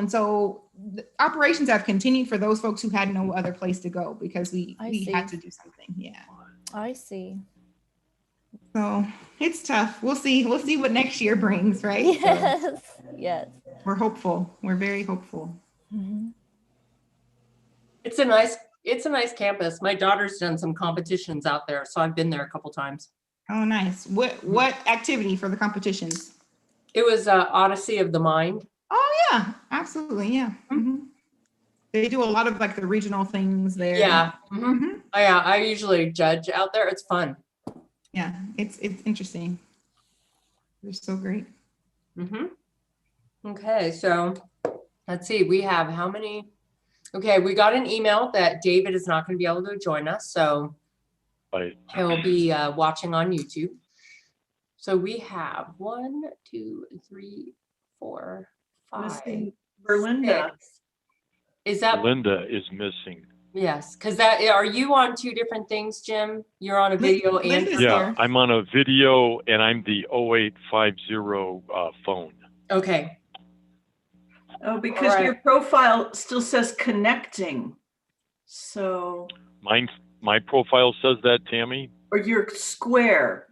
And so the operations have continued for those folks who had no other place to go because we had to do something. Yeah. I see. So it's tough. We'll see. We'll see what next year brings, right? Yes. So Yes. we're hopeful. We're very hopeful. Mm-hmm. It's a nice campus. My daughter's done some competitions out there, so I've been there a couple times. Oh, nice. What activity for the competitions? It was Odyssey of the Mind. Oh yeah, absolutely. Yeah. Mm-hmm. They do a lot of like the regional things there. Yeah. Mm-hmm. Oh, yeah. I usually judge out there. It's fun. Yeah, it's interesting. They're so great. Mm-hmm. Okay, so let's see. We have how many? Okay, we got an email that David is not going to be able to join us, so he'll be watching on YouTube. So we have 1, 2, 3, 4, 5. Berlinda. 6. Is that Linda is missing? Yes, because that are you on 2 different things, Jim? You're on a video and yeah, I'm on a video and I'm the 0850 phone. Okay. Oh, because your profile still says connecting. So my profile says that, Tammy? Or your square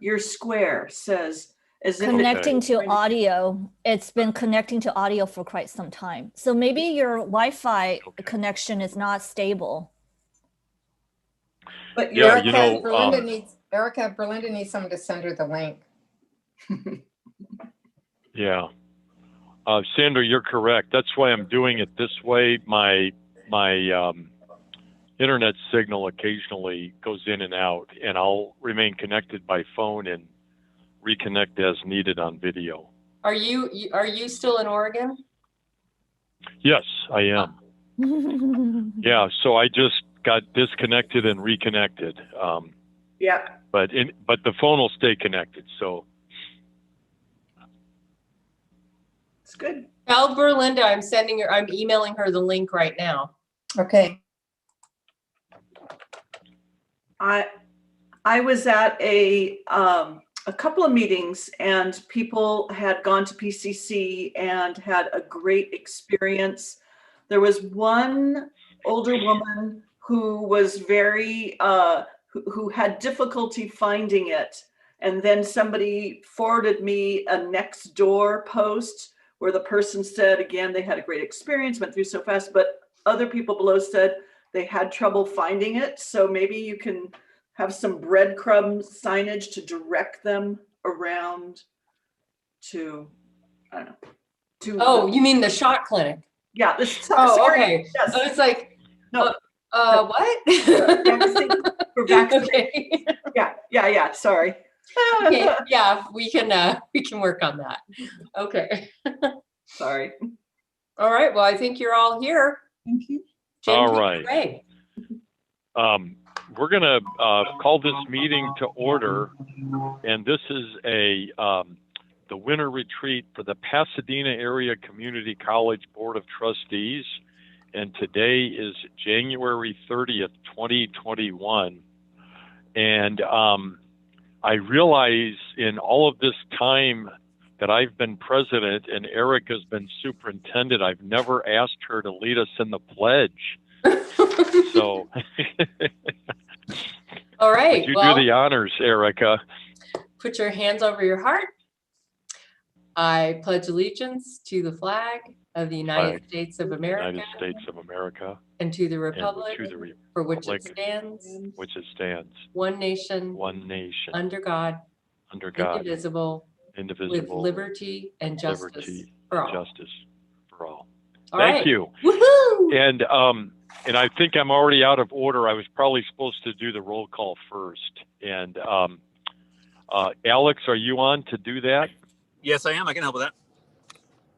says as connecting to audio. It's been connecting to audio for quite some time. So maybe your Wi-Fi connection is not stable. But yeah, Berlinda needs someone to send her the link. Yeah. Sandra, you're correct. That's why I'm doing it this way. My internet signal occasionally goes in and out, and I'll remain connected by phone and reconnect as needed on video. Are you still in Oregon? Yes, I am. Yeah, so I just got disconnected and reconnected. Yeah. But the phone will stay connected, so. It's good. Tell Berlinda I'm emailing her the link right now. Okay. I was at a couple of meetings and people had gone to PCC and had a great experience. There was one older woman who was very who had difficulty finding it, and then somebody forwarded me a Nextdoor post where the person said again they had a great experience, went through so fast, but other people below said they had trouble finding it. So maybe you can have some breadcrumb signage to direct them around to, I don't know. Oh, you mean the shot clinic? Yeah. Okay. Yes. I was like, no. What? For vaccine. Okay. Yeah. Sorry. Okay. Yeah, we can work on that. Okay. Sorry. All right. Well, I think you're all here. Thank you. Jim, all right. We're going to call this meeting to order, and this is the winter retreat for the Pasadena Area Community College Board of Trustees, and today is January 30th, 2021. And I realize in all of this time that I've been president and Erica's been superintendent, I've never asked her to lead us in the pledge. So, all right. Would you do the honors, Erica? Put your hands over your heart. I pledge allegiance to the flag of the United States of America. United States of America. And to the republic for which it stands. Which it stands. One nation. One nation. Under God. Under God. Indivisible. With liberty and justice for all. Justice for all. Thank you. Woohoo! And I think I'm already out of order. I was probably supposed to do the roll call first. And Alex, are you on to do that? Yes, I am. I can help with that.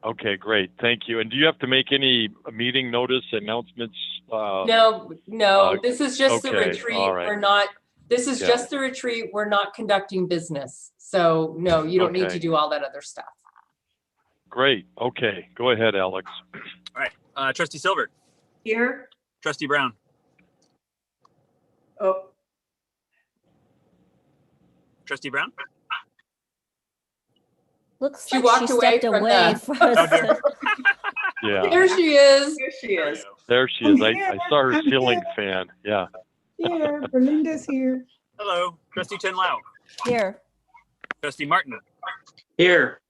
Okay, great. Thank you. And do you have to make any meeting notice announcements? No. This is just the retreat. Right. We're not. This is just the retreat. We're not conducting business. So no, you don't need to do all that other stuff. Great. Okay. Go ahead, Alex. All right. Trustee Silver. Here. Trustee Brown. Oh. Trustee Brown. Looks like she stepped away. Yeah, There she is. Here she is. there she I'm is. I here. saw her I'm ceiling here. fan. Yeah. Here, Belinda's here. Hello. Trustee Chen Lau. Here. Trustee Martin. Here.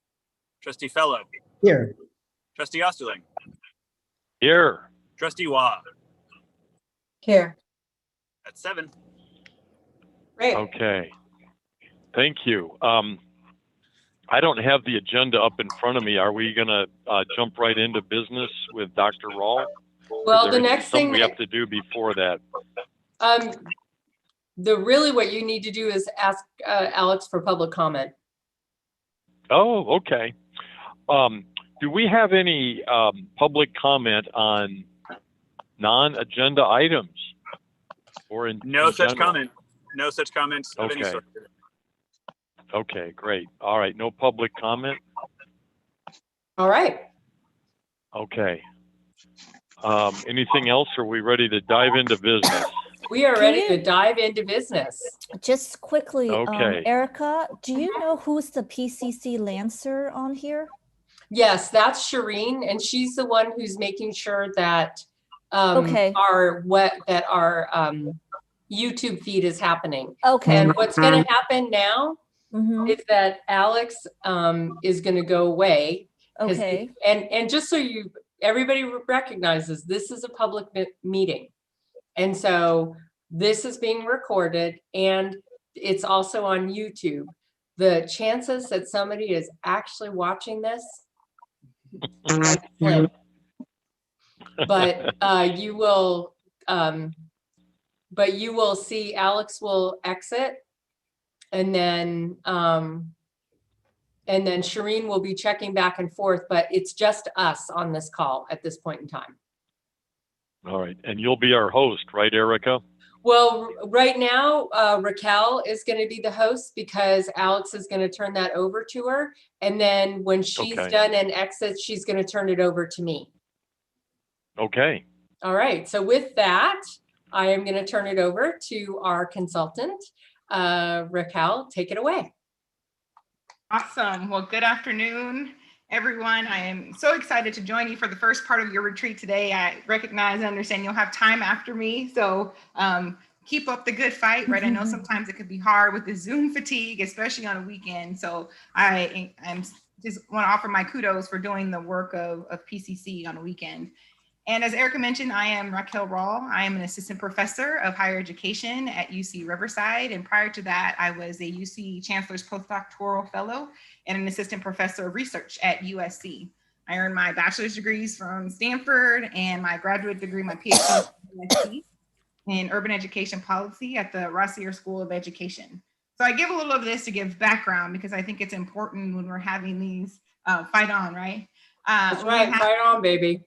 Trustee Fellow. Here. Trustee Osterling. Here. Trustee Wah. Here. That's 7. Great. Okay. Thank you. I don't have the agenda up in front of me. Are we going to jump right into business with Dr. Rawl? Well, the next something thing we that, have to do before that. really what you need to do is ask Alex for public comment. Oh, okay. Do we have any public comment on non-agenda items? Or in Such general? comment. No such comments of any Okay. sort. Okay, great. All right, no public comment? All right. Okay. Anything else? Or are we ready to dive into business? We are Can ready you- to dive into business. Just quickly, Okay. Erica, do you know who's the PCC Lancer on here? Yes, that's Shireen, and she's the one who's making sure that Okay. our YouTube feed is happening. Okay. And what's going to happen now Mhm. is that Alex is going to go away. 'Cause Okay. and just so everybody recognizes, this is a public meeting. And so this is being recorded and it's also on YouTube. The chances that somebody is actually watching this, are slim. But you will see Alex will exit and then Shireen will be checking back and forth, but it's just us on this call at this point in time. All right, and you'll be our host, right, Erica? Well, right now, Raquel is going to be the host because Alex is going to turn that over to her. And then when she's Okay. done and exits, she's going to turn it over to me. Okay. All right. So with that, I am going to turn it over to our consultant. Raquel, take it away. Awesome. Well, good afternoon, everyone. I am so excited to join you for the first part of your retreat today. I recognize and understand you'll have time after me. So keep up the good fight, right? I know sometimes it could be hard with the Zoom fatigue, especially on a weekend. So I'm just want to offer my kudos for doing the work of PCC on a weekend. And as Erica mentioned, I am Raquel Rawl. I am an assistant professor of higher education at UC Riverside. And prior to that, I was a UC Chancellor's postdoctoral fellow and an assistant professor of research at USC. I earned my bachelor's degrees from Stanford and my graduate degree, my PhD from USC in urban education policy at the Rossier School of Education. So I give a little of this to give background because I think it's important when we're having these fight on, right? That's right. Fight on, baby.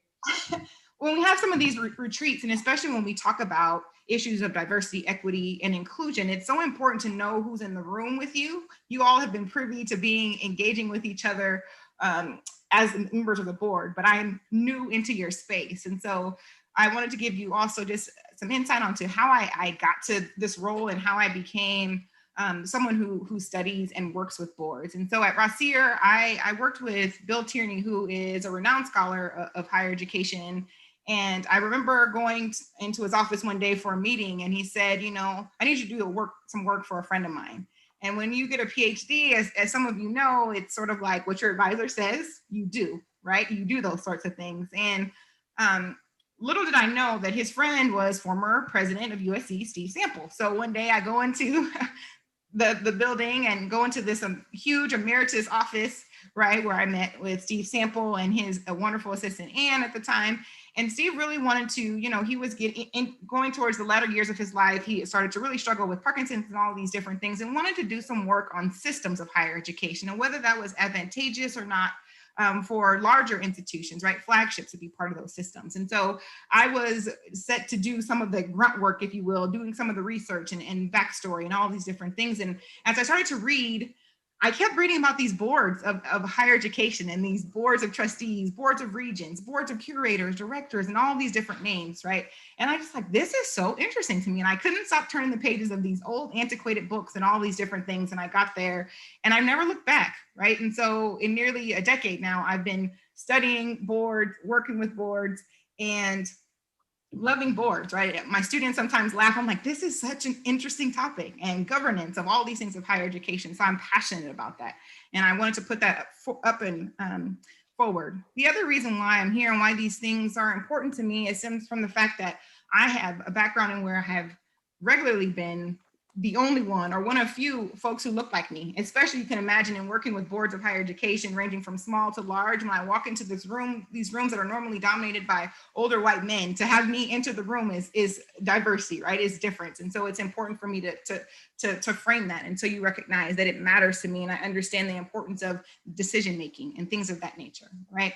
When we have some of these retreats, and especially when we talk about issues of diversity, equity, and inclusion, it's so important to know who's in the room with you. You all have been privy to engaging with each other as members of the board, but I'm new into your space. And so I wanted to give you also just some insight onto how I got to this role and how I became someone who studies and works with boards. And so at Rossier, I worked with Bill Tierney, who is a renowned scholar of higher education. And I remember going into his office one day for a meeting and he said, you know, I need you to do some work for a friend of mine. And when you get a PhD, as some of you know, it's sort of like what your advisor says, you do, right? You do those sorts of things. And little did I know that his friend was former president of USC, Steve Sample. So one day I go into the building and go into this huge emeritus office, right, where I met with Steve Sample and his wonderful assistant, Ann, at the time. And Steve really wanted to, you know, he was going towards the latter years of his life. He started to really struggle with Parkinson's and all these different things and wanted to do some work on systems of higher education and whether that was advantageous or not for larger institutions, right? Flagships to be part of those systems. And so I was set to do some of the grunt work, if you will, doing some of the research and backstory and all these different things. And as I started to read, I kept reading about these boards of higher education and these boards of trustees, boards of regents, boards of curators, directors, and all these different names, right? And I just like, this is so interesting to me. And I couldn't stop turning the pages of these old antiquated books and all these different things. And I got there and I've never looked back, right? And so in nearly a decade now, I've been studying boards, working with boards, and loving boards, right? My students sometimes laugh. I'm like, this is such an interesting topic, and governance of all these things of higher education. So I'm passionate about that. And I wanted to put that up and forward. The other reason why I'm here and why these things are important to me is stems from the fact that I have a background in where I have regularly been the only one or one of few folks who look like me, especially you can imagine in working with boards of higher education ranging from small to large. When I walk into these rooms that are normally dominated by older white men, to have me enter the room is diversity, right? Is different. And so it's important for me to frame that until you recognize that it matters to me and I understand the importance of decision making and things of that nature, right?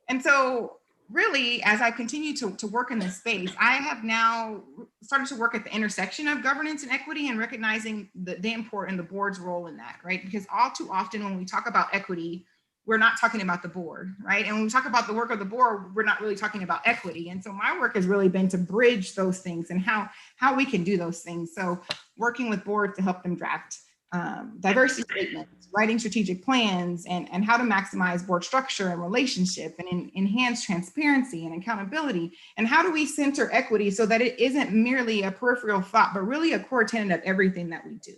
And so really, as I continue to work in this space, I have now started to work at the intersection of governance and equity and recognizing the import and the board's role in that, right? Because all too often when we talk about equity, we're not talking about the board, right? And when we talk about the work of the board, we're not really talking about equity. And so my work has really been to bridge those things and how we can do those things. So working with boards to help them draft diversity statements, writing strategic plans, and how to maximize board structure and relationship and enhance transparency and accountability. And how do we center equity so that it isn't merely a peripheral thought, but really a core tenet of everything that we do.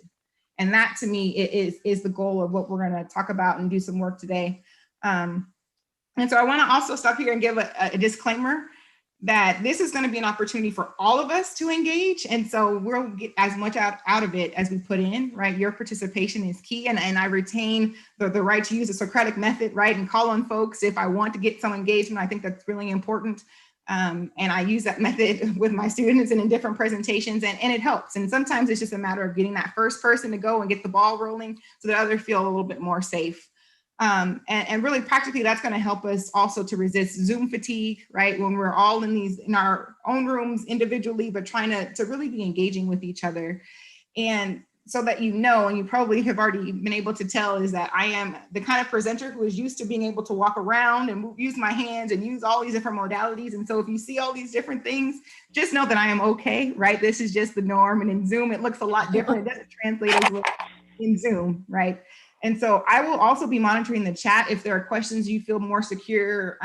And that to me is the goal of what we're going to talk about and do some work today. And so I want to also stop here and give a disclaimer that this is going to be an opportunity for all of us to engage. And so we'll get as much out of it as we put in, right? Your participation is key. And I retain the right to use the Socratic method, right? And call on folks if I want to get some engagement. I think that's really important. And I use that method with my students and in different presentations, and it helps. And sometimes it's just a matter of getting that first person to go and get the ball rolling so that others feel a little bit more safe. And really practically, that's going to help us also to resist Zoom fatigue, right? When we're all in our own rooms individually, but trying to really be engaging with each other. And so that you know, and you probably have already been able to tell, is that I am the kind of presenter who is used to being able to walk around and use my hands and use all these different modalities. And so if you see all these different things, just know that I am okay, right? This is just the norm. And in Zoom, it looks a lot different. It doesn't translate as well in Zoom, right? And so I will also be monitoring the chat. If there are questions you feel more secure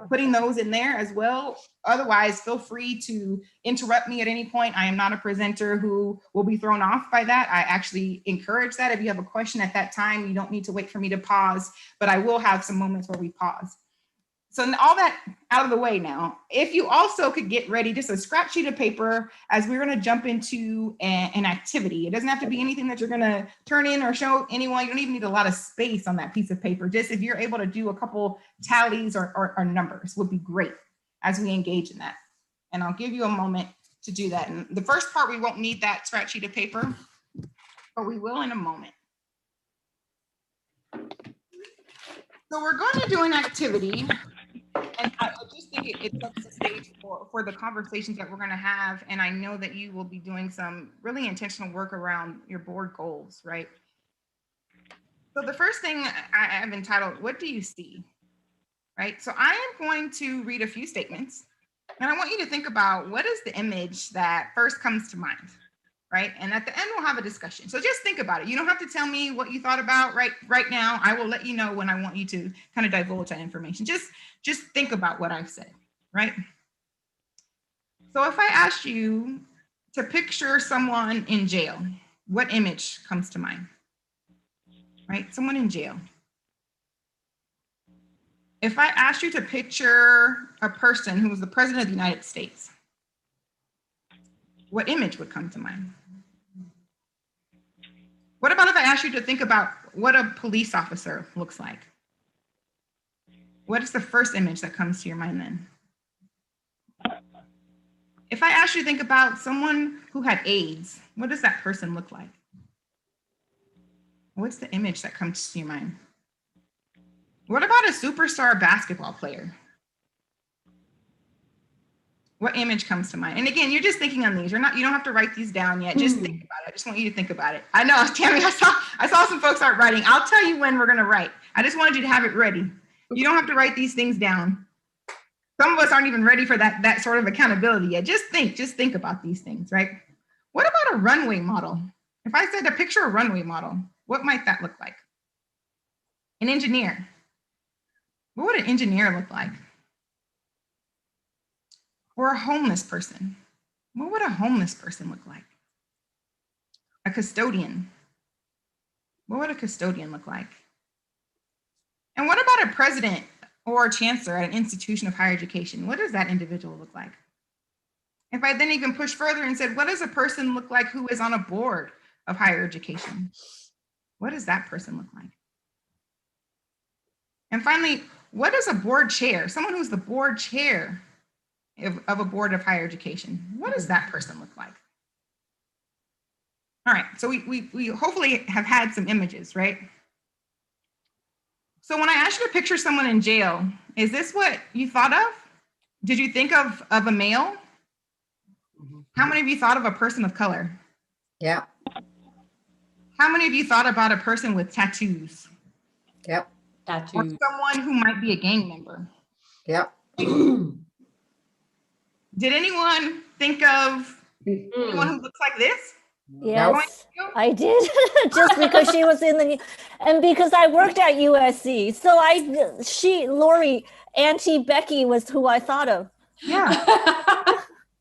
putting those in there as well. Otherwise, feel free to interrupt me at any point. I am not a presenter who will be thrown off by that. I actually encourage that. If you have a question at that time, you don't need to wait for me to pause, but I will have some moments where we pause. So all that out of the way now, if you also could get ready, just a scrap sheet of paper, as we're going to jump into an activity. It doesn't have to be anything that you're going to turn in or show anyone. You don't even need a lot of space on that piece of paper. Just if you're able to do a couple tallies or numbers would be great as we engage in that. And I'll give you a moment to do that. And the first part, we won't need that scrap sheet of paper, but we will in a moment. So we're going to do an activity. And I just think it sets the stage for the conversations that we're going to have. And I know that you will be doing some really intentional work around your board goals, right? So the first thing I have entitled, what do you see? Right? So I am going to read a few statements. And I want you to think about, what is the image that first comes to mind? Right? And at the end, we'll have a discussion. So just think about it. You don't have to tell me what you thought about right now. I will let you know when I want you to kind of divulge that information. Just think about what I've said, right? So if I asked you to picture someone in jail, what image comes to mind? Right? Someone in jail. If I asked you to picture a person who was the president of the United States, what image would come to mind? What about if I asked you to think about what a police officer looks like? What is the first image that comes to your mind then? If I asked you to think about someone who had AIDS, what does that person look like? What's the image that comes to your mind? What about a superstar basketball player? What image comes to mind? And again, you're just thinking on these. You don't have to write these down yet. Just think about it. I just want you to think about it. I know, Tammy, I saw some folks start writing. I'll tell you when we're going to write. I just wanted you to have it ready. You don't have to write these things down. Some of us aren't even ready for that sort of accountability yet. Just think about these things, right? What about a runway model? If I said to picture a runway model, what might that look like? An engineer. What would an engineer look like? Or a homeless person? What would a homeless person look like? A custodian? What would a custodian look like? And what about a president or a chancellor at an institution of higher education? What does that individual look like? If I then even push further and said, what does a person look like who is on a board of higher education? What does that person look like? And finally, what is a board chair? Someone who's the board chair of a board of higher education. What does that person look like? All right, so we hopefully have had some images, right? So when I asked you to picture someone in jail, is this what you thought of? Did you think of a male? How many of you thought of a person of color? Yeah. How many of you thought about a person with tattoos? Yep. Or Tattoo. someone who might be a gang member? Yep. Did anyone think of anyone who looks like this? Yes, I did. Just because she was in the, and because I worked at USC. So Lori, Auntie Becky was who I thought of. Yeah,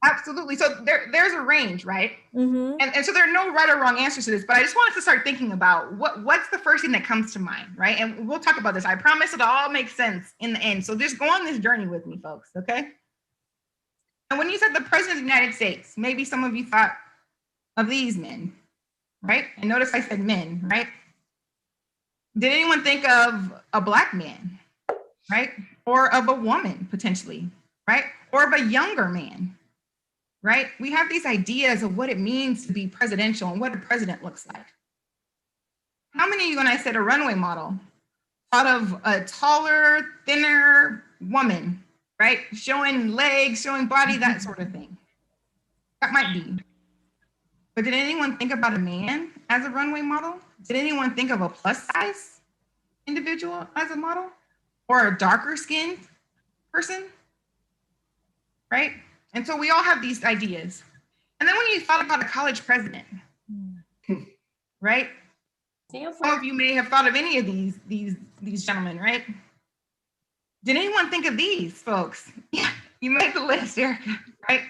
absolutely. So there's a range, right? Mm-hmm. And so there are no right or wrong answers to this, but I just wanted to start thinking about what's the first thing that comes to mind, right? And we'll talk about this. I promise it'll all make sense in the end. So just go on this journey with me, folks, okay? And when you said the president of the United States, maybe some of you thought of these men, right? And notice I said men, right? Did anyone think of a Black man, right? Or of a woman, potentially, right? Or of a younger man, right? We have these ideas of what it means to be presidential and what a president looks like. How many of you, when I said a runway model, thought of a taller, thinner woman, right? Showing legs, showing body, that sort of thing. That might be. But did anyone think about a man as a runway model? Did anyone think of a plus size individual as a model? Or a darker skinned person? Right? And so we all have these ideas. And then when you thought about a college president, right? Some of you may have thought of any of these gentlemen, right? Did anyone think of these folks? Yeah, you made the list, Erica, right?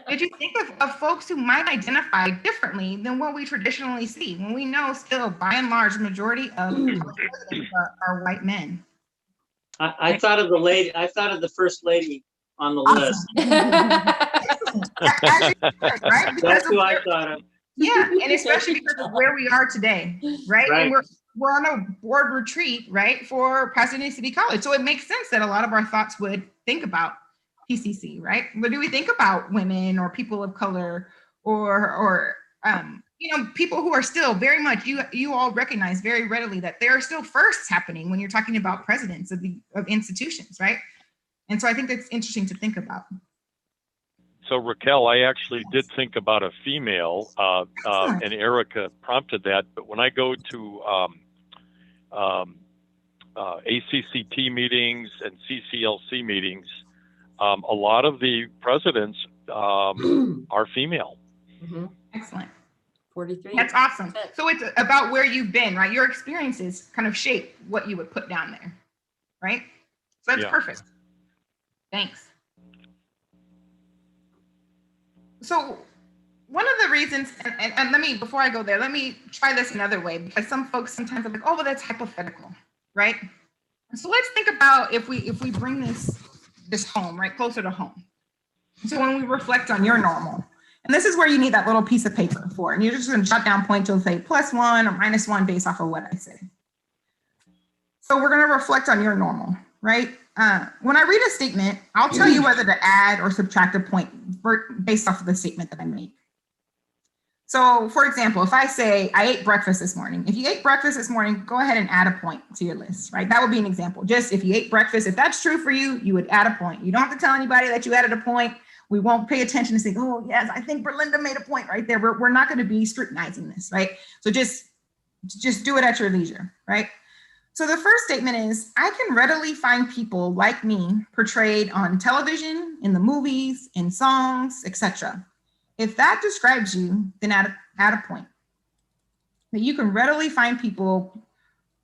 Did you think of folks who might identify differently than what we traditionally see when we know still by and large the majority of presidents are white men? I thought of the lady, I thought of the first lady on the Awesome. list. As you should, right? Because That's of who I where- thought of. Yeah, and especially because of where we are today, right? Right. And we're on a board retreat, right, for Pasadena City College. So it makes sense that a lot of our thoughts would think about PCC, right? But do we think about women or people of color or people who are still very much, you all recognize very readily that there are still firsts happening when you're talking about presidents of institutions, right? And so I think that's interesting to think about. So Raquel, I actually did think about a female, and Erica prompted that. But when I go to ACCT meetings and CCLC meetings, a lot of the presidents are female. Mm-hmm. Excellent. 43. That's awesome. So it's about where you've been, right? Your experiences kind of shape what you would put down there, right? So that's perfect. Thanks. So one of the reasons, and let me, before I go there, let me try this another way, because some folks sometimes are like, oh, well, that's hypothetical, right? So let's think about if we bring this home, right, closer to home. So when we reflect on your normal, and this is where you need that little piece of paper for, and you're just going to jot down points to say +1 or -1 based off of what I say. So we're going to reflect on your normal, right? When I read a statement, I'll tell you whether to add or subtract a point based off of the statement that I make. So for example, if I say I ate breakfast this morning, if you ate breakfast this morning, go ahead and add a point to your list, right? That would be an example. Just if you ate breakfast, if that's true for you, you would add a point. You don't have to tell anybody that you added a point. We won't pay attention and say, oh yes, I think Berlinda made a point right there. We're not going to be scrutinizing this, right? So just do it at your leisure, right? So the first statement is, I can readily find people like me portrayed on television, in the movies, in songs, etc. If that describes you, then add a point. That you can readily find people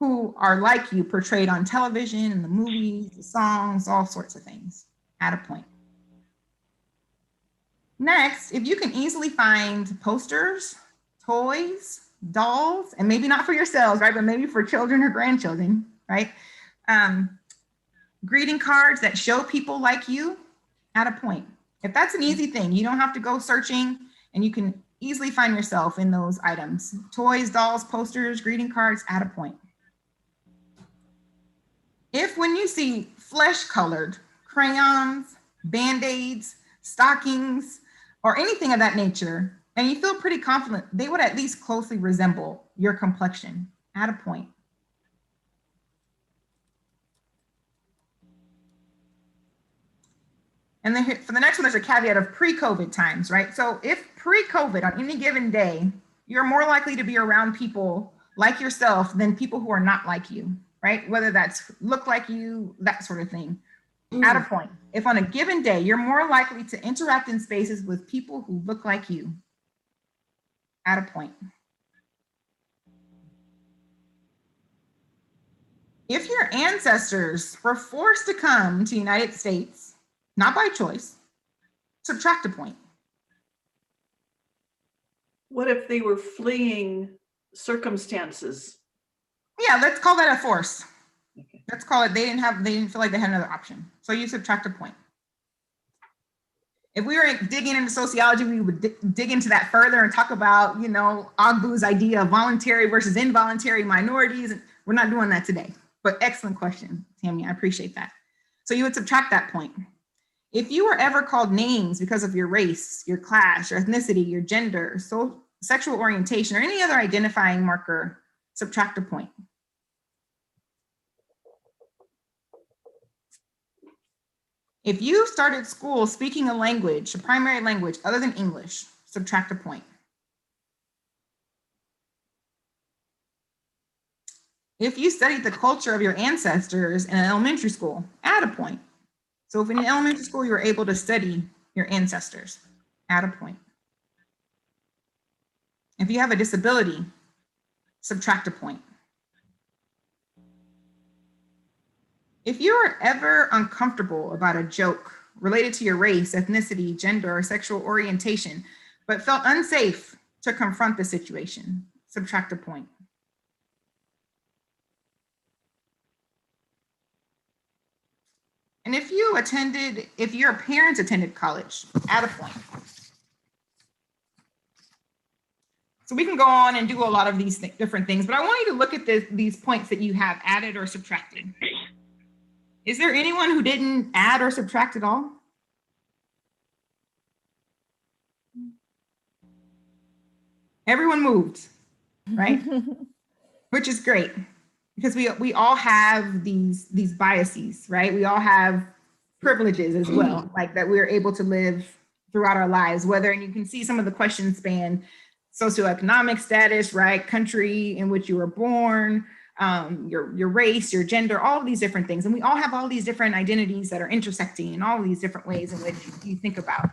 who are like you portrayed on television and the movies, the songs, all sorts of things. Add a point. Next, if you can easily find posters, toys, dolls, and maybe not for yourselves, right, but maybe for children or grandchildren, right? Greeting cards that show people like you, add a point. If that's an easy thing, you don't have to go searching and you can easily find yourself in those items. Toys, dolls, posters, greeting cards, add a point. If when you see flesh-colored crayons, Band-Aids, stockings, or anything of that nature, and you feel pretty confident they would at least closely resemble your complexion, add a point. And then for the next one, there's a caveat of pre-COVID times, right? So if pre-COVID on any given day, you're more likely to be around people like yourself than people who are not like you, right? Whether that's look like you, that sort of thing. Add a point. If on a given day, you're more likely to interact in spaces with people who look like you, add a point. If your ancestors were forced to come to the United States, not by choice, subtract a point. What if they were fleeing circumstances? Yeah, let's call that a force. Okay. Let's call it, they didn't feel like they had another option. So you subtract a point. If we were digging into sociology, we would dig into that further and talk about, you know, Ogbu's idea of voluntary versus involuntary minorities. And we're not doing that today, but excellent question, Tammy, I appreciate that. So you would subtract that point. If you were ever called names because of your race, your class, your ethnicity, your gender, sexual orientation, or any other identifying marker, subtract a point. If you started school speaking a language, a primary language other than English, subtract a point. If you studied the culture of your ancestors in an elementary school, add a point. So if in elementary school you were able to study your ancestors, add a point. If you have a disability, subtract a point. If you are ever uncomfortable about a joke related to your race, ethnicity, gender, or sexual orientation, but felt unsafe to confront the situation, subtract a point. And if your parents attended college, add a point. So we can go on and do a lot of these different things, but I want you to look at these points that you have added or subtracted. Is there anyone who didn't add or subtract at all? Everyone moved, right? Which is great because we all have these biases, right? We all have privileges as well, like that we're able to live throughout our lives, and you can see some of the questions span socioeconomic status, right? Country in which you were born, your race, your gender, all of these different things. And we all have all these different identities that are intersecting in all of these different ways in which you think about.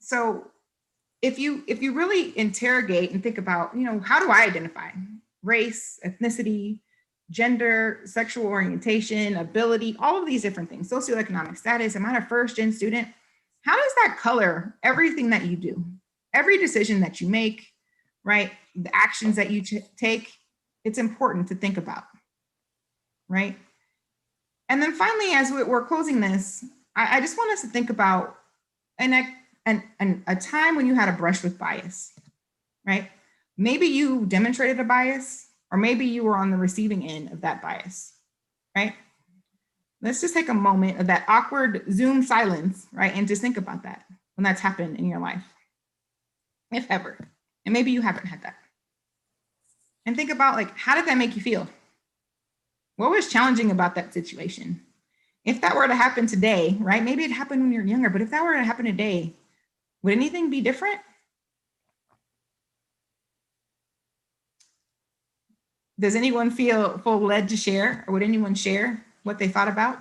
So if you really interrogate and think about, you know, how do I identify? Race, ethnicity, gender, sexual orientation, ability, all of these different things, socioeconomic status, am I a first-gen student? How does that color everything that you do? Every decision that you make, right? The actions that you take, it's important to think about, right? And then finally, as we're closing this, I just want us to think about a time when you had a brush with bias, right? Maybe you demonstrated a bias, or maybe you were on the receiving end of that bias, right? Let's just take a moment of that awkward Zoom silence, right? And just think about that when that's happened in your life, if ever. And maybe you haven't had that. And think about, like, how did that make you feel? What was challenging about that situation? If that were to happen today, right? Maybe it happened when you're younger, but if that were to happen today, would anything be different? Does anyone feel led to share, or would anyone share what they thought about?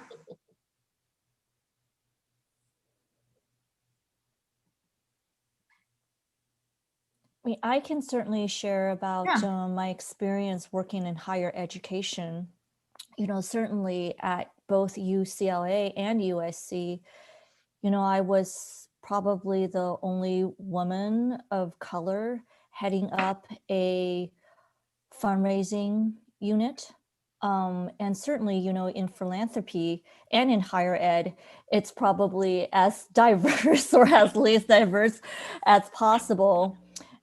mean, I can certainly share about Yeah. my experience working in higher education. You know, certainly at both UCLA and USC, you know, I was probably the only woman of color heading up a fundraising unit. And certainly, you know, in philanthropy and in higher ed, it's probably as diverse or as least diverse as possible.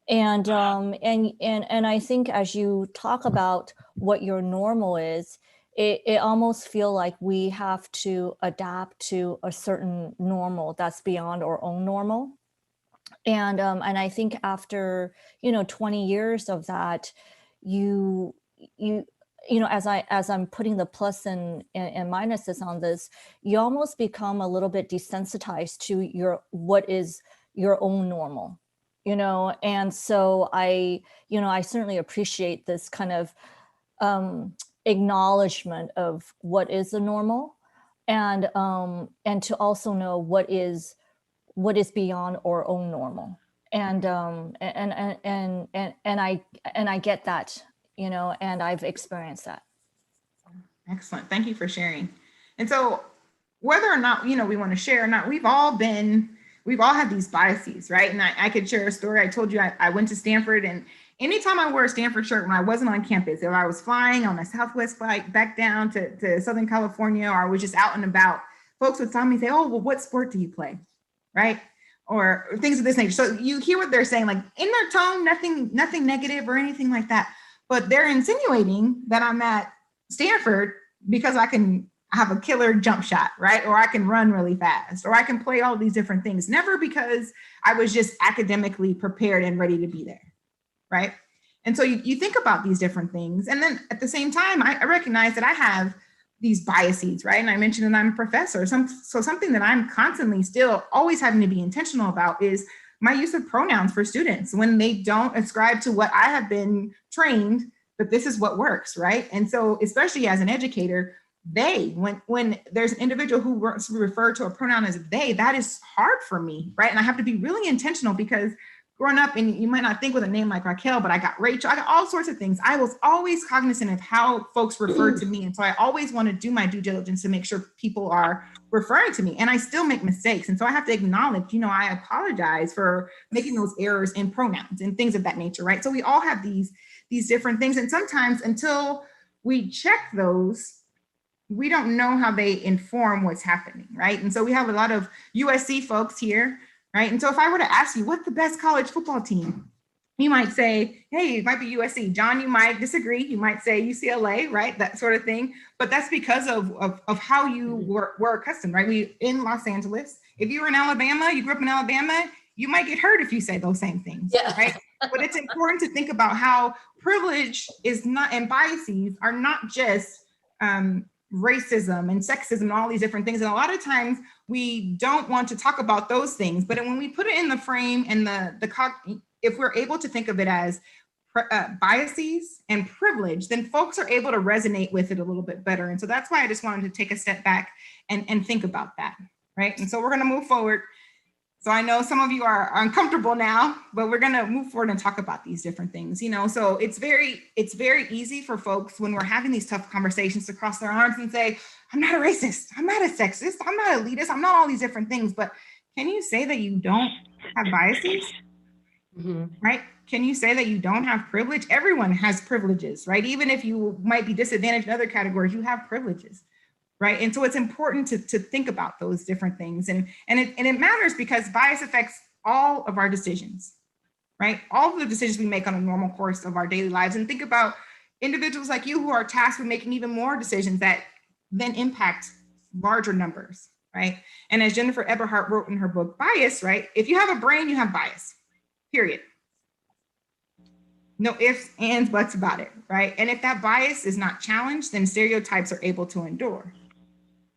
And I think as you talk about what your normal is, it almost feel like we have to adapt to a certain normal that's beyond our own normal. And I think after, you know, 20 years of that, you you know, as I'm putting the plus and minuses on this, you almost become a little bit desensitized to your what is your own normal, you know. And so I, you know, I certainly appreciate this kind of acknowledgement of what is the normal, and to also know what is beyond our own normal. And I get that, you know, and I've experienced that. Excellent. Thank you for sharing. And so whether or not, you know, we want to share or not, we've all had these biases, right? And I could share a story. I told you I went to Stanford, and anytime I wore a Stanford shirt when I wasn't on campus, if I was flying on a Southwest flight back down to Southern California, or I was just out and about, folks would tell me, say, oh, well, what sport do you play? Right? Or things of this nature. So you hear what they're saying, like in their tone, nothing negative or anything like that. But they're insinuating that I'm at Stanford because I have a killer jump shot, right? Or I can run really fast, or I can play all these different things. Never because I was just academically prepared and ready to be there, right? And so you think about these different things. And then at the same time, I recognize that I have these biases, right? And I mentioned that I'm a professor. So something that I'm constantly still always having to be intentional about is my use of pronouns for students when they don't ascribe to what I have been trained that this is what works, right? And so especially as an educator, when there's an individual who wants to refer to a pronoun as they, that is hard for me, right? And I have to be really intentional because growing up, and you might not think with a name like Raquel, but I got Rachel, I got all sorts of things. I was always cognizant of how folks referred to me. And so I always want to do my due diligence to make sure people are referring to me. And I still make mistakes. And so I have to acknowledge, you know, I apologize for making those errors in pronouns and things of that nature, right? So we all have these different things. And sometimes until we check those, we don't know how they inform what's happening, right? And so we have a lot of USC folks here, right? And so if I were to ask you, what's the best college football team? You might say, hey, it might be USC. John, you might disagree. You might say UCLA, right? That sort of thing. But that's because of how you were accustomed, right? We in Los Angeles. If you were in Alabama, you grew up in Alabama, you might get hurt if you say those same things, right? But it's important to think about how privilege is not, and biases are not just racism and sexism and all these different things. And a lot of times we don't want to talk about those things, but when we put it in the frame and if we're able to think of it as biases and privilege, then folks are able to resonate with it a little bit better. And so that's why I just wanted to take a step back and think about that, right? And so we're going to move forward. So I know some of you are uncomfortable now, but we're going to move forward and talk about these different things, you know. So it's very easy for folks when we're having these tough conversations to cross their arms and say, I'm not a racist, I'm not a sexist, I'm not elitist, I'm not all these different things. But can you say that you don't have biases? Right? Can you say that you don't have privilege? Everyone has privileges, right? Even if you might be disadvantaged in other categories, you have privileges. Right. And so it's important to think about those different things. And it matters because bias affects all of our decisions, right? All of the decisions we make on a normal course of our daily lives. And think about individuals like you who are tasked with making even more decisions that then impact larger numbers, right? And as Jennifer Eberhardt wrote in her book, Bias, right? If you have a brain, you have bias, period. No ifs, ands, buts about it, right? And if that bias is not challenged, then stereotypes are able to endure.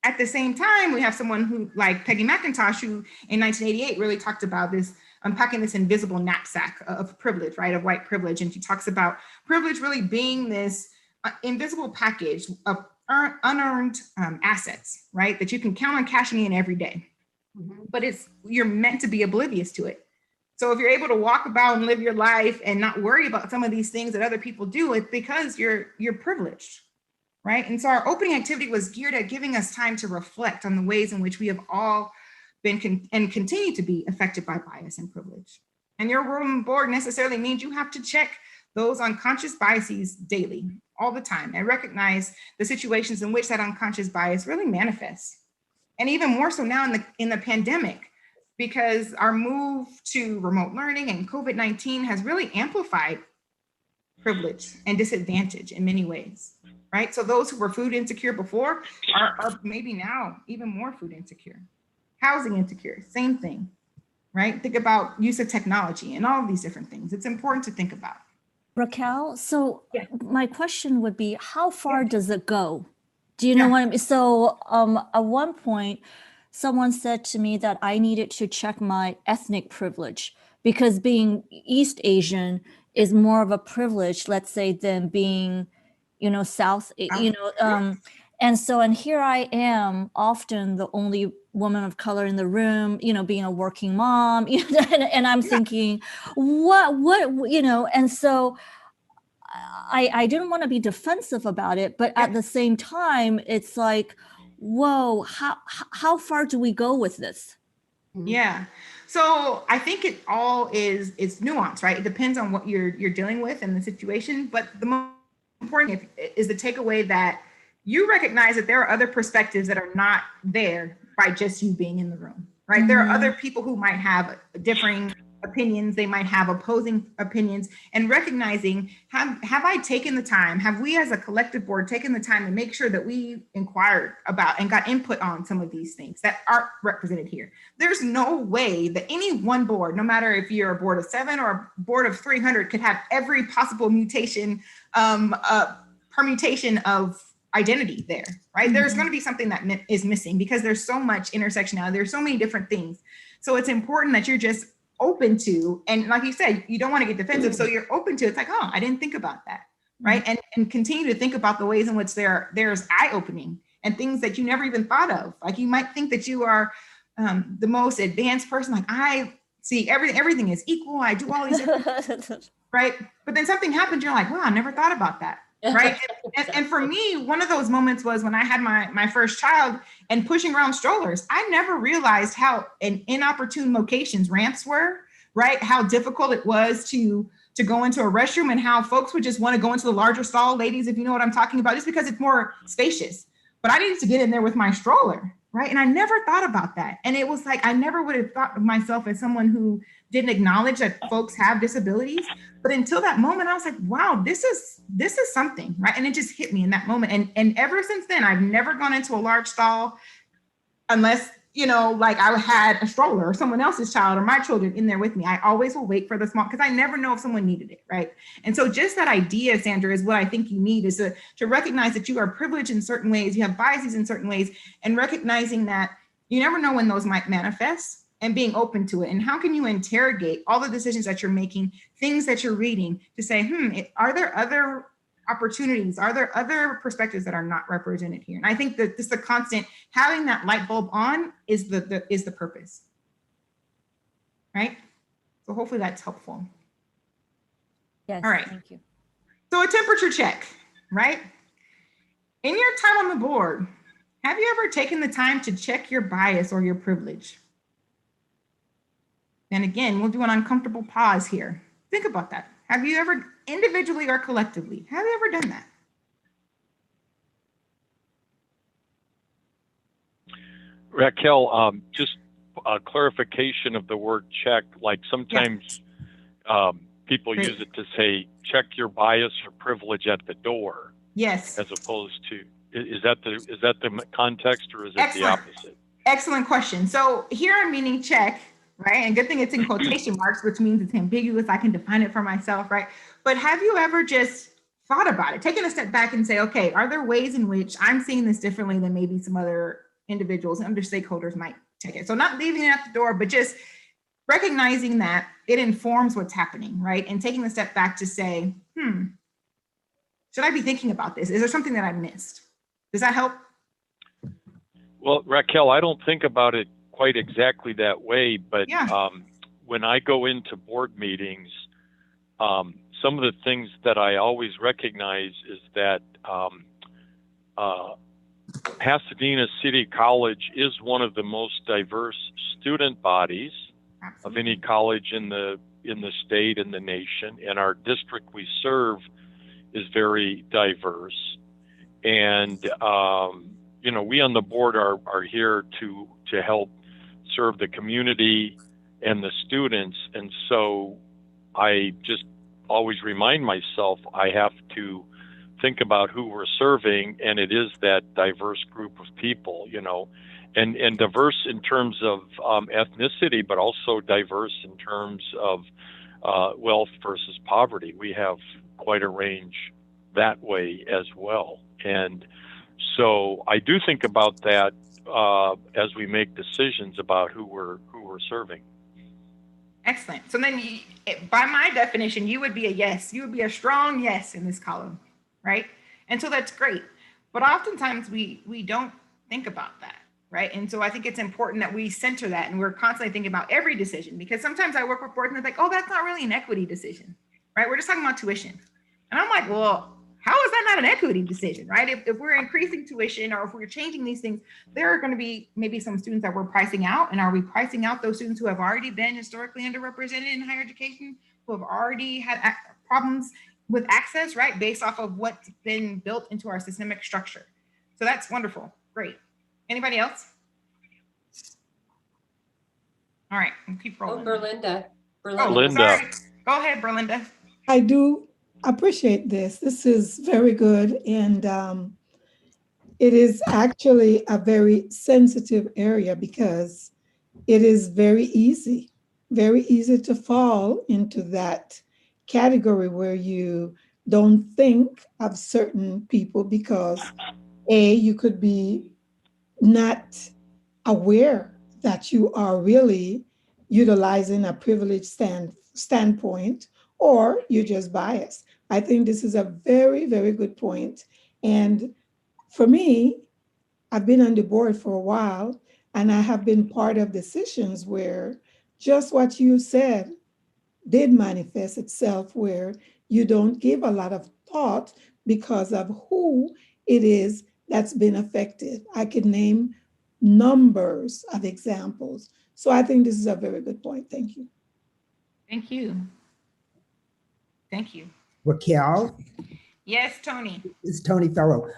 At the same time, we have someone who, like Peggy McIntosh, who in 1988 really talked about this, unpacking this invisible knapsack of privilege, right, of white privilege. And she talks about privilege really being this invisible package of unearned assets, right, that you can count on cashing in every day. But you're meant to be oblivious to it, So if you're able to walk about and live your life and not worry about some of these things that other people do, it's because you're privileged, right? And so our opening activity was geared at giving us time to reflect on the ways in which we have all been and continue to be affected by bias and privilege. And your room board necessarily means you have to check those unconscious biases daily, all the time, and recognize the situations in which that unconscious bias really manifests. And even more so now in the pandemic, because our move to remote learning and COVID-19 has really amplified privilege and disadvantage in many ways, right? So those who were food insecure before are maybe now even more food insecure. Housing insecure, same thing, right? Think about use of technology and all of these different things. It's important to think about. Raquel, so Yeah. my question would be, how far Yeah. does it go? Do you know Yeah. what I mean? So at one point, someone said to me that I needed to check my ethnic privilege because being East Asian is more of a privilege, let's say, than being, South, and here I am, often the only woman of color in the room, being a working mom, and I'm thinking, and so I didn't want to be defensive about it, but at the same time, it's like, whoa, how far do we go with this? Yeah. So I think it all is nuance, right? It depends on what you're dealing with and the situation. But the most important is the takeaway that you recognize that there are other perspectives that are not there by just you being in the room, right? Mm-hmm. There are other people who might have differing opinions, they might have opposing opinions, and recognizing, have I taken the time, have we as a collective board taken the time to make sure that we inquired about and got input on some of these things that aren't represented here? There's no way that any one board, no matter if you're a board of 7 or a board of 300, could have every possible permutation of identity there, right? Mm-hmm. There's going to be something that is missing because there's so much intersectionality. There's so many different things. So it's important that you're just open to, and like you said, you don't want to get defensive. So you're open to, it's like, oh, I didn't think about that. Right. Mm-hmm. And continue to think about the ways in which there's eye-opening and things that you never even thought of. Like you might think that you are the most advanced person. Like I see everything is equal. I do all these right. But then something happens. You're like, wow, I never thought about that. Right. And for me, one of those moments was when I had my first child and pushing around strollers. I never realized how in inopportune locations ramps were, right? How difficult it was to go into a restroom and how folks would just want to go into the larger stall, ladies, if you know what I'm talking about, just because it's more spacious. But I needed to get in there with my stroller, right? And I never thought about that. And it was like, I never would have thought of myself as someone who didn't acknowledge that folks have disabilities. But until that moment, I was like, wow, this is something, right? And it just hit me in that moment. And ever since then, I've never gone into a large stall unless, like I had a stroller or someone else's child or my children in there with me. I always will wait for the small, because I never know if someone needed it, right? And so just that idea, Sandra, is what I think you need, is to recognize that you are privileged in certain ways, you have biases in certain ways, and recognizing that you never know when those might manifest, and being open to it. And how can you interrogate all the decisions that you're making, things that you're reading, to say, are there other opportunities? Are there other perspectives that are not represented here? And I think that this is a constant, having that light bulb on is the purpose, right? So hopefully that's helpful. Yes, all right. Thank you. So a temperature check, right? In your time on the board, have you ever taken the time to check your bias or your privilege? And again, we'll do an uncomfortable pause here. Think about that. Have you ever, individually or collectively, have you ever done that? Raquel, just a clarification of the word check. Like sometimes people use it to say, check your bias or privilege at the door. Yes. As opposed to, is that the context, or is it the opposite? Excellent question. So here I'm meaning check, right? And good thing it's in quotation marks, which means it's ambiguous. I can define it for myself, right? But have you ever just thought about it, taken a step back and say, okay, are there ways in which I'm seeing this differently than maybe some other individuals and other stakeholders might take it? So not leaving it at the door, but just recognizing that it informs what's happening, right? And taking a step back to say, should I be thinking about this? Is there something that I missed? Does that help? Well, Raquel, I don't think about it quite exactly that way, but when I go into board meetings, some of the things that I always recognize is that Pasadena City College is one of the most diverse student bodies of any college in the state and the nation, and our district we serve is very diverse. And you know, we on the board are here to help serve the community and the students, and so I just always remind myself I have to think about who we're serving, and it is that diverse group of people, you know, and diverse in terms of ethnicity, but also diverse in terms of wealth versus poverty. We have quite a range that way as well. And so I do think about that as we make decisions about who we're serving. Excellent. So then by my definition, you would be a yes. You would be a strong yes in this column, right? And so that's great. But oftentimes we don't think about that, right? And so I think it's important that we center that, and we're constantly thinking about every decision, because sometimes I work with boards and they're like, oh, that's not really an equity decision, right? We're just talking about tuition. And I'm like, well, how is that not an equity decision, right? If we're increasing tuition or if we're changing these things, there are going to be maybe some students that we're pricing out. And are we pricing out those students who have already been historically underrepresented in higher education, who have already had problems with access, right? Based off of what's been built into our systemic structure. So that's wonderful. Great. Anybody else? All right, we'll keep rolling. Oh, Berlinda. Oh, sorry. Go ahead, Berlinda. I do appreciate this. This is very good. And it is actually a very sensitive area because it is very easy to fall into that category where you don't think of certain people because you could be not aware that you are really utilizing a privileged standpoint, or you're just biased. I think this is a very, very good point. And for me, I've been on the board for a while, and I have been part of decisions where just what you said did manifest itself, where you don't give a lot of thought because of who it is that's been affected. I could name numbers of examples. So I think this is a very good point. Thank you. Thank you. Thank you. Raquel, Yes, Tony. this is Tony Fellow.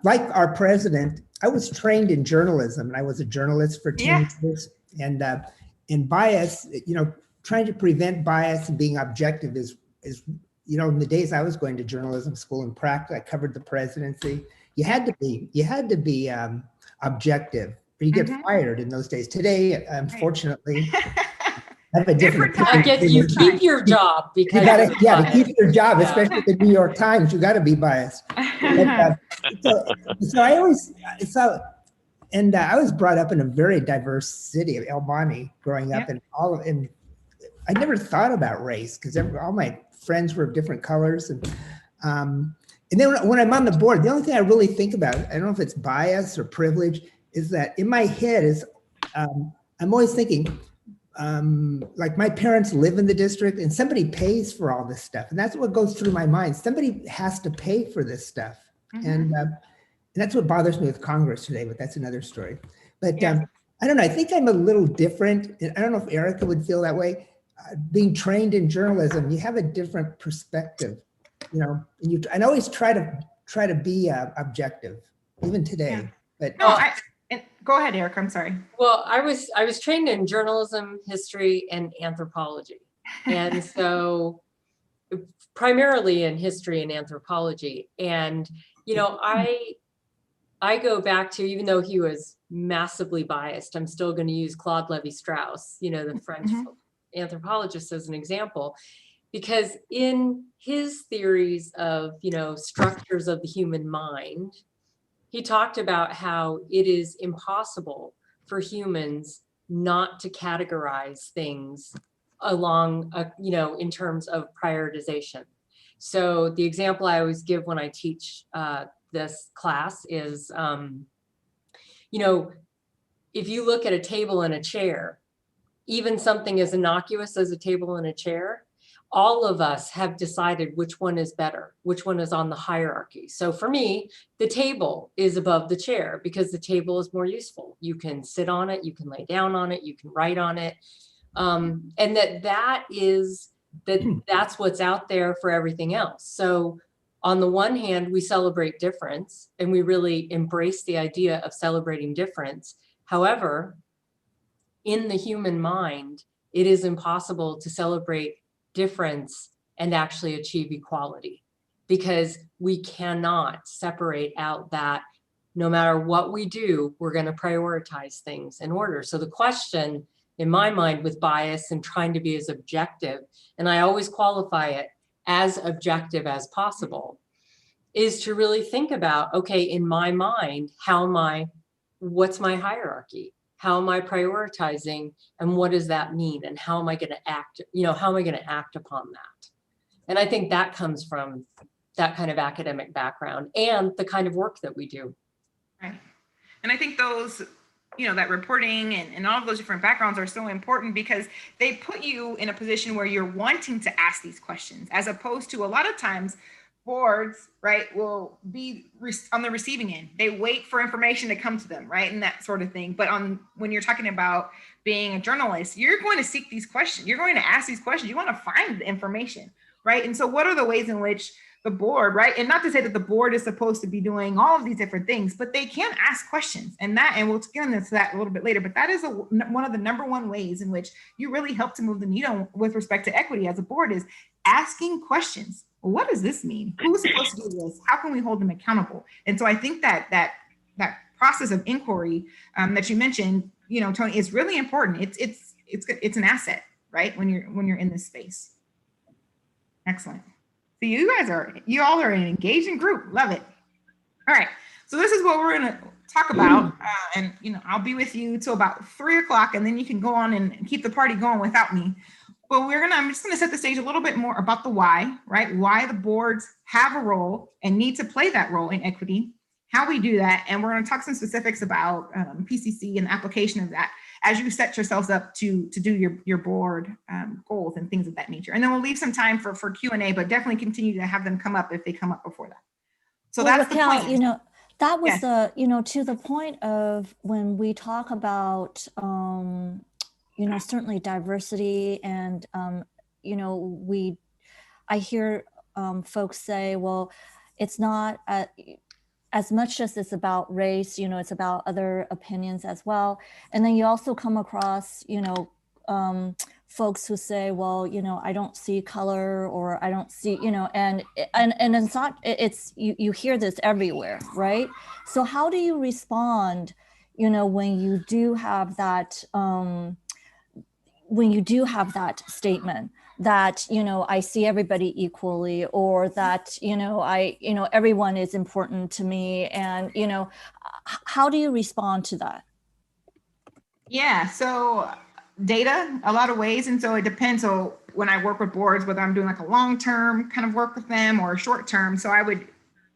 Like our president, I was trained in journalism, and I was a journalist for 10 years. And bias, you know, trying to prevent bias and being objective is, you know, in the days I was going to journalism school in practice, I covered the presidency. You had to be objective, or you get fired in those days. Today, unfortunately, I have a different. I guess you keep your job because to keep your job, especially the New York Times. You got to be biased. But, so I always I was brought up in a very diverse city of El Monte growing up, and I never thought about race because all my friends were of different colors, and then when I'm on the board, the only thing I really think about, I don't know if it's bias or privilege, is that in my head is I'm always thinking, like my parents live in the district and somebody pays for all this stuff. And that's what goes through my mind. Somebody has to pay for this stuff. And that's what bothers me with Congress today, but that's another story. But I don't know, I think I'm a little different. I don't know if Erica would feel that way. Being trained in journalism, you have a different perspective, you know, and I always try to be objective, even today. But no, go ahead, Eric. I'm sorry. Well, I was trained in journalism, history, and anthropology, and so primarily in history and anthropology. And you know, I go back to, even though he was massively biased, I'm still going to use Claude Lévi-Strauss, you know, the French anthropologist, as an example, because in his theories of, you know, structures of the human mind, he talked about how it is impossible for humans not to categorize things along, you know, in terms of prioritization. So the example I always give when I teach this class is, you know, if you look at a table and a chair, even something as innocuous as a table and a chair, all of us have decided which one is better, which one is on the hierarchy. So for me, the table is above the chair because the table is more useful. You can sit on it, you can lay down on it, you can write on it. And that's what's out there for everything else. So on the one hand, we celebrate difference and we really embrace the idea of celebrating difference. However, in the human mind, it is impossible to celebrate difference and actually achieve equality, because we cannot separate out that no matter what we do, we're going to prioritize things in order. So the question in my mind with bias and trying to be as objective, and I always qualify it as objective as possible, is to really think about, okay, in my mind, what's my hierarchy? How am I prioritizing, and what does that mean? And how am I going to act, how am I going to act upon that? And I think that comes from that kind of academic background and the kind of work that we do. Right. And I think those, that reporting and all of those different backgrounds are so important because they put you in a position where you're wanting to ask these questions, as opposed to a lot of times boards, right, will be on the receiving end. They wait for information to come to them, right, and that sort of thing. But when you're talking about being a journalist, you're going to seek these questions. You're going to ask these questions. You want to find the information, right? And so what are the ways in which the board, right, and not to say that the board is supposed to be doing all of these different things, but they can ask questions, and we'll get into that a little bit later, but that is one of the number one ways in which you really help to move the needle with respect to equity as a board, is asking questions. What does this mean? Who's supposed to do this? How can we hold them accountable? And so I think that process of inquiry that you mentioned, Tony, is really important. It's an asset, right? When you're in this space. Excellent. So you all are an engaging group. Love it. All right. So this is what we're going to talk about. And I'll be with you till about 3 o'clock, and then you can go on and keep the party going without me. But I'm just going to set the stage a little bit more about the why, right? Why the boards have a role and need to play that role in equity, how we do that. And we're going to talk some specifics about PCC and the application of that as you set yourselves up to do your board goals and things of that nature. And then we'll leave some time for Q&A, but definitely continue to have them come up if they come up before that. So that's Raquel, the plan. that was to the point of when we talk about, certainly diversity and, I hear folks say, well, it's not as much as it's about race, it's about other opinions as well. And then you also come across, folks who say, well, I don't see color, or I don't see, and it's not, you hear this everywhere, right? So how do you respond, when you do have that, statement that, I see everybody equally, or that, everyone is important to me, and, how do you respond to that? Yeah, so data, a lot of ways. And so it depends. So when I work with boards, whether I'm doing like a long-term kind of work with them or short-term, so I would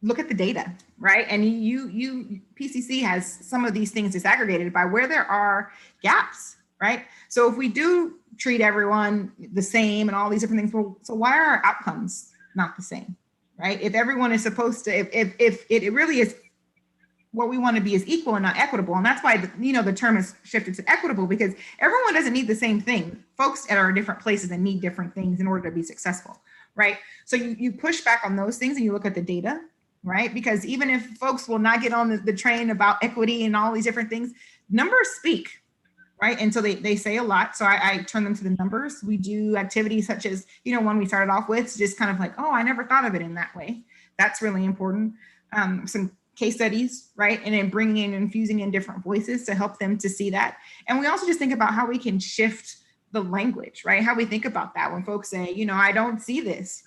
look at the data, right? And PCC has some of these things disaggregated by where there are gaps, right? So if we do treat everyone the same and all these different things, well, so why are our outcomes not the same, right? If everyone is supposed to, if it really is, what we want to be is equal and not equitable. And that's why, the term is shifted to equitable, because everyone doesn't need the same thing. Folks are in different places and need different things in order to be successful, right? So you push back on those things and you look at the data, right? Because even if folks will not get on the train about equity and all these different things, numbers speak, right? And so they say a lot. So I turn them to the numbers. We do activities such as, one we started off with, just kind of like, oh, I never thought of it in that way. That's really important. Some case studies, right? And then bringing in, infusing in different voices to help them to see that. And we also just think about how we can shift the language, right? How we think about that when folks say, I don't see this.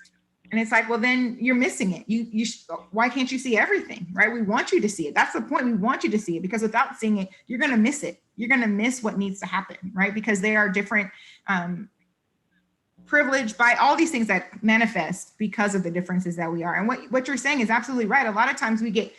And it's like, well, then you're missing it. Why can't you see everything, right? We want you to see it. That's the point. We want you to see it, because without seeing it, you're going to miss it. You're going to miss what needs to happen, right? Because there are different privilege by all these things that manifest because of the differences that we are. And what you're saying is absolutely right. A lot of times we get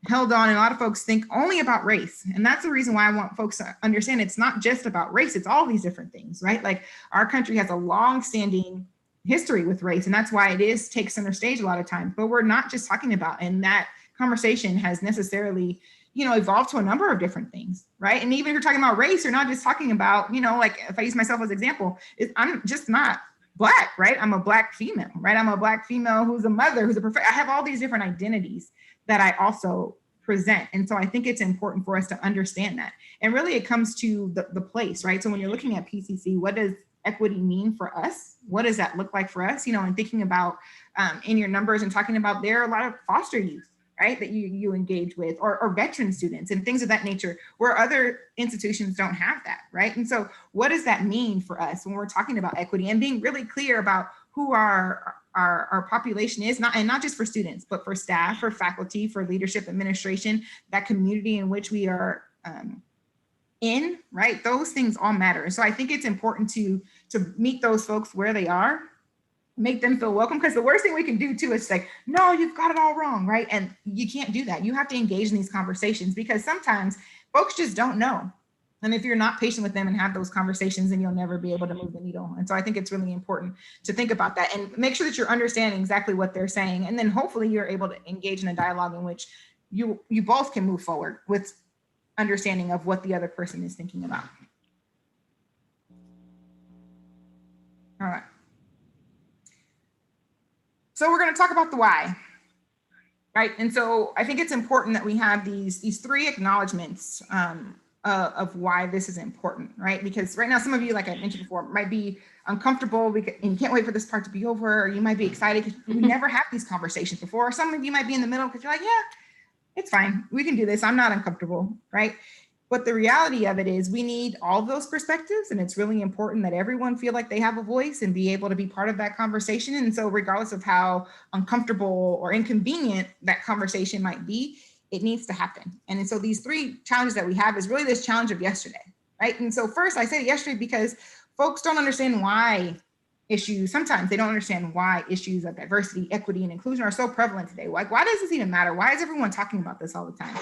held on, and a lot of folks think only about race. And that's the reason why I want folks to understand it's not just about race, it's all these different things, right? Like our country has a long-standing history with race, and that's why it takes center stage a lot of times. But we're not just talking about, and that conversation has necessarily, evolved to a number of different things, right? And even if you're talking about race, you're not just talking about, like if I use myself as an example, I'm just not Black, right? I'm a Black female, right? I'm a Black female who's a mother, who's a professor. I have all these different identities that I also present. And so I think it's important for us to understand that. And really it comes to the place, right? So when you're looking at PCC, what does equity mean for us? What does that look like for us? And thinking about in your numbers and talking about, there are a lot of foster youth, right, that you engage with, or veteran students and things of that nature, where other institutions don't have that, right? And so what does that mean for us when we're talking about equity, and being really clear about who our population is, not just for students, but for staff, for faculty, for leadership, administration, that community in which we are in, right? Those things all matter. So I think it's important to meet those folks where they are, make them feel welcome, because the worst thing we can do too is like, no, you've got it all wrong, right? And you can't do that. You have to engage in these conversations, because sometimes folks just don't know. And if you're not patient with them and have those conversations, then you'll never be able to move the needle. And so I think it's really important to think about that and make sure that you're understanding exactly what they're saying. And then hopefully you're able to engage in a dialogue in which you both can move forward with understanding of what the other person is thinking about. All right. So we're going to talk about the why, right? And so I think it's important that we have these three acknowledgements of why this is important, right? Because right now, some of you, like I mentioned before, might be uncomfortable and you can't wait for this part to be over, or you might be excited because we never had these conversations before. Or some of you might be in the middle because you're like, yeah, it's fine. We can do this. I'm not uncomfortable, right? But the reality of it is we need all those perspectives, and it's really important that everyone feel like they have a voice and be able to be part of that conversation. And so regardless of how uncomfortable or inconvenient that conversation might be, it needs to happen. And so these three challenges that we have is really this challenge of yesterday, right? And so first I say yesterday because folks don't understand why issues, sometimes they don't understand why issues of diversity, equity, and inclusion are so prevalent today. Like, why does this even matter? Why is everyone talking about this all the time?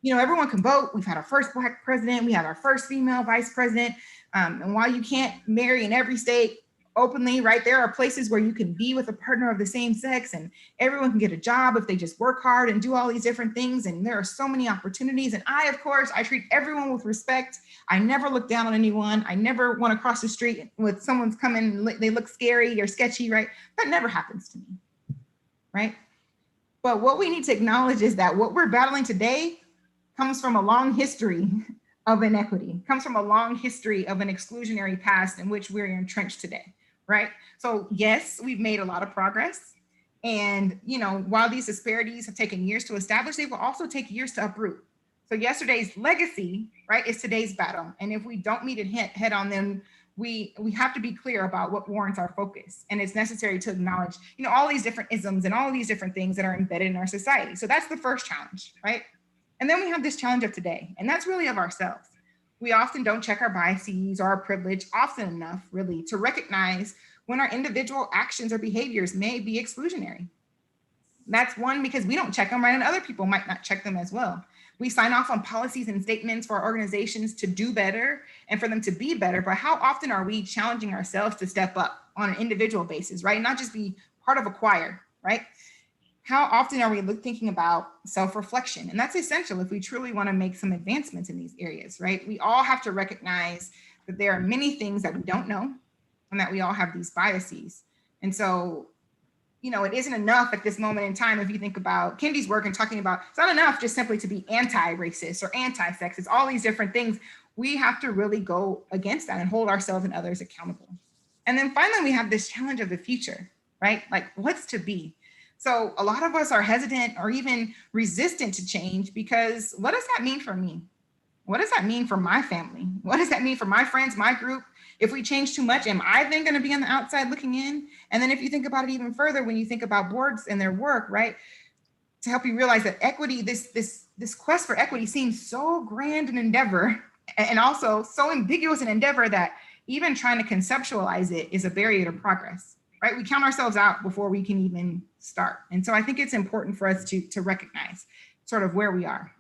Everyone can vote. We've had our first Black president. We have our first female vice president. And while you can't marry in every state openly, right, there are places where you can be with a partner of the same sex, and everyone can get a job if they just work hard and do all these different things. And there are so many opportunities. And of course, I treat everyone with respect. I never look down on anyone. I never want to cross the street with someone's coming, they look scary or sketchy, right? That never happens to me, right? But what we need to acknowledge is that what we're battling today comes from a long history of inequity, comes from a long history of an exclusionary past in which we're entrenched today, right? So yes, we've made a lot of progress. And, while these disparities have taken years to establish, they will also take years to uproot. So yesterday's legacy, right, is today's battle. And if we don't meet it head on, then we have to be clear about what warrants our focus. And it's necessary to acknowledge, all these different isms and all these different things that are embedded in our society. So that's the first challenge, right? And then we have this challenge of today, and that's really of ourselves. We often don't check our biases or our privilege often enough, really, to recognize when our individual actions or behaviors may be exclusionary. That's one, because we don't check them, right? And other people might not check them as well. We sign off on policies and statements for our organizations to do better and for them to be better, but how often are we challenging ourselves to step up on an individual basis, right? Not just be part of a choir, right? How often are we thinking about self-reflection? And that's essential if we truly want to make some advancements in these areas, right? We all have to recognize that there are many things that we don't know and that we all have these biases. And so, it isn't enough at this moment in time, if you think about Kendi's work and talking about, it's not enough just simply to be anti-racist or anti-sexist, all these different things. We have to really go against that and hold ourselves and others accountable. And then finally, we have this challenge of the future, right? Like, what's to be? So a lot of us are hesitant or even resistant to change because what does that mean for me? What does that mean for my family? What does that mean for my friends, my group? If we change too much, am I then going to be on the outside looking in? And then if you think about it even further, when you think about boards and their work, right, to help you realize that equity, this quest for equity seems so grand an endeavor and also so ambiguous an endeavor that even trying to conceptualize it is a barrier to progress. Right? We count ourselves out before we can even start. And so I think it's important for us to recognize, sort of where we are.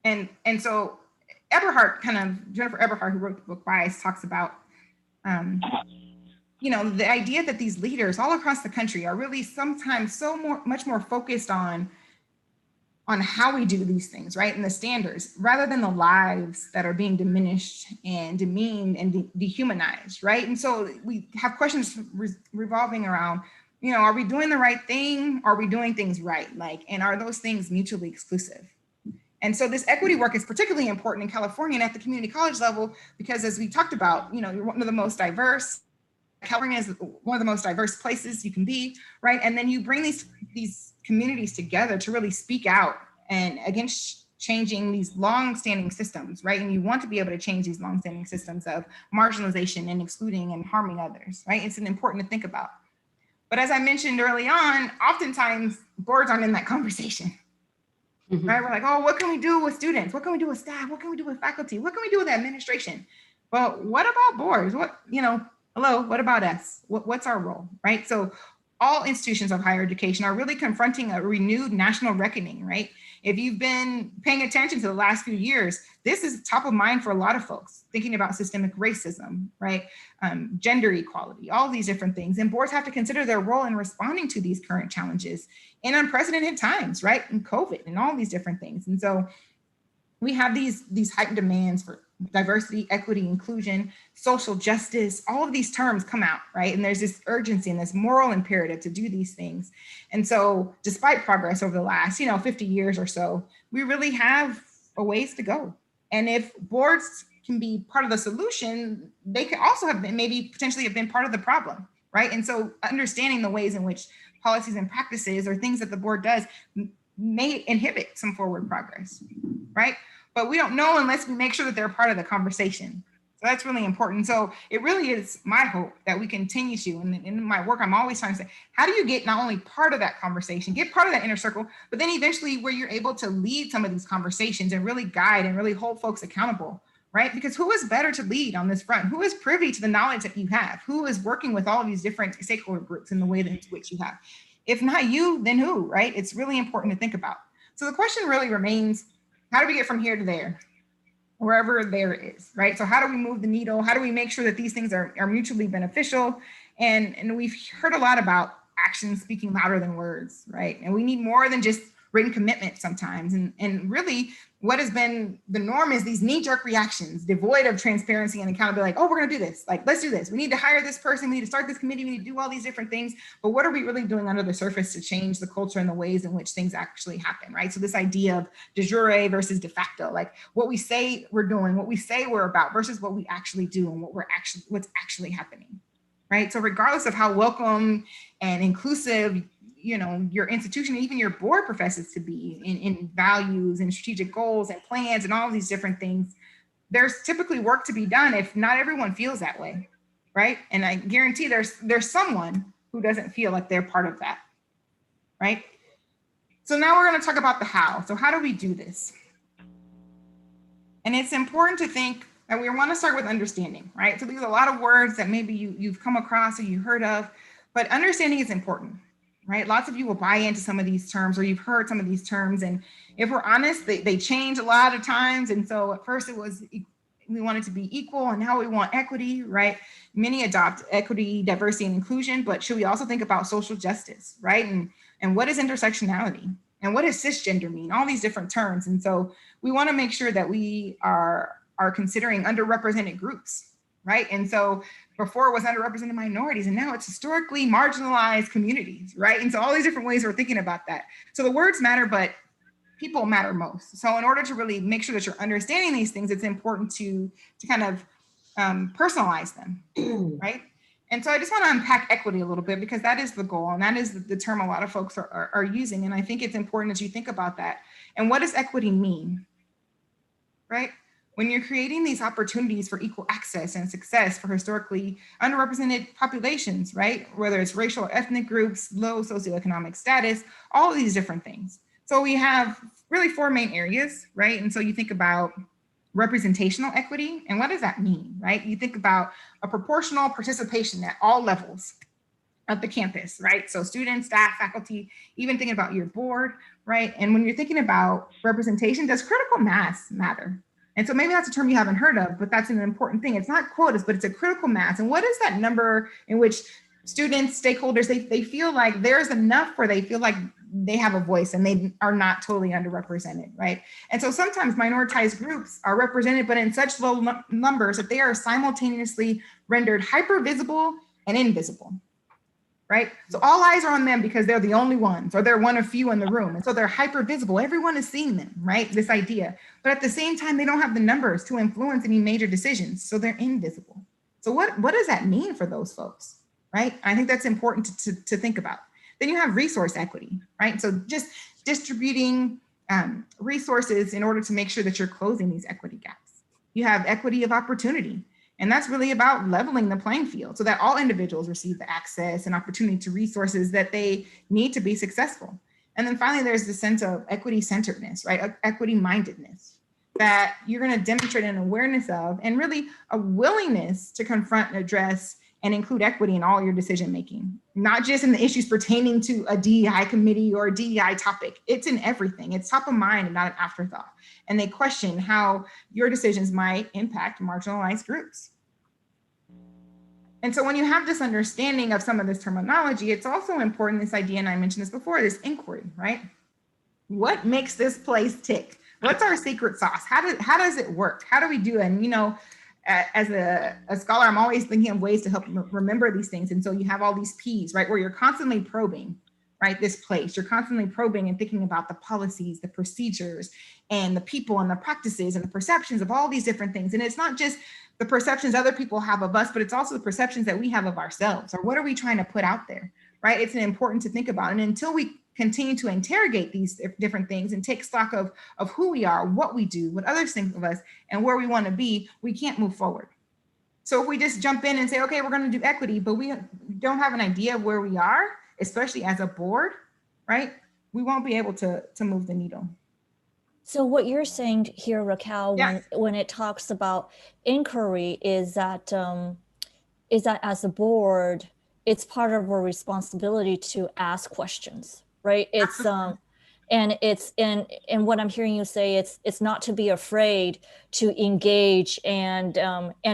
And so Eberhardt, Jennifer Eberhardt, who wrote the book Bias, talks about, the idea that these leaders all across the country are really sometimes much more focused on how we do these things, right? And the standards, rather than the lives that are being diminished and demeaned and dehumanized, right? And so we have questions revolving around, are we doing the right thing? Are we doing things right? And are those things mutually exclusive? And so this equity work is particularly important in California and at the community college level, because as we talked about, you're one of the most diverse, California is one of the most diverse places you can be, right? And then you bring these communities together to really speak out and against changing these long-standing systems, right? And you want to be able to change these long-standing systems of marginalization and excluding and harming others, right? It's important to think about. But as I mentioned early on, oftentimes boards aren't in that conversation, right? We're like, oh, what can we do with students? What can we do with staff? What can we do with faculty? What can we do with administration? Well, what about boards? Hello, what about us? What's our role, right? So all institutions of higher education are really confronting a renewed national reckoning, right? If you've been paying attention to the last few years, this is top of mind for a lot of folks, thinking about systemic racism, right? Gender equality, all these different things. And boards have to consider their role in responding to these current challenges in unprecedented times, right? And COVID and all these different things. And so we have these heightened demands for diversity, equity, inclusion, social justice, all of these terms come out, right? And there's this urgency and this moral imperative to do these things. And so despite progress over the last, 50 years or so, we really have a ways to go. And if boards can be part of the solution, they could also have been, maybe potentially have been part of the problem, right? And so understanding the ways in which policies and practices or things that the board does may inhibit some forward progress, right? But we don't know unless we make sure that they're part of the conversation. So that's really important. So it really is my hope that we continue to, and in my work, I'm always trying to say, how do you get not only part of that conversation, get part of that inner circle, but then eventually where you're able to lead some of these conversations and really guide and really hold folks accountable, right? Because who is better to lead on this front? Who is privy to the knowledge that you have? Who is working with all of these different stakeholder groups in the way in which you have? If not you, then who, right? It's really important to think about. So the question really remains, how do we get from here to there, wherever there is, right? So how do we move the needle? How do we make sure that these things are mutually beneficial? And we've heard a lot about actions speaking louder than words, right? And we need more than just written commitment sometimes. And really what has been the norm is these knee-jerk reactions, devoid of transparency and accountability, like, oh, we're gonna do this, like, let's do this. We need to hire this person, we need to start this committee, we need to do all these different things. But what are we really doing under the surface to change the culture and the ways in which things actually happen, right? So this idea of de jure versus de facto, like what we say we're doing, what we say we're about versus what we actually do and what's actually happening, right? So regardless of how welcome and inclusive your institution, even your board professes to be in values and strategic goals and plans and all of these different things, there's typically work to be done if not everyone feels that way, right? And I guarantee there's someone who doesn't feel like they're part of that, right? So now we're going to talk about the how. So how do we do this? And it's important to think that we want to start with understanding, right? So these are a lot of words that maybe you've come across or you heard of, but understanding is important. Right? Lots of you will buy into some of these terms or you've heard some of these terms. And if we're honest, they change a lot of times. And so at first it was, we wanted to be equal and now we want equity, right? Many adopt equity, diversity, and inclusion, but should we also think about social justice, right? And what is intersectionality? And what does cisgender mean? All these different terms. And so we want to make sure that we are considering underrepresented groups, right? And so before it was underrepresented minorities, and now it's historically marginalized communities, right? And so all these different ways we're thinking about that. So the words matter, but people matter most. So in order to really make sure that you're understanding these things, it's important to kind of personalize them, right? And so I just want to unpack equity a little bit because that is the goal. And that is the term a lot of folks are using. And I think it's important that you think about that. And what does equity mean, right? When you're creating these opportunities for equal access and success for historically underrepresented populations, right? Whether it's racial or ethnic groups, low socioeconomic status, all of these different things. So we have really four main areas, right? And so you think about representational equity, and what does that mean, right? You think about a proportional participation at all levels of the campus, right? So students, staff, faculty, even thinking about your board, right? And when you're thinking about representation, does critical mass matter? And so maybe that's a term you haven't heard of, but that's an important thing. It's not quotas, but it's a critical mass. And what is that number in which students, stakeholders, they feel like there's enough where they feel like they have a voice and they are not totally underrepresented, right? And so sometimes minoritized groups are represented, but in such low numbers that they are simultaneously rendered hyper visible and invisible, right? So all eyes are on them because they're the only ones, or they're one of few in the room. And so they're hyper visible. Everyone is seeing them, right? This idea. But at the same time, they don't have the numbers to influence any major decisions. So they're invisible. So what does that mean for those folks, right? I think that's important to think about. Then you have resource equity, right? So just distributing resources in order to make sure that you're closing these equity gaps. You have equity of opportunity. And that's really about leveling the playing field so that all individuals receive the access and opportunity to resources that they need to be successful. And then finally, there's the sense of equity centeredness, right? Equity mindedness that you're going to demonstrate an awareness of, and really a willingness to confront and address and include equity in all your decision making, not just in the issues pertaining to a DEI committee or a DEI topic. It's in everything. It's top of mind and not an afterthought. And they question how your decisions might impact marginalized groups. And so when you have this understanding of some of this terminology, it's also important, this idea, and I mentioned this before, this inquiry, right? What makes this place tick? What's our secret sauce? How does it work? How do we do it? And, you know, as a scholar, I'm always thinking of ways to help remember these things. And so you have all these P's, right, where you're constantly probing, right, this place. You're constantly probing and thinking about the policies, the procedures, and the people and the practices and the perceptions of all these different things. And it's not just the perceptions other people have of us, but it's also the perceptions that we have of ourselves, or what are we trying to put out there, right? It's important to think about. And until we continue to interrogate these different things and take stock of who we are, what we do, what others think of us, and where we want to be, we can't move forward. So if we just jump in and say, okay, we're going to do equity, but we don't have an idea of where we are, especially as a board, right? We won't be able to move the needle. So what you're saying here, Raquel, Yes. when it talks about inquiry is that as a board, it's part of our responsibility to ask questions, right? It's and what I'm hearing you say, it's not to be afraid to engage and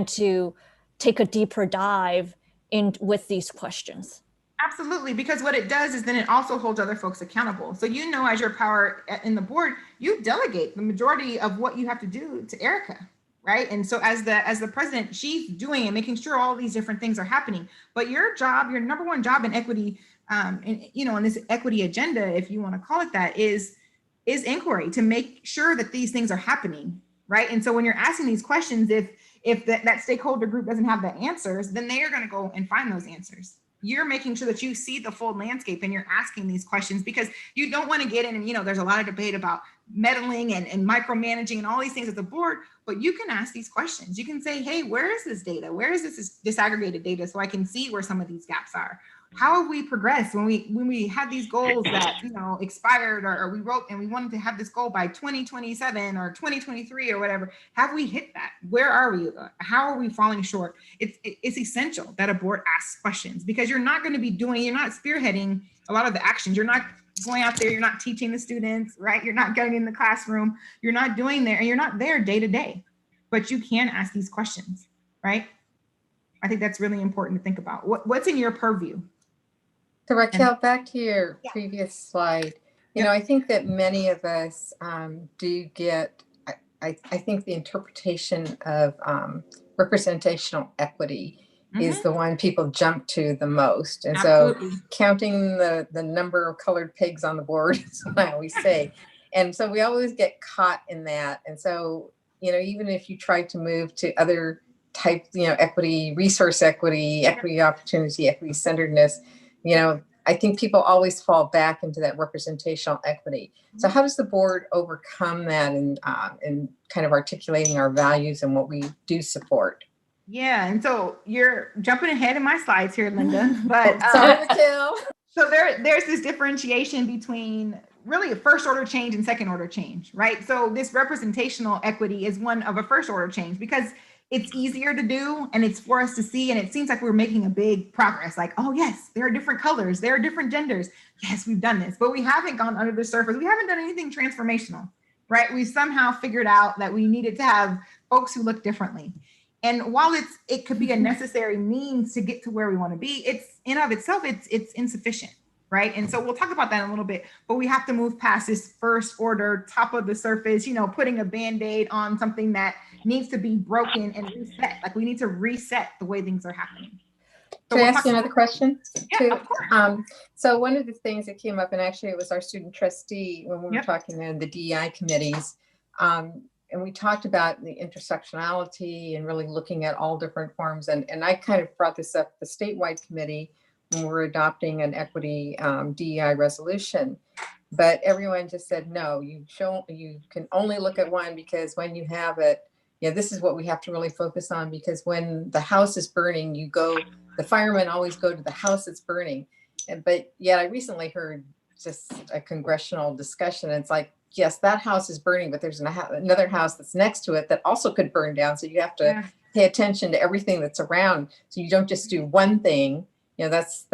to take a deeper dive in with these questions. Absolutely, because what it does is then it also holds other folks accountable. So, you know, as your power in the board, you delegate the majority of what you have to do to Erica, right? And so as the president, she's doing and making sure all these different things are happening. But your job, your number one job in equity, in this equity agenda, if you want to call it that, is inquiry, to make sure that these things are happening, right? And so when you're asking these questions, if that stakeholder group doesn't have the answers, then they are going to go and find those answers. You're making sure that you see the full landscape and you're asking these questions, because you don't want to get in and, there's a lot of debate about meddling and micromanaging and all these things at the board, but you can ask these questions. You can say, hey, where is this data? Where is this disaggregated data so I can see where some of these gaps are? How have we progressed when we had these goals that, expired, or we wrote and we wanted to have this goal by 2027 or 2023 or whatever? Have we hit that? Where are we? How are we falling short? It's essential that a board asks questions, because you're not spearheading a lot of the actions. You're not going out there, you're not teaching the students, right? You're not getting in the classroom, you're not doing there, and you're not there day to day, but you can ask these questions, right? I think that's really important to think about. What's in your purview? So Raquel, back to your previous slide, I think that many of us do get, I think the interpretation of representational equity is the one people jump to the most. And Absolutely. So counting the number of colored pigs on the board is what I always say. And so we always get caught in that. And so, even if you try to move to other types, equity, resource equity, equity opportunity, equity centeredness, I think people always fall back into that representational equity. So how does the board overcome that in kind of articulating our values and what we do support? Yeah, and so you're jumping ahead in my slides here, Linda. But sorry, Raquel. So there's this differentiation between really a first order change and second order change, right? So this representational equity is one of a first order change, because it's easier to do and it's for us to see. And it seems like we're making a big progress. Like, oh yes, there are different colors, there are different genders. Yes, we've done this, but we haven't gone under the surface. We haven't done anything transformational, right? We somehow figured out that we needed to have folks who look differently. And while it could be a necessary means to get to where we want to be, it's in of itself, it's insufficient, right? And so we'll talk about that in a little bit, but we have to move past this first order, top of the surface, putting a Band-Aid on something that needs to be broken and reset. Like we need to reset the way things are happening. So Can I ask you another question? Yeah, of course. So one of the things that came up, and actually it was our student trustee when we were talking in the DEI committees, and we talked about the intersectionality and really looking at all different forms. And I kind of brought this up, the statewide committee, when we're adopting an equity DEI resolution. But everyone just said, no, you can only look at one, because when you have it, this is what we have to really focus on, because when the house is burning, the firemen always go to the house that's burning. But yet I recently heard just a congressional discussion. And it's like, yes, that house is burning, but there's another house that's next to it that also could burn down. So you have to pay attention to everything that's around. So you don't just do one thing. That's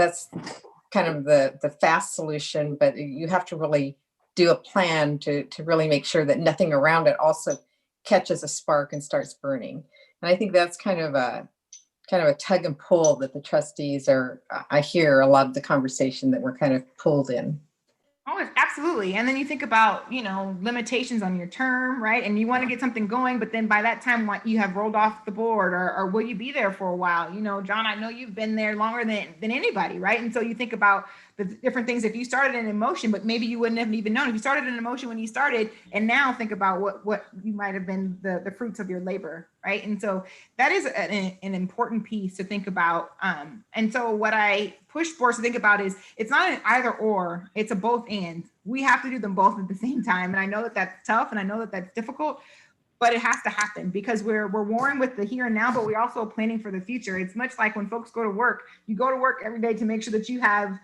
kind of the fast solution, but you have to really do a plan to really make sure that nothing around it also catches a spark and starts burning. And I think that's kind of a tug and pull that the trustees I hear a lot of the conversation that we're kind of pulled in. Oh, absolutely. And then you think about, limitations on your term, right? And you want to get something going, but then by that time, you have rolled off the board, or will you be there for a while? John, I know you've been there longer than anybody, right? And so you think about the different things. If you started an emotion, but maybe you wouldn't have even known if you started an emotion when you started, and now think about what you might have been the fruits of your labor, right? And so that is an important piece to think about. And so what I push for us to think about is it's not an either or, it's a both and. We have to do them both at the same time. And I know that that's tough, and I know that that's difficult, but it has to happen, because we're warring with the here and now, but we're also planning for the future. It's much like when folks go to work, you go to work every day to make sure that you have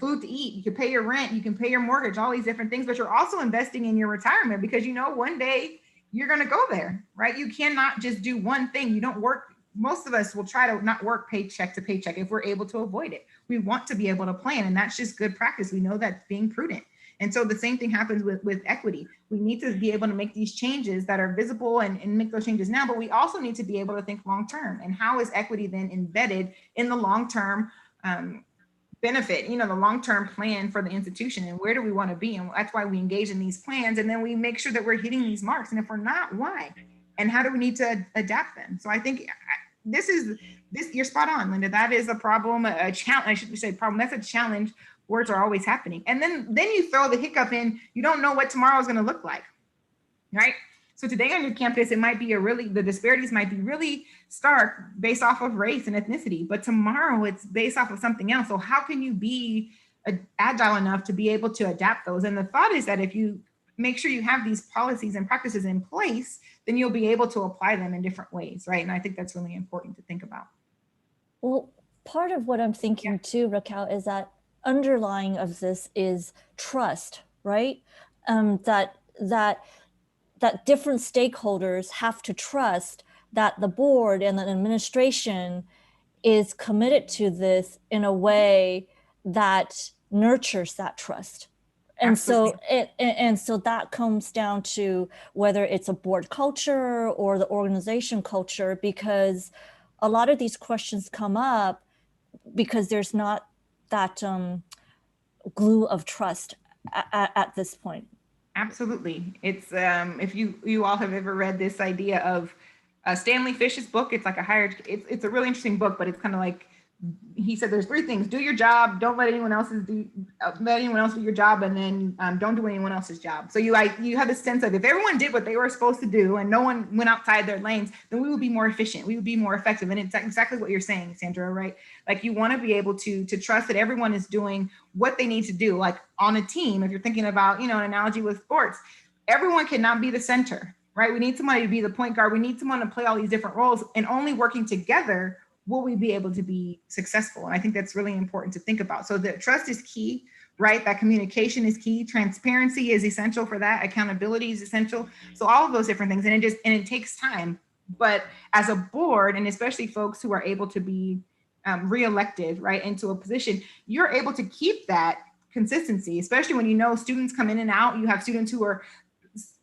food to eat, you can pay your rent, you can pay your mortgage, all these different things, but you're also investing in your retirement, because one day you're going to go there, right? You cannot just do one thing. You don't work. Most of us will try to not work paycheck to paycheck if we're able to avoid it. We want to be able to plan, and that's just good practice. We know that's being prudent. And so the same thing happens with equity. We need to be able to make these changes that are visible and make those changes now, but we also need to be able to think long-term. And how is equity then embedded in the long-term benefit, the long-term plan for the institution, and where do we want to be? And that's why we engage in these plans, and then we make sure that we're hitting these marks. And if we're not, why? And how do we need to adapt them? So I think this you're spot on, Linda. That is a problem, a challenge. I shouldn't say problem. That's a challenge. Words are always happening. And then you throw the hiccup in. You don't know what tomorrow is going to look like, right? So today on your campus, it might be the disparities might be really stark based off of race and ethnicity, but tomorrow it's based off of something else. So how can you be agile enough to be able to adapt those? And the thought is that if you make sure you have these policies and practices in place, then you'll be able to apply them in different ways, right? And I think that's really important to think about. Well, part of what I'm thinking too, Raquel, is that underlying of this is trust, right? That different stakeholders have to trust that the board and the administration is committed to this in a way that nurtures that trust. And so that comes down to whether it's a board culture or the organization culture, because a lot of these questions come up because there's not that glue of trust at this point. Absolutely. It's if you all have ever read this idea of Stanley Fish's book, it's like it's a really interesting book, but it's kind of like, he said there's three things: do your job, don't let anyone else do your job, and then don't do anyone else's job. So you have this sense of, if everyone did what they were supposed to do and no one went outside their lanes, then we would be more efficient, we would be more effective. And it's exactly what you're saying, Sandra, right? Like, you want to be able to trust that everyone is doing what they need to do. Like on a team, if you're thinking about, an analogy with sports, everyone cannot be the center, right? We need somebody to be the point guard. We need someone to play all these different roles, and only working together will we be able to be successful. And I think that's really important to think about. So the trust is key, right? That communication is key. Transparency is essential for that. Accountability is essential. So all of those different things. And it takes time. But as a board, and especially folks who are able to be reelected, right, into a position, you're able to keep that consistency, especially when you know students come in and out. You have students who are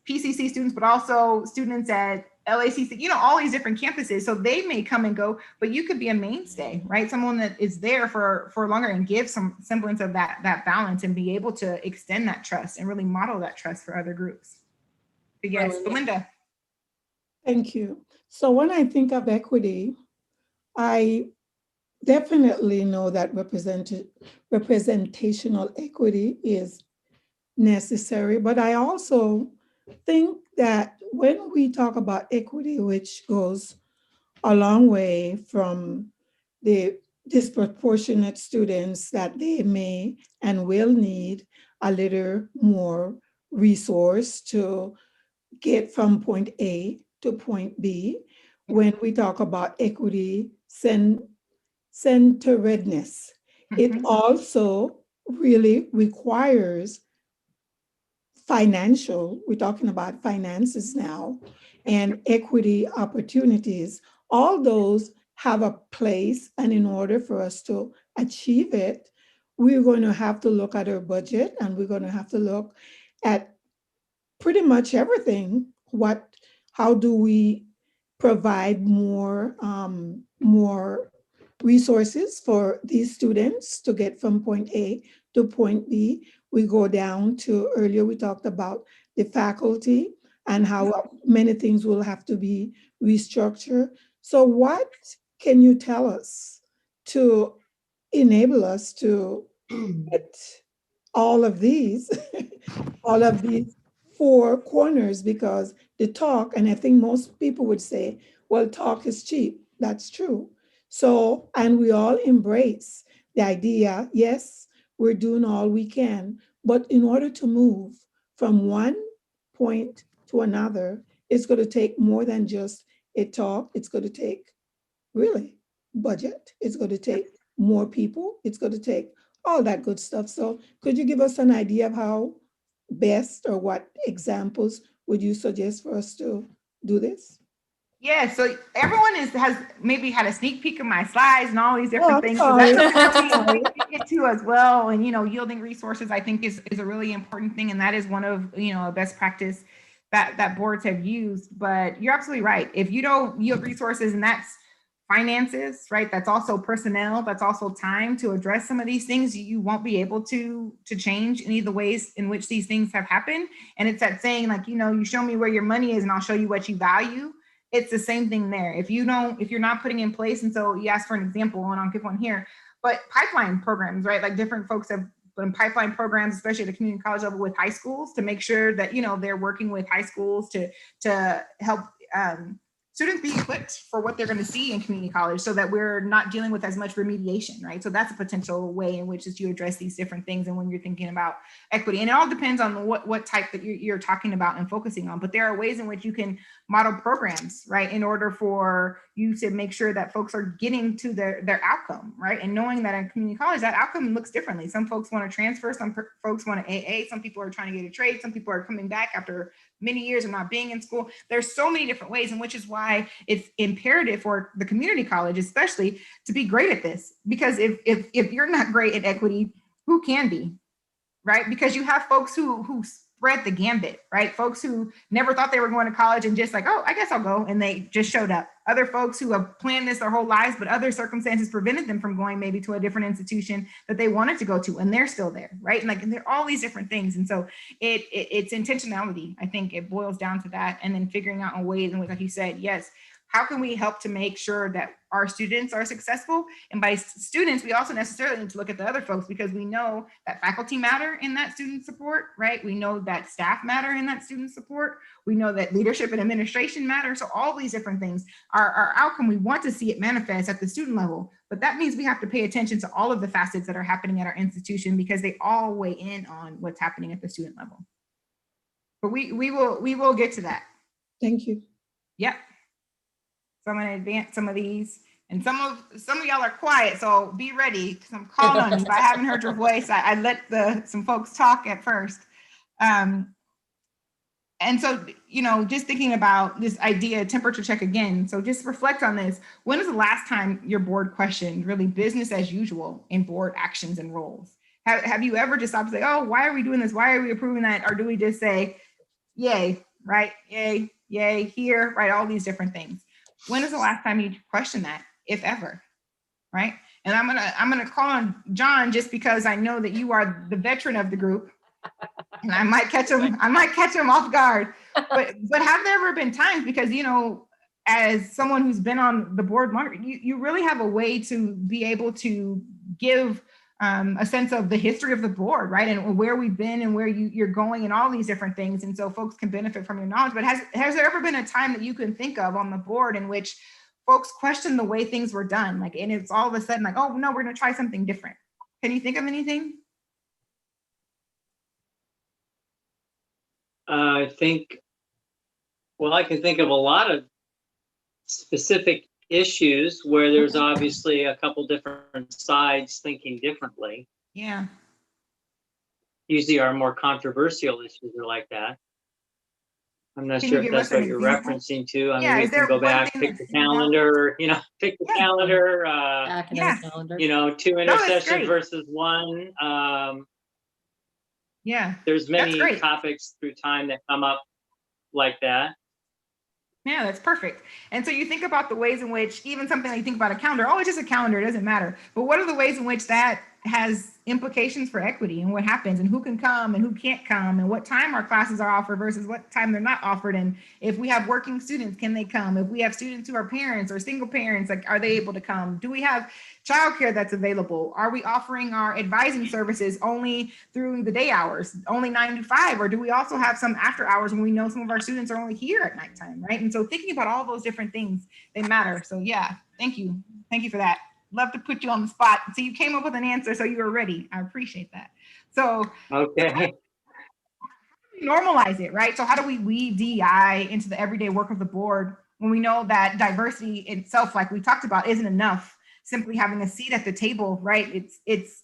PCC students, but also students at LACC, you know, all these different campuses. So they may come and go, but you could be a mainstay, right? Someone that is there for longer and give some semblance of that balance and be able to extend that trust and really model that trust for other groups. But yes, Belinda. Thank you. So when I think of equity, I definitely know that representational equity is necessary, but I also think that when we talk about equity, which goes a long way from the disproportionate students that they may and will need a little more resource to get from point A to point B, when we talk about equity centeredness, it also really requires we're talking about finances now, and equity opportunities. All those have a place, and in order for us to achieve it, we're going to have to look at our budget, and we're going to have to look at pretty much everything. How do we provide more resources for these students to get from point A to point B? We go down to, earlier we talked about the faculty and how many things will have to be restructured. So what can you tell us to enable us to get all of these four corners? Because the talk, and I think most people would say, well, talk is cheap. That's true. So, and we all embrace the idea, yes, we're doing all we can, but in order to move from one point to another, it's going to take more than just a talk. It's going to take really budget. It's going to take more people. It's going to take all that good stuff. So could you give us an idea of how best, or what examples would you suggest for us to do this? Yeah, so everyone has maybe had a sneak peek of my slides and all these different things. So Sorry. that's something that we get to as well. And, you know, yielding resources, I think is a really important thing. And that is one of, you know, a best practice that boards have used. But you're absolutely right. If you don't yield resources, and that's finances, right? That's also personnel, that's also time to address some of these things. You won't be able to change any of the ways in which these things have happened. And it's that saying, like, you know, you show me where your money is and I'll show you what you value. It's the same thing there. If you're not putting in place, and so you asked for an example, and I'll give one here, but pipeline programs, right? Like different folks have done pipeline programs, especially at the community college level with high schools, to make sure that, you know, they're working with high schools to help students be equipped for what they're going to see in community college, so that we're not dealing with as much remediation, right? So that's a potential way in which you address these different things. And when you're thinking about equity, and it all depends on what type that you're talking about and focusing on, but there are ways in which you can model programs, right, in order for you to make sure that folks are getting to their outcome, right? And knowing that in community college, that outcome looks differently. Some folks want to transfer, some folks want to AA, some people are trying to get a trade, some people are coming back after many years of not being in school. There's so many different ways, and which is why it's imperative for the community college, especially, to be great at this. Because if you're not great at equity, who can be, right? Because you have folks who spread the gambit, right? Folks who never thought they were going to college and just like, oh, I guess I'll go, and they just showed up. Other folks who have planned this their whole lives, but other circumstances prevented them from going maybe to a different institution that they wanted to go to, and they're still there, right? And like, and there are all these different things. And so it's intentionality. I think it boils down to that. And then figuring out a ways in which, like you said, yes, how can we help to make sure that our students are successful? And by students, we also necessarily need to look at the other folks, because we know that faculty matter in that student support, right? We know that staff matter in that student support. We know that leadership and administration matter. So all these different things are our outcome. We want to see it manifest at the student level, but that means we have to pay attention to all of the facets that are happening at our institution, because they all weigh in on what's happening at the student level. But we will get to that. Thank you. Yep. So I'm going to advance some of these, and some of y'all are quiet, so be ready, because I'm calling on you. If I haven't heard your voice, I let some folks talk at first. And so, just thinking about this idea, temperature check again. So just reflect on this. When is the last time your board questioned really business as usual in board actions and roles? Have you ever just stopped to say, oh, why are we doing this? Why are we approving that? Or do we just say, yay, right? Yay, here, right? All these different things. When is the last time you questioned that, if ever, right? And I'm gonna call on John just because I know that you are the veteran of the group. And I might catch him off guard. But have there ever been times, because as someone who's been on the board longer, you really have a way to be able to give a sense of the history of the board, right? And where we've been and where you're going and all these different things. And so folks can benefit from your knowledge. But has there ever been a time that you can think of on the board in which folks question the way things were done? Like, and it's all of a sudden like, oh no, we're gonna try something different. Can you think of anything? I can think of a lot of specific issues where there's obviously a couple different sides thinking differently. Yeah. Usually our more controversial issues are like that. I'm not Can sure you if give that's us an what you're example? referencing to. I Yeah, mean, is we can there go one back, thing pick the that stands out? calendar, pick the Yeah. calendar, Academic Yes. calendar. 2 that's intersessions great. versus 1. Yeah. There's many great. topics through time that come up like that. Yeah, that's perfect. And so you think about the ways in which even something like you think about a calendar, oh, it's just a calendar, it doesn't matter. But what are the ways in which that has implications for equity and what happens and who can come and who can't come and what time our classes are offered versus what time they're not offered? And if we have working students, can they come? If we have students who are parents or single parents, like, are they able to come? Do we have childcare that's available? Are we offering our advising services only through the day hours, only 9 to 5? Or do we also have some after hours when we know some of our students are only here at nighttime, right? And so thinking about all those different things, they matter. So yeah, thank you. Thank you for that. Love to put you on the spot. So you came up with an answer, so you were ready. I appreciate that. So okay, normalize it, right? So how do we weave DEI into the everyday work of the board when we know that diversity itself, like we talked about, isn't enough? Simply having a seat at the table, right? It's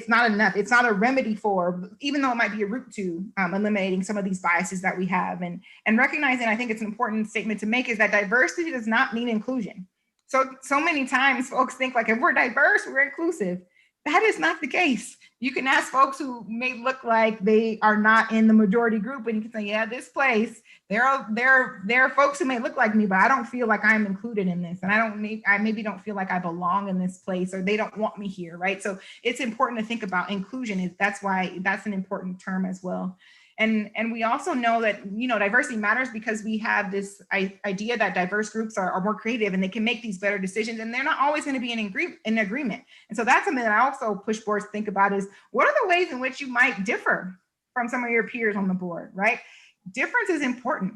not enough. It's not a remedy for, even though it might be a route to eliminating some of these biases that we have, and recognizing, I think it's an important statement to make, is that diversity does not mean inclusion. So many times folks think like, if we're diverse, we're inclusive. That is not the case. You can ask folks who may look like they are not in the majority group, and you can say, yeah, this place, there are folks who may look like me, but I don't feel like I'm included in this. And I maybe don't feel like I belong in this place, or they don't want me here, right? So it's important to think about inclusion. That's why that's an important term as well. And we also know that, diversity matters because we have this idea that diverse groups are more creative and they can make these better decisions, and they're not always going to be in agreement. And so that's something that I also push boards to think about, is what are the ways in which you might differ from some of your peers on the board, right? Difference is important,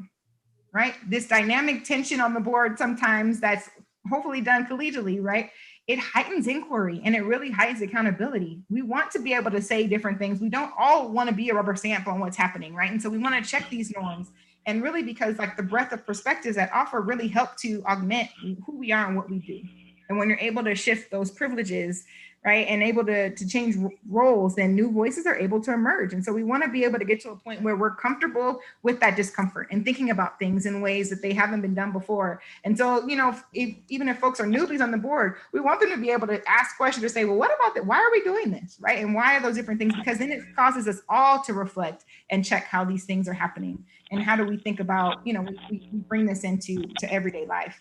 right? This dynamic tension on the board sometimes that's hopefully done collegially, right? It heightens inquiry and it really heightens accountability. We want to be able to say different things. We don't all want to be a rubber stamp on what's happening, right? And so we want to check these norms, and really because like the breadth of perspectives that offer really help to augment who we are and what we do. And when you're able to shift those privileges, right, and able to change roles, then new voices are able to emerge. And so we want to be able to get to a point where we're comfortable with that discomfort and thinking about things in ways that they haven't been done before. And so, even if folks are newbies on the board, we want them to be able to ask questions, to say, well, what about that? Why are we doing this, right? And why are those different things? Because then it causes us all to reflect and check how these things are happening. And how do we think about, we bring this into everyday life.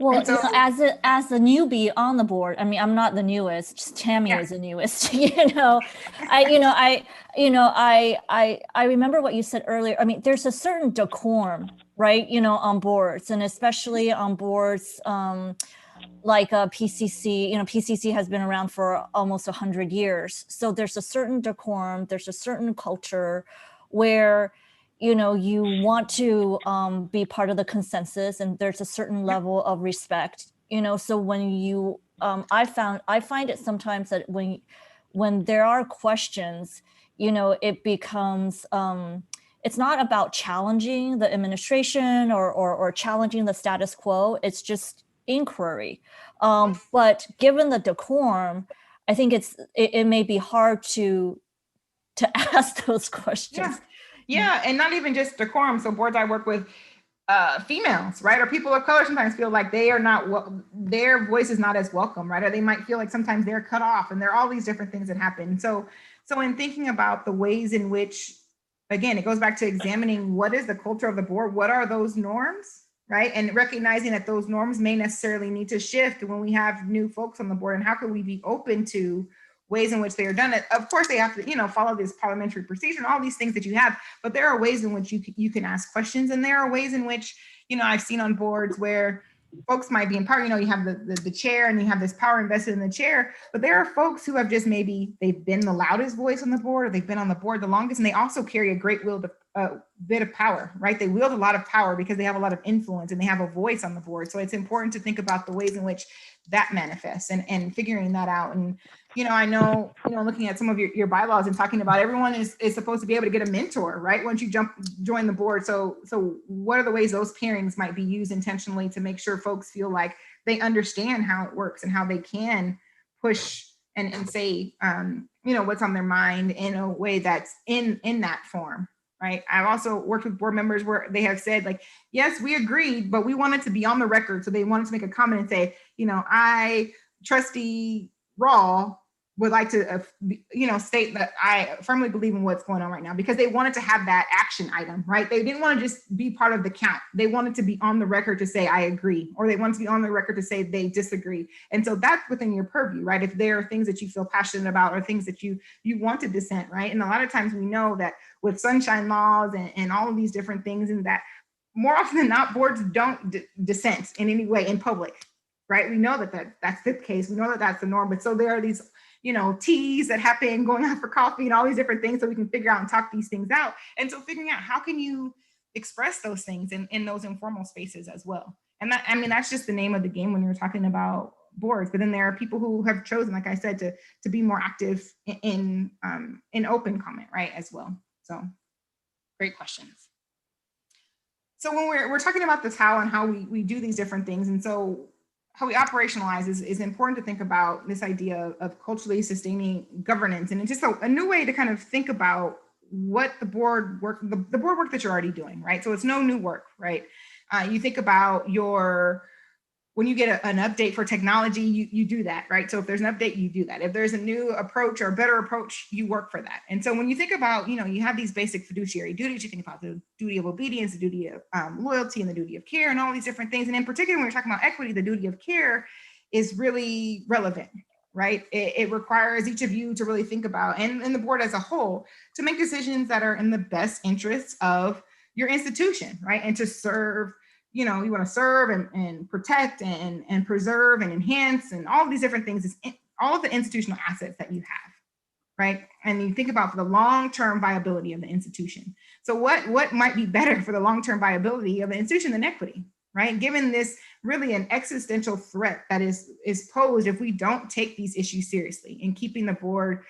Well, so, as a newbie on the board, I mean, I'm not the newest. Just Tammy is the newest. I remember what you said earlier. I mean, there's a certain decorum, right? On boards, and especially on boards like PCC. PCC has been around for almost 100 years, so there's a certain decorum. There's a certain culture where you want to be part of the consensus, and there's a certain level of respect, so when you, I find it sometimes that when there are questions, it becomes, it's not about challenging the administration or challenging the status quo. It's just inquiry. But given the decorum, I think it may be hard to ask those questions. Yeah, and not even just decorum. So boards I work with, females, right, or people of color sometimes feel like they are not, their voice is not as welcome, right, or they might feel like sometimes they're cut off, and there are all these different things that happen. So in thinking about the ways in which, again, it goes back to examining what is the culture of the board, what are those norms, right, and recognizing that those norms may necessarily need to shift when we have new folks on the board, and how can we be open to ways in which they are done. Of course, they have to, follow this parliamentary procedure and all these things that you have, but there are ways in which you can ask questions, and there are ways in which, I've seen on boards where folks might be in power. You have the chair, and you have this power invested in the chair, but there are folks who have just maybe they've been the loudest voice on the board, or they've been on the board the longest, and they also carry a great bit of power, right? They wield a lot of power because they have a lot of influence and they have a voice on the board. So it's important to think about the ways in which that manifests and figuring that out. And I know, looking at some of your bylaws and talking about everyone is supposed to be able to get a mentor, right? Once you join the board. So what are the ways those pairings might be used intentionally to make sure folks feel like they understand how it works and how they can push and say, what's on their mind in a way that's in that form, right? I've also worked with board members where they have said like, yes, we agreed, but we wanted to be on the record. So they wanted to make a comment and say, I, Trustee Raw, would like to, state that I firmly believe in what's going on right now, because they wanted to have that action item, right? They didn't want to just be part of the count. They wanted to be on the record to say, I agree, or they wanted to be on the record to say they disagree. And so that's within your purview, right? If there are things that you feel passionate about or things that you want to dissent, right? And a lot of times we know that with sunshine laws and all of these different things, and that more often than not, boards don't dissent in any way in public, right? We know that's the case. We know that that's the norm, but so there are these teas that happen, going out for coffee and all these different things so we can figure out and talk these things out. And so figuring out how can you express those things in those informal spaces as well. And that's just the name of the game when you're talking about boards. But then there are people who have chosen, like I said, to be more active in open comment, right, as well. So great questions. So when we're talking about this how and how we do these different things, and so how we operationalize is important to think about this idea of culturally sustaining governance. And it's just a new way to kind of think about what the board work that you're already doing, right? So it's no new work, right? You think about when you get an update for technology, you do that, right? So if there's an update, you do that. If there's a new approach or a better approach, you work for that. And so when you think about, you have these basic fiduciary duties, you think about the duty of obedience, the duty of loyalty, and the duty of care, and all these different things. And in particular, when we're talking about equity, the duty of care is really relevant, right? It requires each of you to really think about, and the board as a whole, to make decisions that are in the best interests of your institution, right? And to serve, you want to serve and protect and preserve and enhance and all of these different things, all of the institutional assets that you have, right? And you think about for the long-term viability of the institution. So what might be better for the long-term viability of the institution than equity, right? Given this really an existential threat that is posed if we don't take these issues seriously, and keeping the board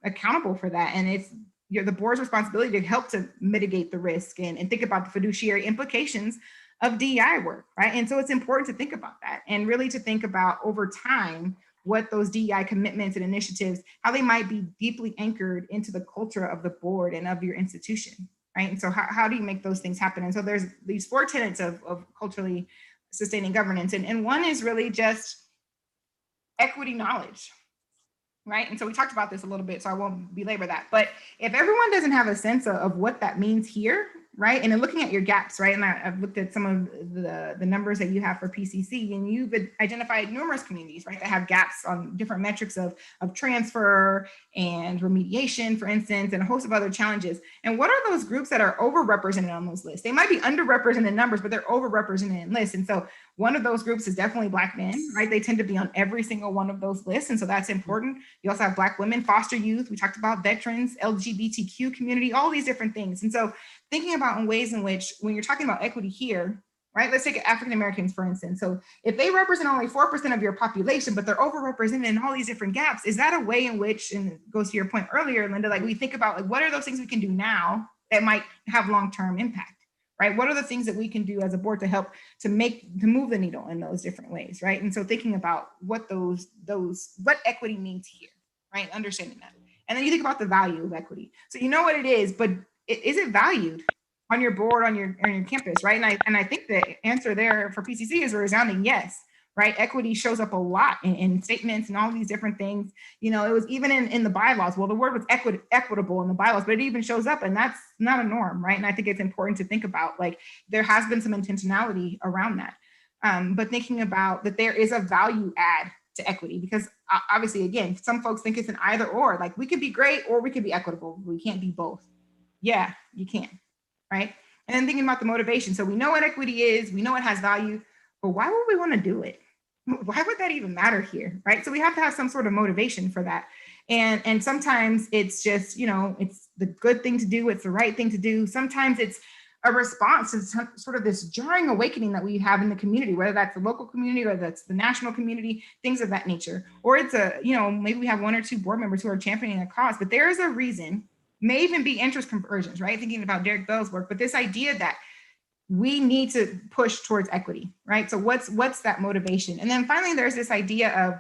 accountable for that. And it's the board's responsibility to help to mitigate the risk and think about the fiduciary implications of DEI work, right? And so it's important to think about that, and really to think about over time what those DEI commitments and initiatives, how they might be deeply anchored into the culture of the board and of your institution, right? And so how do you make those things happen? And so there's these 4 tenets of culturally sustaining governance. And one is really just equity knowledge, right? And so we talked about this a little bit, so I won't belabor that. But if everyone doesn't have a sense of what that means here, right? And then looking at your gaps, right? And I've looked at some of the numbers that you have for PCC, and you've identified numerous communities, right, that have gaps on different metrics of transfer and remediation, for instance, and a host of other challenges. And what are those groups that are overrepresented on those lists? They might be underrepresented in numbers, but they're overrepresented in lists. And so one of those groups is definitely Black men, right? They tend to be on every single one of those lists. And so that's important. You also have Black women, foster youth. We talked about veterans, LGBTQ community, all these different things. And so thinking about in ways in which, when you're talking about equity here, right? Let's take African Americans, for instance. So if they represent only 4% of your population, but they're overrepresented in all these different gaps, is that a way in which, and it goes to your point earlier, Linda, like we think about like, what are those things we can do now that might have long-term impact, right? What are the things that we can do as a board to help to move the needle in those different ways, right? And so thinking about what what equity means here, right? Understanding that. And then you think about the value of equity. So you know what it is, but is it valued on your board, on your campus, right? And I think the answer there for PCC is a resounding yes, right? Equity shows up a lot in statements and all these different things. You know, it was even in the bylaws. Well, the word was equitable in the bylaws, but it even shows up, and that's not a norm, right? And I think it's important to think about, like, there has been some intentionality around that. But thinking about that there is a value add to equity, because obviously, again, some folks think it's an either or, like we could be great or we could be equitable. We can't be both. Yeah, you can, right? And then thinking about the motivation. So we know what equity is, we know it has value, but why would we want to do it? Why would that even matter here, right? So we have to have some sort of motivation for that. And sometimes it's just, you know, it's the good thing to do, it's the right thing to do. Sometimes it's a response to sort of this jarring awakening that we have in the community, whether that's the local community or that's the national community, things of that nature. Or it's a, you know, maybe we have one or two board members who are championing a cause, but there is a reason, may even be interest conversions, right? Thinking about Derek Bell's work, but this idea that we need to push towards equity, right? So what's that motivation? And then finally, there's this idea of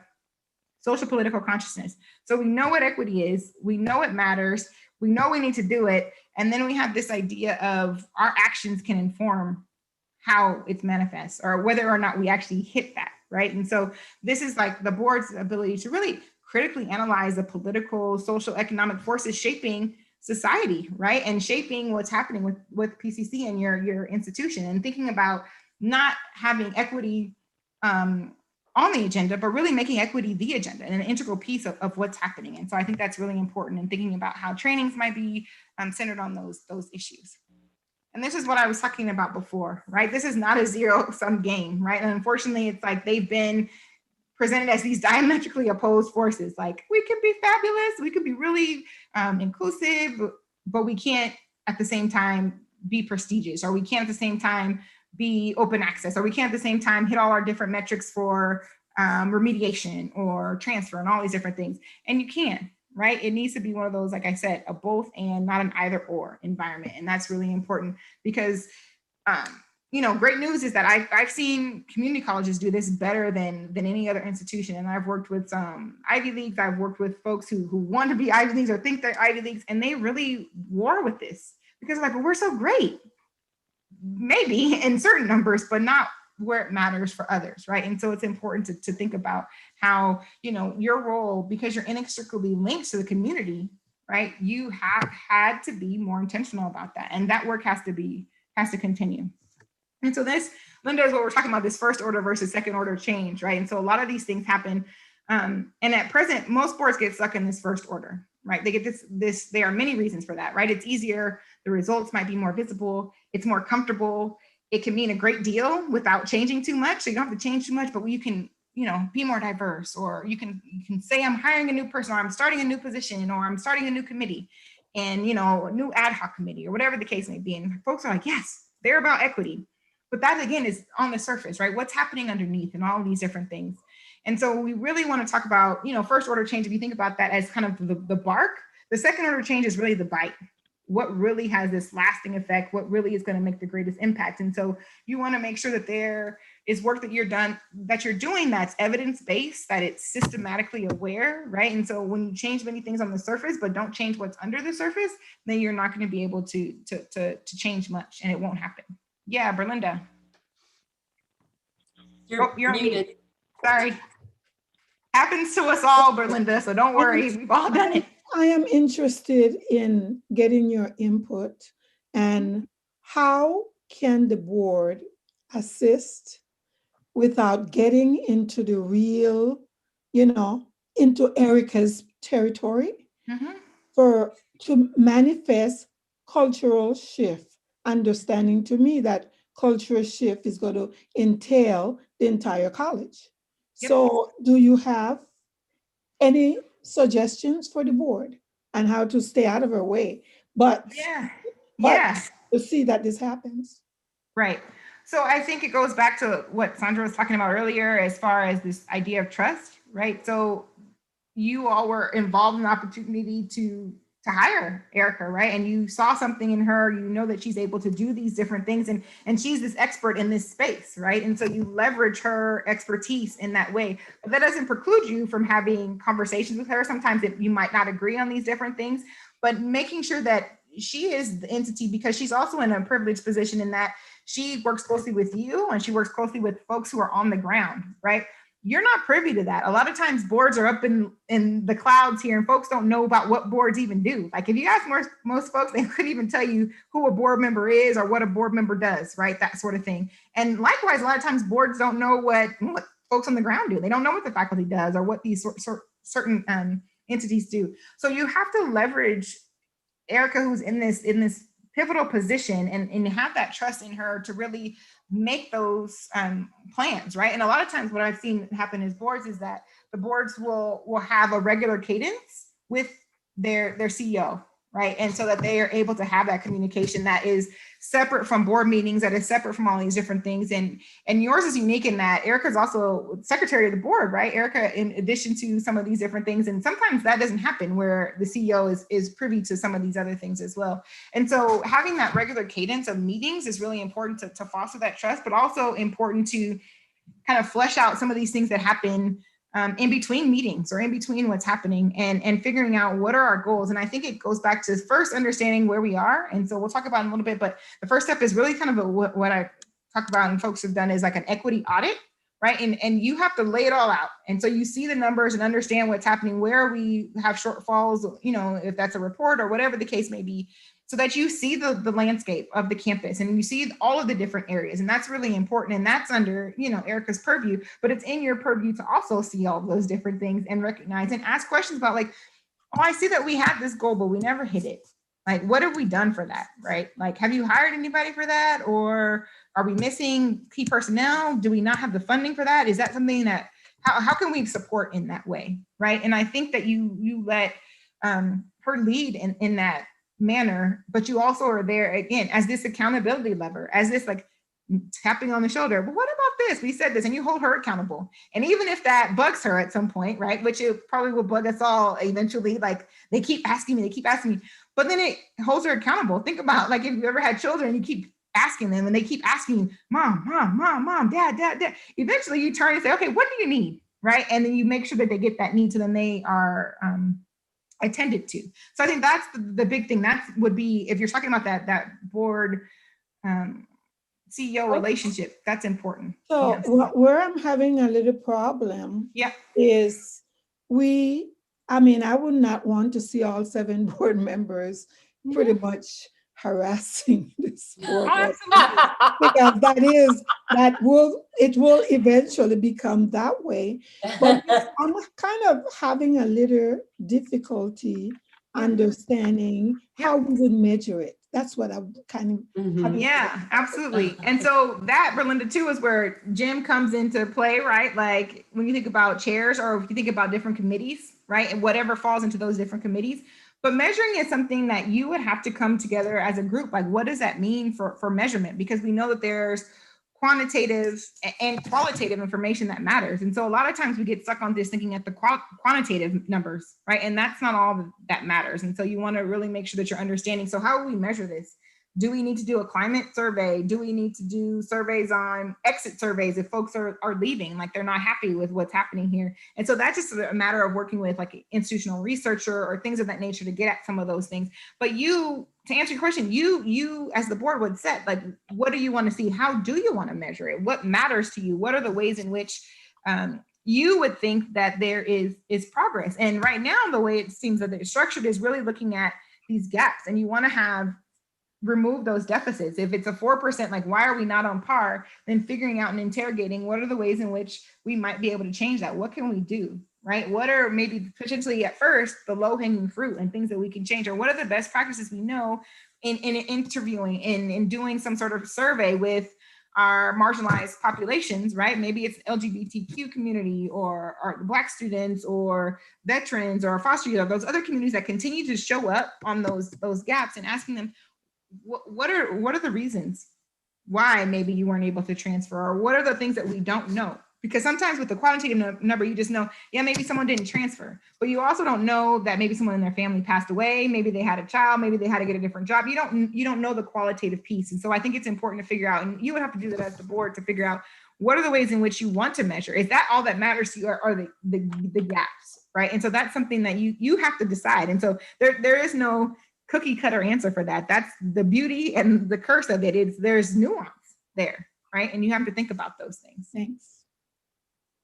social political consciousness. So we know what equity is, we know it matters, we know we need to do it. And then we have this idea of our actions can inform how it's manifests, or whether or not we actually hit that, right? And so this is like the board's ability to really critically analyze the political, social, economic forces shaping society, right? And shaping what's happening with PCC and your institution, and thinking about not having equity on the agenda, but really making equity the agenda and an integral piece of what's happening. And so I think that's really important in thinking about how trainings might be centered on those issues. And this is what I was talking about before, right? This is not a zero-sum game, right? And unfortunately, it's like they've been presented as these diametrically opposed forces. Like, we can be fabulous, we could be really inclusive, but we can't at the same time be prestigious, or we can't at the same time be open access, or we can't at the same time hit all our different metrics for remediation or transfer and all these different things. And you can, right? It needs to be one of those, like I said, a both and, not an either or environment. And that's really important because, you know, great news is that I've seen community colleges do this better than any other institution. And I've worked with some Ivy Leagues. I've worked with folks who want to be Ivy Leagues or think they're Ivy Leagues, and they really war with this because like, well, we're so great. Maybe in certain numbers, but not where it matters for others, right? And so it's important to think about how, you know, your role, because you're inextricably linked to the community, right? You have had to be more intentional about that. And that work has to continue. And so this, Linda, is what we're talking about, this first order versus second order change, right? And so a lot of these things happen. And at present, most boards get stuck in this first order, right? They get this, there are many reasons for that, right? It's easier, the results might be more visible, it's more comfortable, it can mean a great deal without changing too much. So you don't have to change too much, but you can, you know, be more diverse, or you can say I'm hiring a new person, or I'm starting a new position, or I'm starting a new committee, and, you know, a new ad hoc committee, or whatever the case may be. And folks are like, yes, they're about equity. But that again is on the surface, right? What's happening underneath and all of these different things. And so we really want to talk about, you know, first order change. If you think about that as kind of the bark, the second order change is really the bite. What really has this lasting effect? What really is going to make the greatest impact? And so you want to make sure that there is work that you're doing that's evidence-based, that it's systematically aware, right? And so when you change many things on the surface, but don't change what's under the surface, then you're not going to be able to change much, and it won't happen. Yeah, Berlinda. You're muted. Sorry. Happens to us all, Berlinda, so don't worry. We've all done it. I am interested in getting your input and how can the board assist without getting into the real, you know, into Erica's territory to manifest cultural shift, understanding to me that cultural shift is going to entail the entire college. Yep. So do you have any suggestions for the board and how to stay out of her way, but to see that this happens? Right. So I think it goes back to what Sandra was talking about earlier, as far as this idea of trust, right? So you all were involved in the opportunity to hire Erica, right? And you saw something in her, you know that she's able to do these different things, and she's this expert in this space, right? And so you leverage her expertise in that way. But that doesn't preclude you from having conversations with her. Sometimes you might not agree on these different things, but making sure that she is the entity because she's also in a privileged position in that she works closely with you and she works closely with folks who are on the ground, right? You're not privy to that. A lot of times boards are up in the clouds here and folks don't know about what boards even do. Like if you ask most folks, they couldn't even tell you who a board member is or what a board member does, right? That sort of thing. And likewise, a lot of times boards don't know what folks on the ground do. They don't know what the faculty does or what these certain entities do. So you have to leverage Erica, who's in this pivotal position, and have that trust in her to really make those plans, right? And a lot of times what I've seen happen is that the boards will have a regular cadence with their CEO, right? And so that they are able to have that communication that is separate from board meetings, that is separate from all these different things. And yours is unique in that Erica's also secretary of the board, right? Erica, in addition to some of these different things. And sometimes that doesn't happen where the CEO is privy to some of these other things as well. And so having that regular cadence of meetings is really important to foster that trust, but also important to kind of flesh out some of these things that happen in between meetings or in between what's happening and figuring out what are our goals. And I think it goes back to first understanding where we are. And so we'll talk about it in a little bit, but the first step is really kind of what I talk about and folks have done is like an equity audit, right? And you have to lay it all out. And so you see the numbers and understand what's happening, where we have shortfalls, if that's a report or whatever the case may be, so that you see the landscape of the campus and you see all of the different areas. And that's really important. And that's under, Erica's purview, but it's in your purview to also see all of those different things and recognize and ask questions about like, oh, I see that we had this goal, but we never hit it. Like, what have we done for that, right? Like, have you hired anybody for that? Or are we missing key personnel? Do we not have the funding for that? Is that something that, how can we support in that way, right? And I think that you let her lead in that manner, but you also are there again as this accountability lever, as this like tapping on the shoulder. But what about this? We said this, and you hold her accountable. And even if that bugs her at some point, right, which it probably will bug us all eventually, like they keep asking me, but then it holds her accountable. Think about like if you ever had children, you keep asking them and they keep asking you, mom, dad. Eventually you turn and say, okay, what do you need, right? And then you make sure that they get that need, so then they are attended to. So I think that's the big thing. That would be, if you're talking about that board CEO relationship, that's important. So where I'm having a little problem is I would not want to see all 7 board members pretty much harassing this board. Because it will eventually become that way. But I'm kind of having a little difficulty understanding how we would measure it. That's what I'm kind of Yeah, absolutely. And so that, Berlinda, too, is where Jim comes into play, right? Like when you think about chairs or if you think about different committees, right? And whatever falls into those different committees. But measuring is something that you would have to come together as a group. Like, what does that mean for measurement? Because we know that there's quantitative and qualitative information that matters. And so a lot of times we get stuck on this thinking at the quantitative numbers, right? And that's not all that matters. And so you want to really make sure that you're understanding. So how will we measure this? Do we need to do a climate survey? Do we need to do surveys on exit surveys if folks are leaving, like they're not happy with what's happening here? And so that's just a matter of working with like an institutional researcher or things of that nature to get at some of those things. But you, to answer your question, you as the board would set, like, what do you want to see? How do you want to measure it? What matters to you? What are the ways in which you would think that there is progress? And right now, the way it seems that it's structured is really looking at these gaps, and you want to remove those deficits. If it's a 4%, like why are we not on par? Then figuring out and interrogating what are the ways in which we might be able to change that? What can we do, right? What are maybe potentially at first the low-hanging fruit and things that we can change? Or what are the best practices we know in interviewing, in doing some sort of survey with our marginalized populations, right? Maybe it's LGBTQ community or Black students or veterans or foster youth, or those other communities that continue to show up on those gaps, and asking them, what are the reasons why maybe you weren't able to transfer, or what are the things that we don't know? Because sometimes with the quantitative number, you just know, yeah, maybe someone didn't transfer, but you also don't know that maybe someone in their family passed away, maybe they had a child, maybe they had to get a different job. You don't know the qualitative piece. And so I think it's important to figure out, and you would have to do that as the board, to figure out what are the ways in which you want to measure. Is that all that matters to you, or are the gaps, right? And so that's something that you have to decide. And so there is no cookie cutter answer for that. That's the beauty and the curse of it. Is there's nuance there, right? And you have to think about those things. Thanks.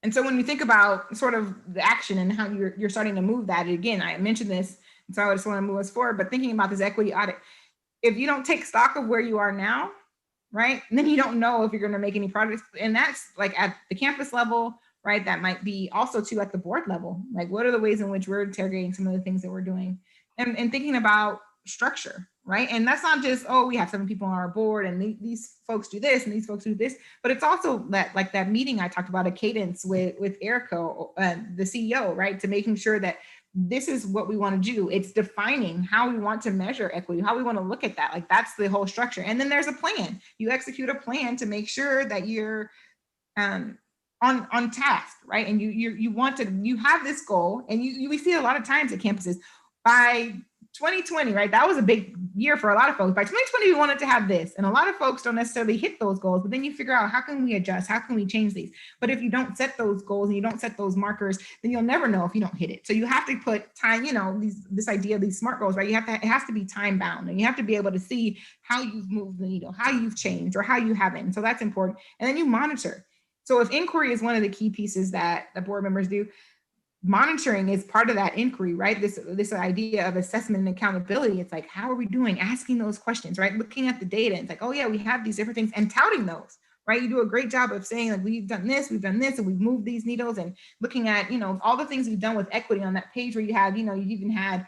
And so when you think about sort of the action and how you're starting to move that, again, I mentioned this, and so I just want to move us forward, but thinking about this equity audit, if you don't take stock of where you are now, right, then you don't know if you're going to make any progress. And that's like at the campus level, right? That might be also too at the board level. Like, what are the ways in which we're interrogating some of the things that we're doing, and thinking about structure, right? And that's not just, oh, we have 7 people on our board and these folks do this and these folks do this, but it's also that, like that meeting I talked about, a cadence with Erica, the CEO, right? To making sure that this is what we want to do. It's defining how we want to measure equity, how we want to look at that. Like, that's the whole structure. And then there's a plan. You execute a plan to make sure that you're on task, right? And you have this goal, and we see a lot of times at campuses by 2020, right? That was a big year for a lot of folks. By 2020, we wanted to have this. And a lot of folks don't necessarily hit those goals, but then you figure out, how can we adjust? How can we change these? But if you don't set those goals and you don't set those markers, then you'll never know if you don't hit it. So you have to put time, this idea of these SMART goals, right? It has to be time bound, and you have to be able to see how you've moved the needle, how you've changed, or how you haven't. And so that's important. And then you monitor. So if inquiry is one of the key pieces that the board members do, monitoring is part of that inquiry, right? This idea of assessment and accountability. It's like, how are we doing? Asking those questions, right? Looking at the data. It's like, oh yeah, we have these different things, and touting those, right? You do a great job of saying, like, we've done this, and we've moved these needles, and looking at, all the things we've done with equity on that page where you have, you even had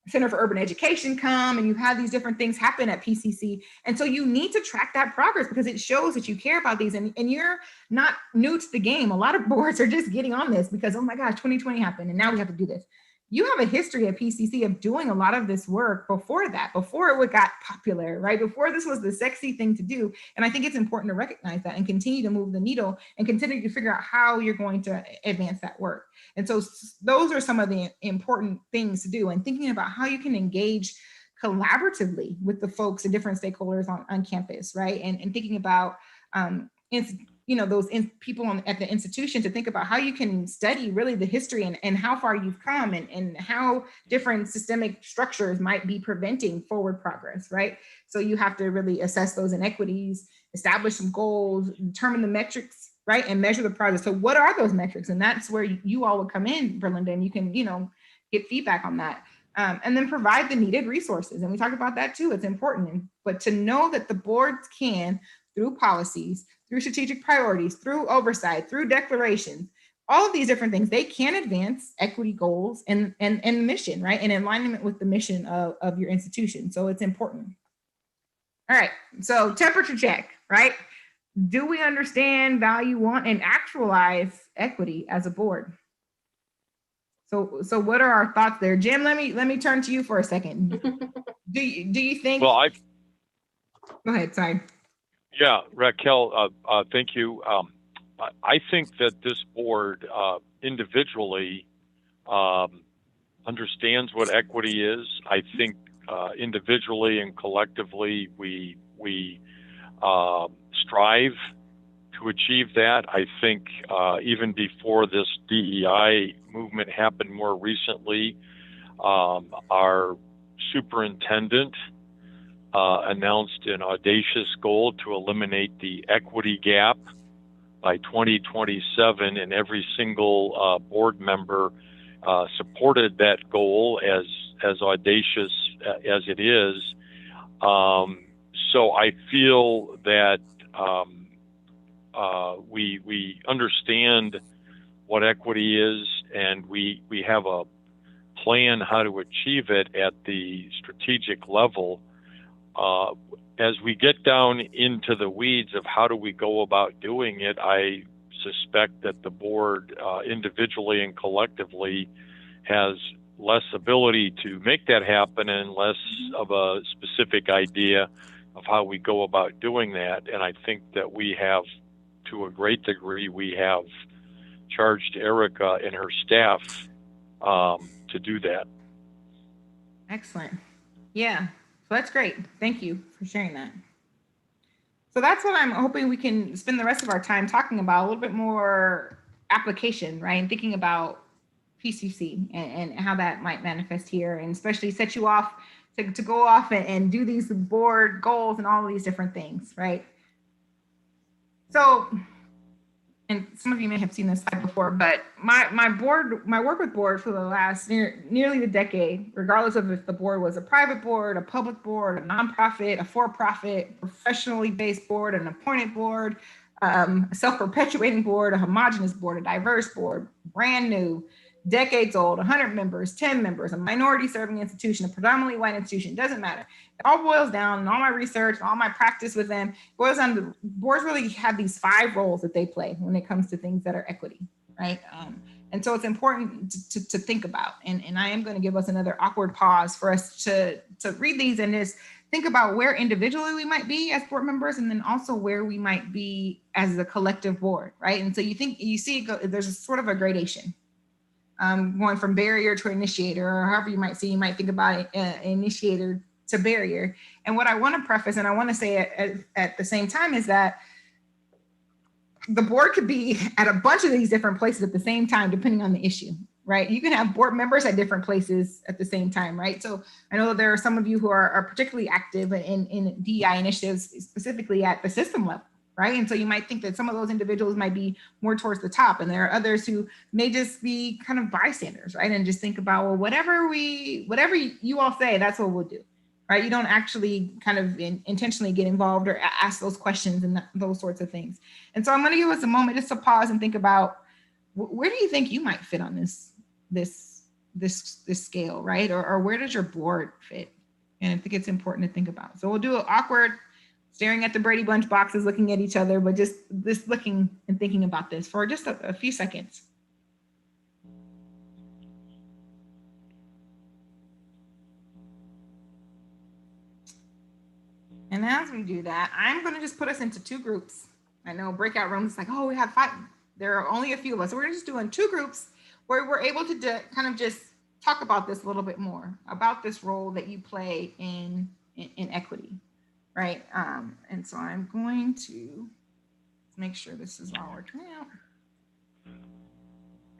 Center for Urban Education come, and you have these different things happen at PCC. And so you need to track that progress, because it shows that you care about these, and you're not new to the game. A lot of boards are just getting on this because, oh my gosh, 2020 happened and now we have to do this. You have a history at PCC of doing a lot of this work before that, before it got popular, right? Before this was the sexy thing to do. And I think it's important to recognize that and continue to move the needle and continue to figure out how you're going to advance that work. And so those are some of the important things to do, and thinking about how you can engage collaboratively with the folks and different stakeholders on campus, right? And thinking about people at the institution, to think about how you can study really the history and how far you've come, and how different systemic structures might be preventing forward progress, right? So you have to really assess those inequities, establish some goals, determine the metrics, right? And measure the progress. So what are those metrics? And that's where you all would come in, Berlinda, and you can, get feedback on that. And then provide the needed resources. And we talked about that too, it's important. But to know that the boards can, through policies, through strategic priorities, through oversight, through declarations, all of these different things, they can advance equity goals and mission, right? In alignment with the mission of your institution. So it's important. All right, so temperature check, right? Do we understand, value, want, and actualize equity as a board? So what are our thoughts there? Jim, let me turn to you for a second. Do you think? Well, Go ahead, sorry. Yeah, Raquel, thank you. I think that this board individually understands what equity is. I think individually and collectively we strive to achieve that. I think even before this DEI movement happened more recently, our superintendent announced an audacious goal to eliminate the equity gap by 2027, and every single board member supported that goal, as audacious as it is. So I feel that we understand what equity is, and we have a plan how to achieve it at the strategic level. As we get down into the weeds of how do we go about doing it, I suspect that the board individually and collectively has less ability to make that happen and less of a specific idea of how we go about doing that. And I think that we have, to a great degree, we have charged Erica and her staff to do that. Excellent. Yeah. So that's great. Thank you for sharing that. So that's what I'm hoping we can spend the rest of our time talking about, a little bit more application, right? And thinking about PCC and how that might manifest here, and especially set you off to go off and do these board goals and all of these different things, right? So, and some of you may have seen this slide before, but my work with board for the last nearly the decade, regardless of if the board was a private board, a public board, a nonprofit, a for-profit, professionally based board, an appointed board, a self-perpetuating board, a homogenous board, a diverse board, brand new, decades old, 100 members, 10 members, a minority serving institution, a predominantly white institution, doesn't matter. It all boils down, and all my research, all my practice with them boils down to boards really have these 5 roles that they play when it comes to things that are equity, right? And so it's important to think about, and I am going to give us another awkward pause for us to read these and just think about where individually we might be as board members, and then also where we might be as a collective board, right? And so you see there's a sort of a gradation. Going from barrier to initiator, or however you might think about initiator to barrier. And what I want to preface, and I want to say at the same time, is that the board could be at a bunch of these different places at the same time, depending on the issue, right? You can have board members at different places at the same time, right? So I know that there are some of you who are particularly active in DEI initiatives, specifically at the system level, right? And so you might think that some of those individuals might be more towards the top, and there are others who may just be kind of bystanders, right? And just think about, well, whatever you all say, that's what we'll do, right? You don't actually kind of intentionally get involved or ask those questions and those sorts of things. And so I'm going to give us a moment just to pause and think about, where do you think you might fit on this scale, right? Or where does your board fit? And I think it's important to think about. So we'll do an awkward staring at the Brady Bunch boxes, looking at each other, but just this looking and thinking about this for just a few seconds. And as we do that, I'm going to just put us into 2 groups. I know breakout rooms, like, oh, we have 5. There are only a few of us. So we're just doing 2 groups where we're able to kind of just talk about this a little bit more, about this role that you play in equity, right? And so I'm going to make sure this is all working out.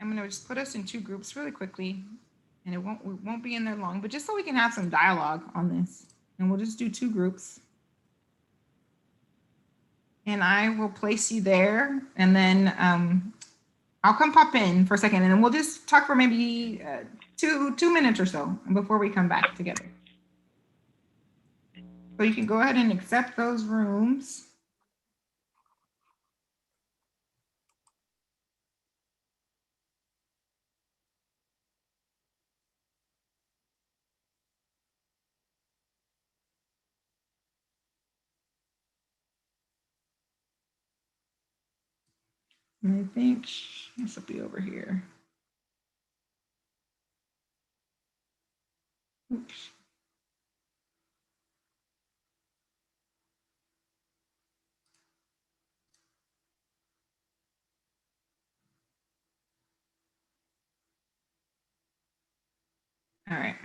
I'm going to just put us in 2 groups really quickly, and we won't be in there long, but just so we can have some dialogue on this. And we'll just do 2 groups. And I will place you there, and then I'll come pop in for a second, and then we'll just talk for maybe 2 minutes or so before we come back together. So you can go ahead and accept those rooms. And I think this will be over here. Oops. All right.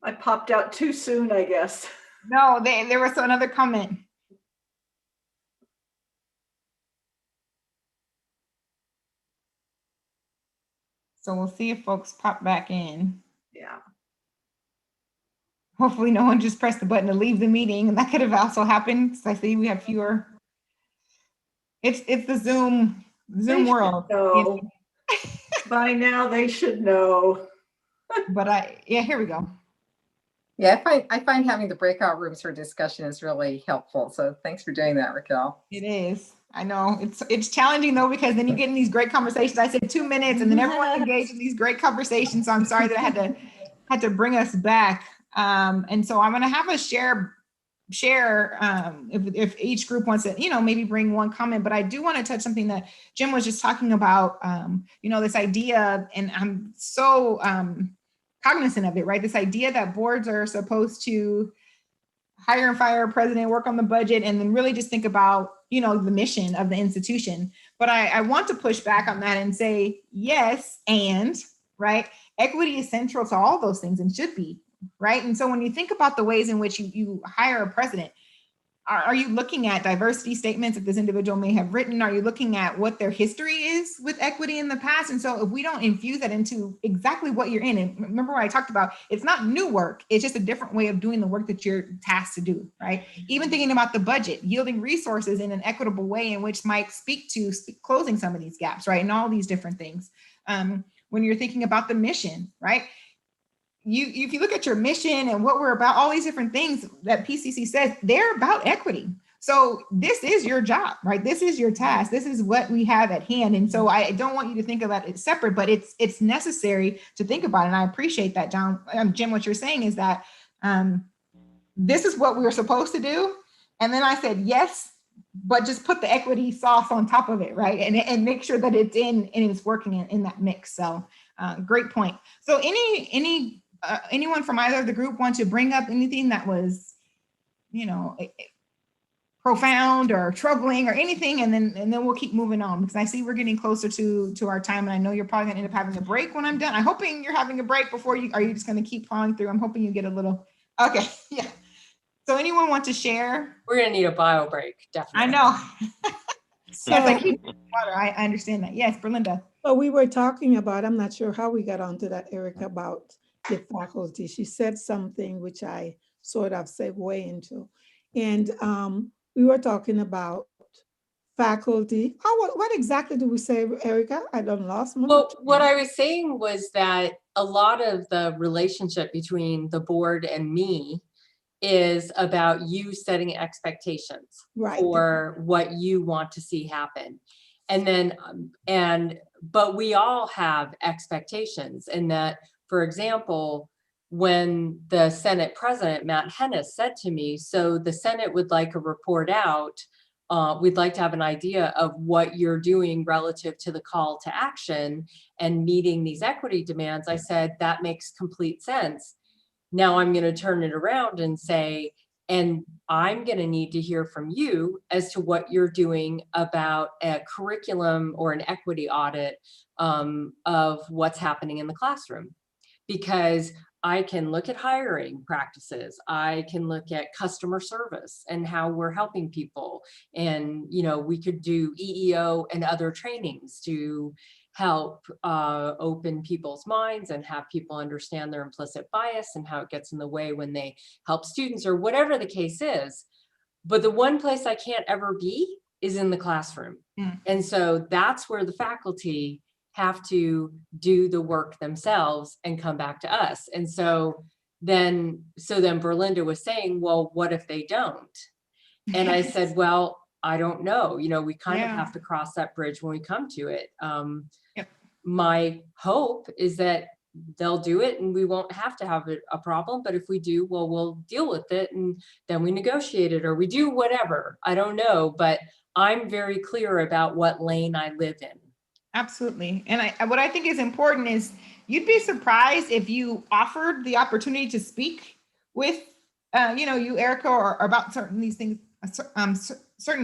I popped out too soon, I guess. No, there was another comment. So we'll see if folks pop back in. Yeah. Hopefully no one just pressed the button to leave the meeting, and that could have also happened, because I see we have fewer. It's the Zoom world. No. By now they should know. But yeah, here we go. Yeah, I find having the breakout rooms for discussion is really helpful. So thanks for doing that, Raquel. It is. I know it's challenging though, because then you get in these great conversations. I said 2 minutes, and then everyone's engaged in these great conversations. So I'm sorry that I had to bring us back. And so I'm going to have a share if each group wants to, maybe bring one comment. But I do want to touch something that Jim was just talking about. This idea, and I'm so cognizant of it, right? This idea that boards are supposed to hire and fire a president, work on the budget, and then really just think about, the mission of the institution. But I want to push back on that and say, yes, and, right, equity is central to all those things and should be, right? And so when you think about the ways in which you hire a president, are you looking at diversity statements that this individual may have written? Are you looking at what their history is with equity in the past? And so if we don't infuse that into exactly what you're in, and remember what I talked about, it's not new work, it's just a different way of doing the work that you're tasked to do, right? Even thinking about the budget, yielding resources in an equitable way in which might speak to closing some of these gaps, right? And all these different things. When you're thinking about the mission, right? If you look at your mission and what we're about, all these different things that PCC says, they're about equity. So this is your job, right? This is your task. This is what we have at hand. And so I don't want you to think of that as separate, but it's necessary to think about it. And I appreciate that, Jim, what you're saying is that this is what we were supposed to do. And then I said, yes, but just put the equity sauce on top of it, right? And make sure that it's in and it's working in that mix. So great point. So anyone from either of the group want to bring up anything that was, profound or troubling or anything, and then we'll keep moving on, because I see we're getting closer to our time, and I know you're probably gonna end up having a break when I'm done. I'm hoping you're having a break before you. Are you just gonna keep plowing through? I'm hoping you get a little. Okay, yeah. So anyone want to share? We're gonna need a bio break, definitely. I know. So, Yes, I keep water. I understand that. Yes, Berlinda. So we were talking about, I'm not sure how we got onto that, Erica, about the faculty. She said something which I sort of segue into. And we were talking about faculty. Oh, what exactly do we say, Erica? I done lost my. Well, what I was saying was that a lot of the relationship between the board and me is about you setting expectations for what you want to see happen. And then, but we all have expectations, and that, for example, when the Senate President, Matt Hennis, said to me, so the Senate would like a report out, we'd like to have an idea of what you're doing relative to the call to action and meeting these equity demands. I said, that makes complete sense. Now I'm going to turn it around and say, and I'm going to need to hear from you as to what you're doing about a curriculum or an equity audit of what's happening in the classroom. Because I can look at hiring practices, I can look at customer service and how we're helping people. And, we could do EEO and other trainings to help open people's minds and have people understand their implicit bias and how it gets in the way when they help students or whatever the case is. But the one place I can't ever be is in the classroom. And so that's where the faculty have to do the work themselves and come back to us. And so then Berlinda was saying, well, what if they don't? And I said, well, I don't know. We kind of have to cross that bridge when we come to it. My hope is that they'll do it and we won't have to have a problem. But if we do, well, we'll deal with it and then we negotiate it or we do whatever. I don't know, but I'm very clear about what lane I live in. Absolutely. And what I think is important is you'd be surprised if you offered the opportunity to speak with, you, Erica, or about certain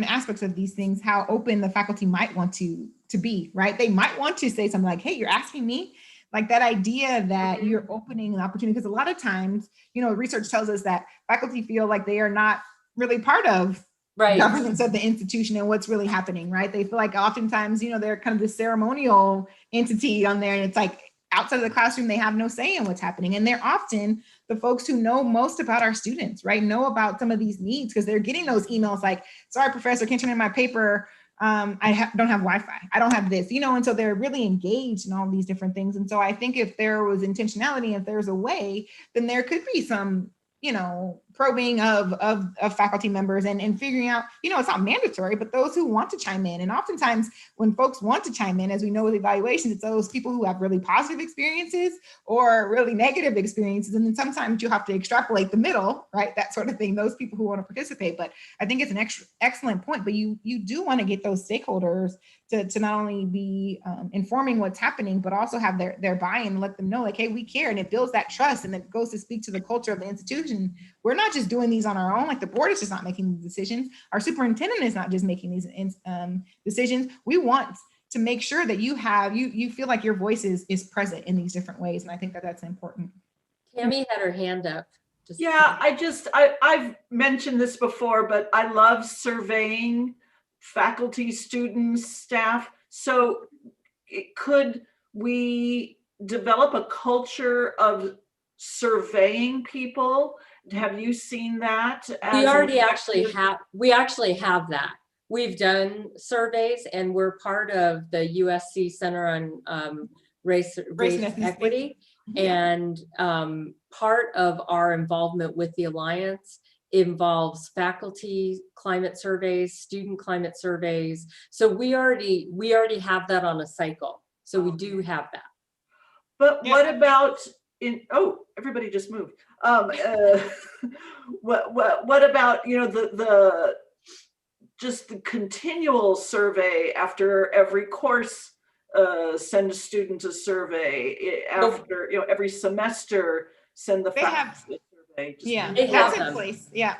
aspects of these things, how open the faculty might want to be, right? They might want to say something like, hey, you're asking me, Like that idea that you're opening an opportunity, because a lot of times, research tells us that faculty feel like they are not really part of governance of the institution and what's really happening, right? They feel like oftentimes, they're kind of the ceremonial entity on there, and it's like outside of the classroom, they have no say in what's happening. And they're often the folks who know most about our students, right? Know about some of these needs, because they're getting those emails like, sorry, professor, can't turn in my paper. I don't have Wi-Fi. I don't have this, and so they're really engaged in all these different things. And so I think if there was intentionality, if there's a way, then there could be some, probing of faculty members and figuring out, it's not mandatory, but those who want to chime in. And oftentimes when folks want to chime in, as we know with evaluations, it's those people who have really positive experiences or really negative experiences. And then sometimes you have to extrapolate the middle, right? That sort of thing, those people who want to participate. But I think it's an excellent point, but you do want to get those stakeholders to not only be informing what's happening, but also have their buy-in and let them know like, hey, we care. And it builds that trust, and it goes to speak to the culture of the institution. We're not just doing these on our own. Like the board is just not making the decisions. Our superintendent is not just making these decisions. We want to make sure that you feel like your voice is present in these different ways. And I think that that's important. Tammy had her hand up. I've mentioned this before, but I love surveying faculty, students, staff. So could we develop a culture of surveying people? Have you seen that? We actually have that. We've done surveys, and we're part of the USC Center on Race Equity. And part of our involvement with the Alliance involves faculty climate surveys, student climate surveys. So we already have that on a cycle. So we do have that. But what about everybody just moved. What about, just the continual survey after every course, send a student a survey after, every semester, send the faculty a survey. They have in place. Yeah.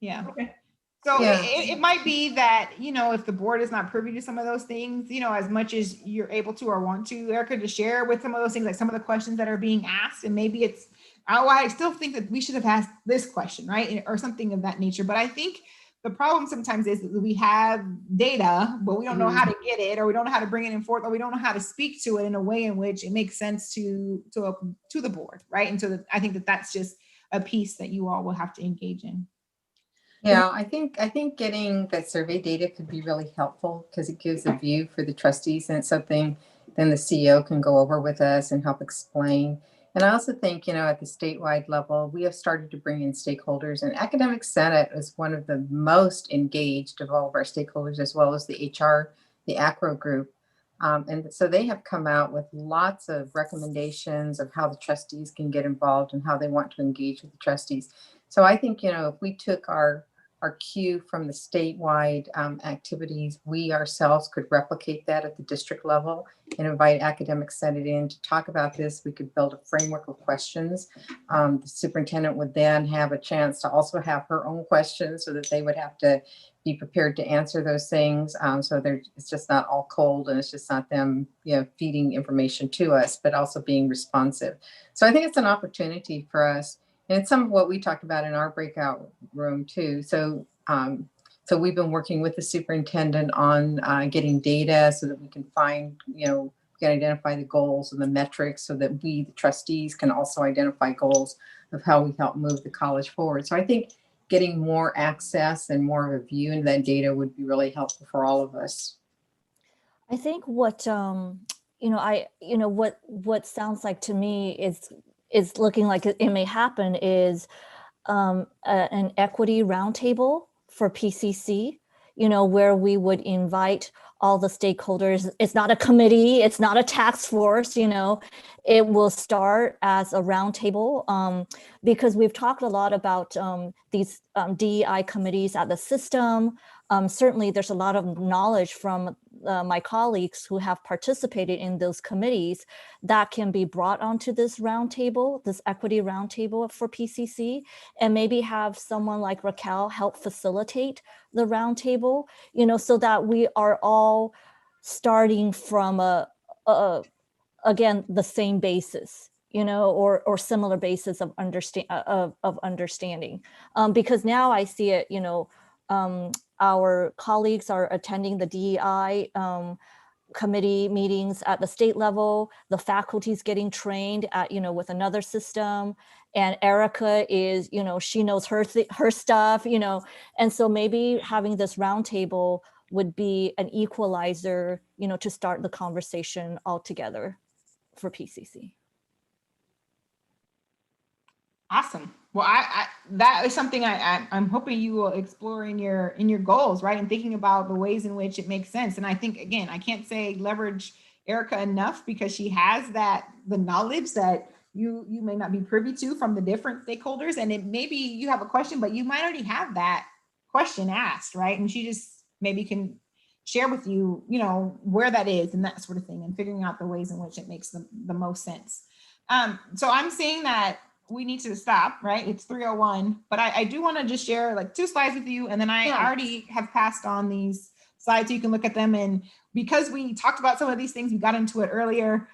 Okay. So it might be that, if the board is not privy to some of those things, as much as you're able to or want to, Erica, to share with some of those things, like some of the questions that are being asked, and maybe it's, I still think that we should have asked this question, right? Or something of that nature. But I think the problem sometimes is that we have data, but we don't know how to get it, or we don't know how to bring it in forth, or we don't know how to speak to it in a way in which it makes sense to the board, right? And so I think that that's just a piece that you all will have to engage in. Yeah, I think getting that survey data could be really helpful, because it gives a view for the trustees, and it's something then the CEO can go over with us and help explain. And I also think, at the statewide level, we have started to bring in stakeholders, and Academic Senate is one of the most engaged of all of our stakeholders, as well as the HR, the ACRO group. And so they have come out with lots of recommendations of how the trustees can get involved and how they want to engage with the trustees. So I think, if we took our cue from the statewide activities, we ourselves could replicate that at the district level and invite Academic Senate in to talk about this. We could build a framework of questions. The superintendent would then have a chance to also have her own questions, so that they would have to be prepared to answer those things. So it's just not all cold, and it's just not them, feeding information to us, but also being responsive. So I think it's an opportunity for us. And it's some of what we talked about in our breakout room too. So we've been working with the superintendent on getting data so that we can find, we can identify the goals and the metrics, so that we, the trustees, can also identify goals of how we help move the college forward. So I think getting more access and more of a view into that data would be really helpful for all of us. I think what what sounds like to me is looking like it may happen is an equity roundtable for PCC, where we would invite all the stakeholders. It's not a committee, it's not a task force, it will start as a roundtable, because we've talked a lot about these DEI committees at the system. Certainly there's a lot of knowledge from my colleagues who have participated in those committees that can be brought onto this roundtable, this equity roundtable for PCC, and maybe have someone like Raquel help facilitate the roundtable, so that we are all starting from a again, the same basis, you know, or similar basis of understanding. Because now I see it, you know, our colleagues are attending the DEI committee meetings at the state level, the faculty's getting trained at, you know, with another system, and Erica is, you know, she knows her stuff, you know, and so maybe having this roundtable would be an equalizer, you know, to start the conversation altogether for PCC. Awesome. Well, I that is something I'm hoping you will explore in your goals, right? And thinking about the ways in which it makes sense. And I think, again, I can't say leverage Erica enough, because she has the knowledge that you may not be privy to from the different stakeholders. And it maybe you have a question, but you might already have that question asked, right? And she just maybe can share with you, you know, where that is and that sort of thing, and figuring out the ways in which it makes the most sense. So I'm seeing that we need to stop, right? It's 3:01, but I do want to just share like 2 slides with you. And then I already have passed on these slides so you can look at them. And because we talked about some of these things, we got into it earlier.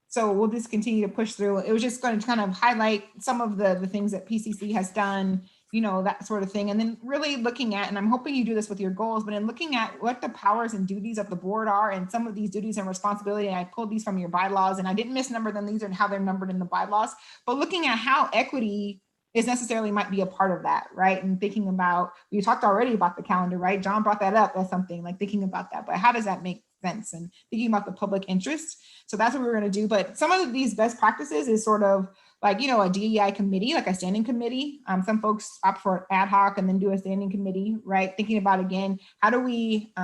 So we'll just continue to push through. It was just going to kind of highlight some of the things that PCC has done, you know, that sort of thing. And then really looking at, and I'm hoping you do this with your goals, but in looking at what the powers and duties of the board are, and some of these duties and responsibility, I pulled these from your bylaws and I didn't misnumber them. These are how they're numbered in the bylaws, but looking at how equity is necessarily might be a part of that, right? And thinking about, we talked already about the calendar, right? John brought that up as something, like thinking about that, but how does that make sense? And thinking about the public interest. So that's what we're going to do. But some of these best practices is sort of like, you know, a DEI committee, like a standing committee. Some folks opt for ad hoc and then do a standing committee, right? Thinking about, again, how do we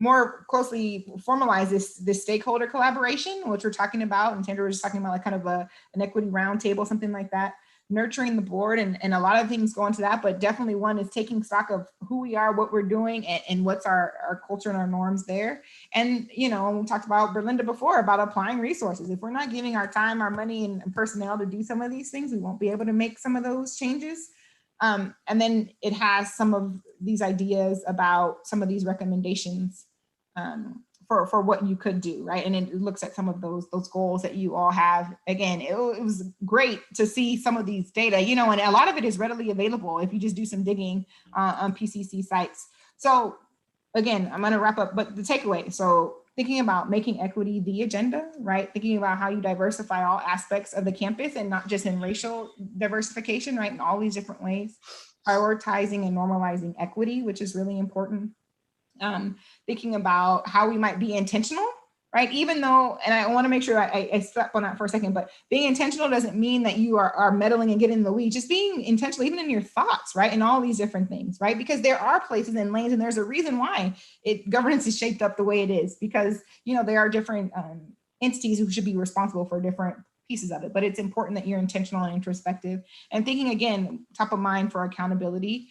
more closely formalize this stakeholder collaboration, which we're talking about, and Sandra was just talking about like kind of an equity roundtable, something like that. Nurturing the board, and a lot of things go into that, but definitely one is taking stock of who we are, what we're doing, and what's our culture and our norms there. And, you know, we talked about Berlinda before about applying resources. If we're not giving our time, our money, and personnel to do some of these things, we won't be able to make some of those changes. And then it has some of these ideas about some of these recommendations for what you could do, right? And it looks at some of those goals that you all have. Again, it was great to see some of these data, you know, and a lot of it is readily available if you just do some digging on PCC sites. So again, I'm going to wrap up, but the takeaway, so thinking about making equity the agenda, right? Thinking about how you diversify all aspects of the campus and not just in racial diversification, right? In all these different ways, prioritizing and normalizing equity, which is really important. Thinking about how we might be intentional, right? Even though, and I want to make sure I step on that for a second, but being intentional doesn't mean that you are meddling and getting in the weeds, just being intentional, even in your thoughts, right? And all these different things, right? Because there are places and lanes, and there's a reason why governance is shaped up the way it is, because, you know, there are different entities who should be responsible for different pieces of it, but it's important that you're intentional and introspective and thinking, again, top of mind for accountability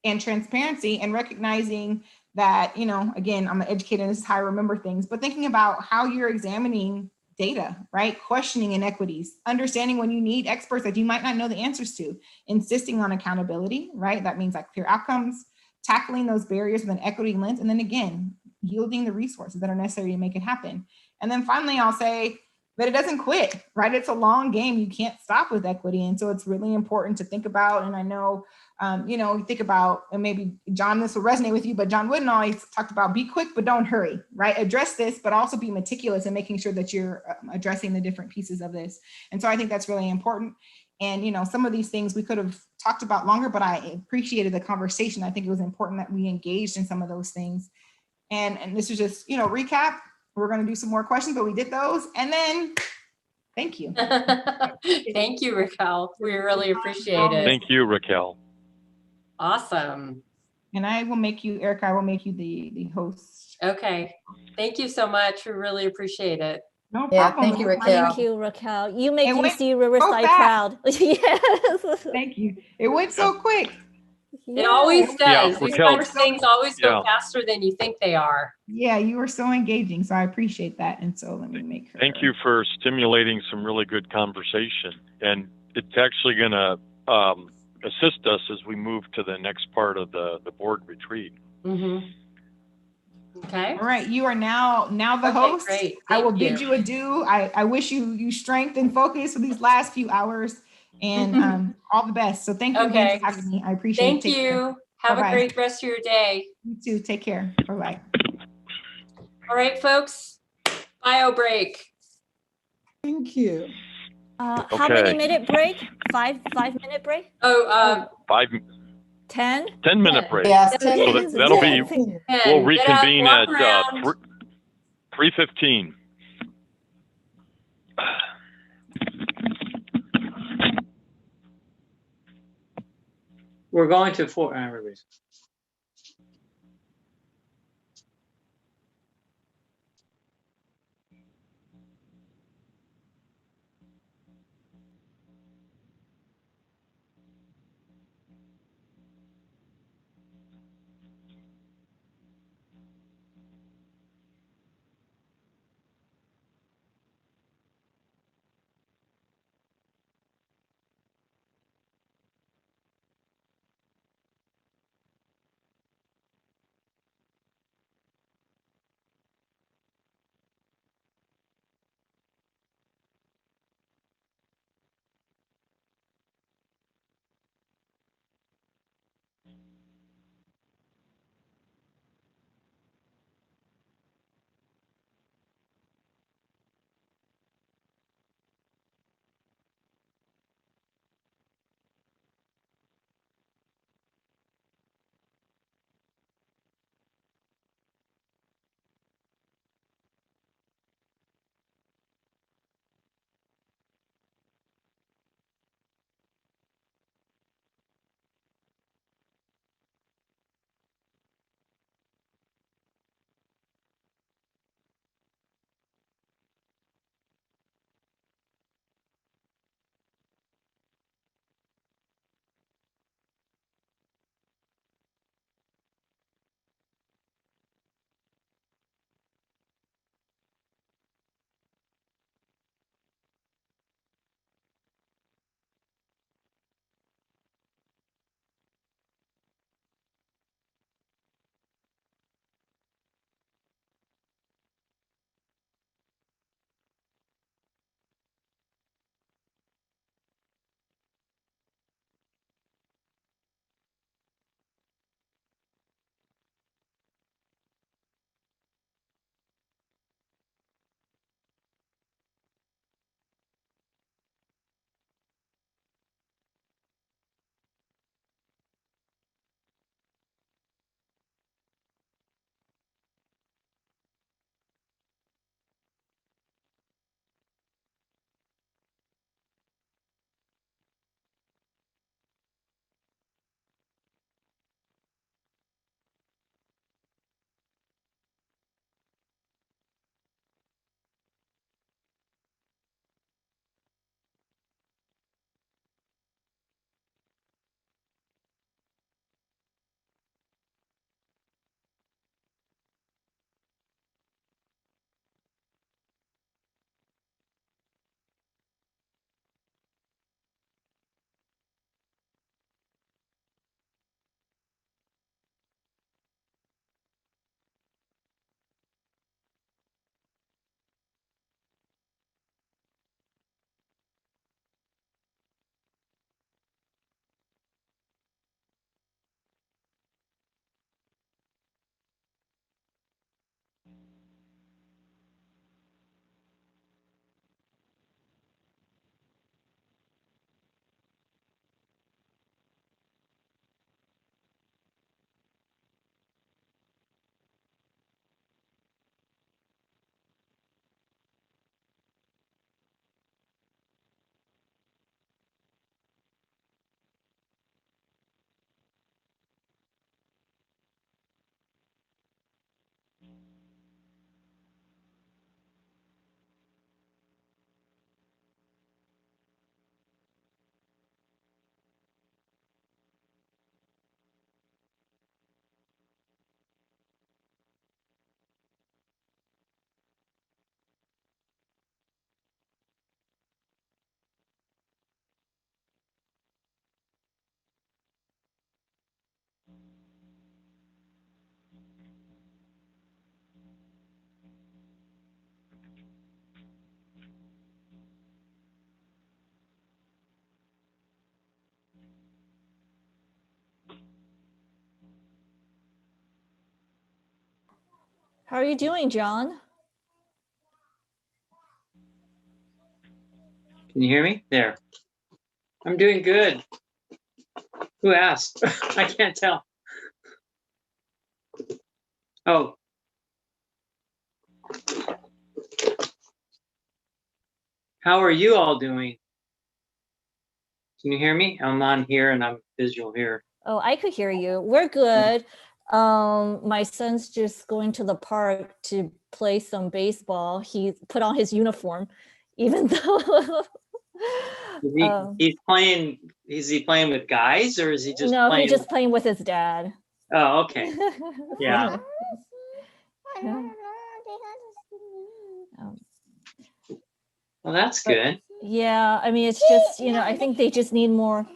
and transparency, and recognizing that, you know, again, I'm an educator and this is how I remember things, but thinking about how you're examining data, right? Questioning inequities, understanding when you need experts that you might not know the answers to, insisting on accountability, right? That means like clear outcomes, tackling those barriers with an equity lens, and then again, yielding the resources that are necessary to make it happen. And then finally, I'll say that it doesn't quit, right? It's a long game. You can't stop with equity. And so it's really important to think about, and I know, you know, think about, and maybe John, this will resonate with you, but John Wooden always talked about be quick, but don't hurry, right? Address this, but also be meticulous in making sure that you're addressing the different pieces of this. And so I think that's really important. And, you know, some of these things we could have talked about longer, but I appreciated the conversation. I think it was important that we engaged in some of those things. And this is just, you know, recap. We're going to do some more questions, but we did those. And then thank you. Thank you, Raquel. We really appreciate it. Thank you, Raquel. Awesome. And I will make you, Erica, I will make you the host. Okay. Thank you so much. We really appreciate it. No problem. Yeah, thank you, Raquel. Thank you, Raquel. You make It went UC Riverside so proud. Yes. Thank you. It went so quick. It always does. Yeah, These Raquel. kinds of things always go faster than you think they are. Yeah, you were so engaging. So I appreciate that. And so let me make her. Thank you for stimulating some really good conversation. And it's actually going to assist us as we move to the next part of the board retreat. Mm-hmm. Okay. All right, you are now the Okay, host. great. I will Thank bid you. you adieu. I wish you strength and focus for these last few hours, and all the best. So thank you again Okay. for having me. I appreciate it. Thank Take care. you. Have Bye-bye. a great rest of your day. You too. Take care. Bye-bye. All right, folks. Bio break. Thank you. How many minute break? 5-minute break? Oh, 10? 10-minute break. Yes, Okay. 10 So minutes. that'll be, 10. we'll 10. Get up, reconvene walk at around. 3:15. We're going to four. How are you doing, John? Can you hear me? There. I'm doing good. Who asked? I can't tell. Oh. How are you all doing? Can you hear me? I'm on here and I'm visual here. Oh, I could hear you. We're good. My son's just going to the park to play some baseball. He put on his uniform, even though He's playing. Is he playing with guys or is he just no, playing? he's just playing with his dad. Oh, okay. Yeah. Well, that's good. Yeah, I mean, it's just, you know, I think they just need more.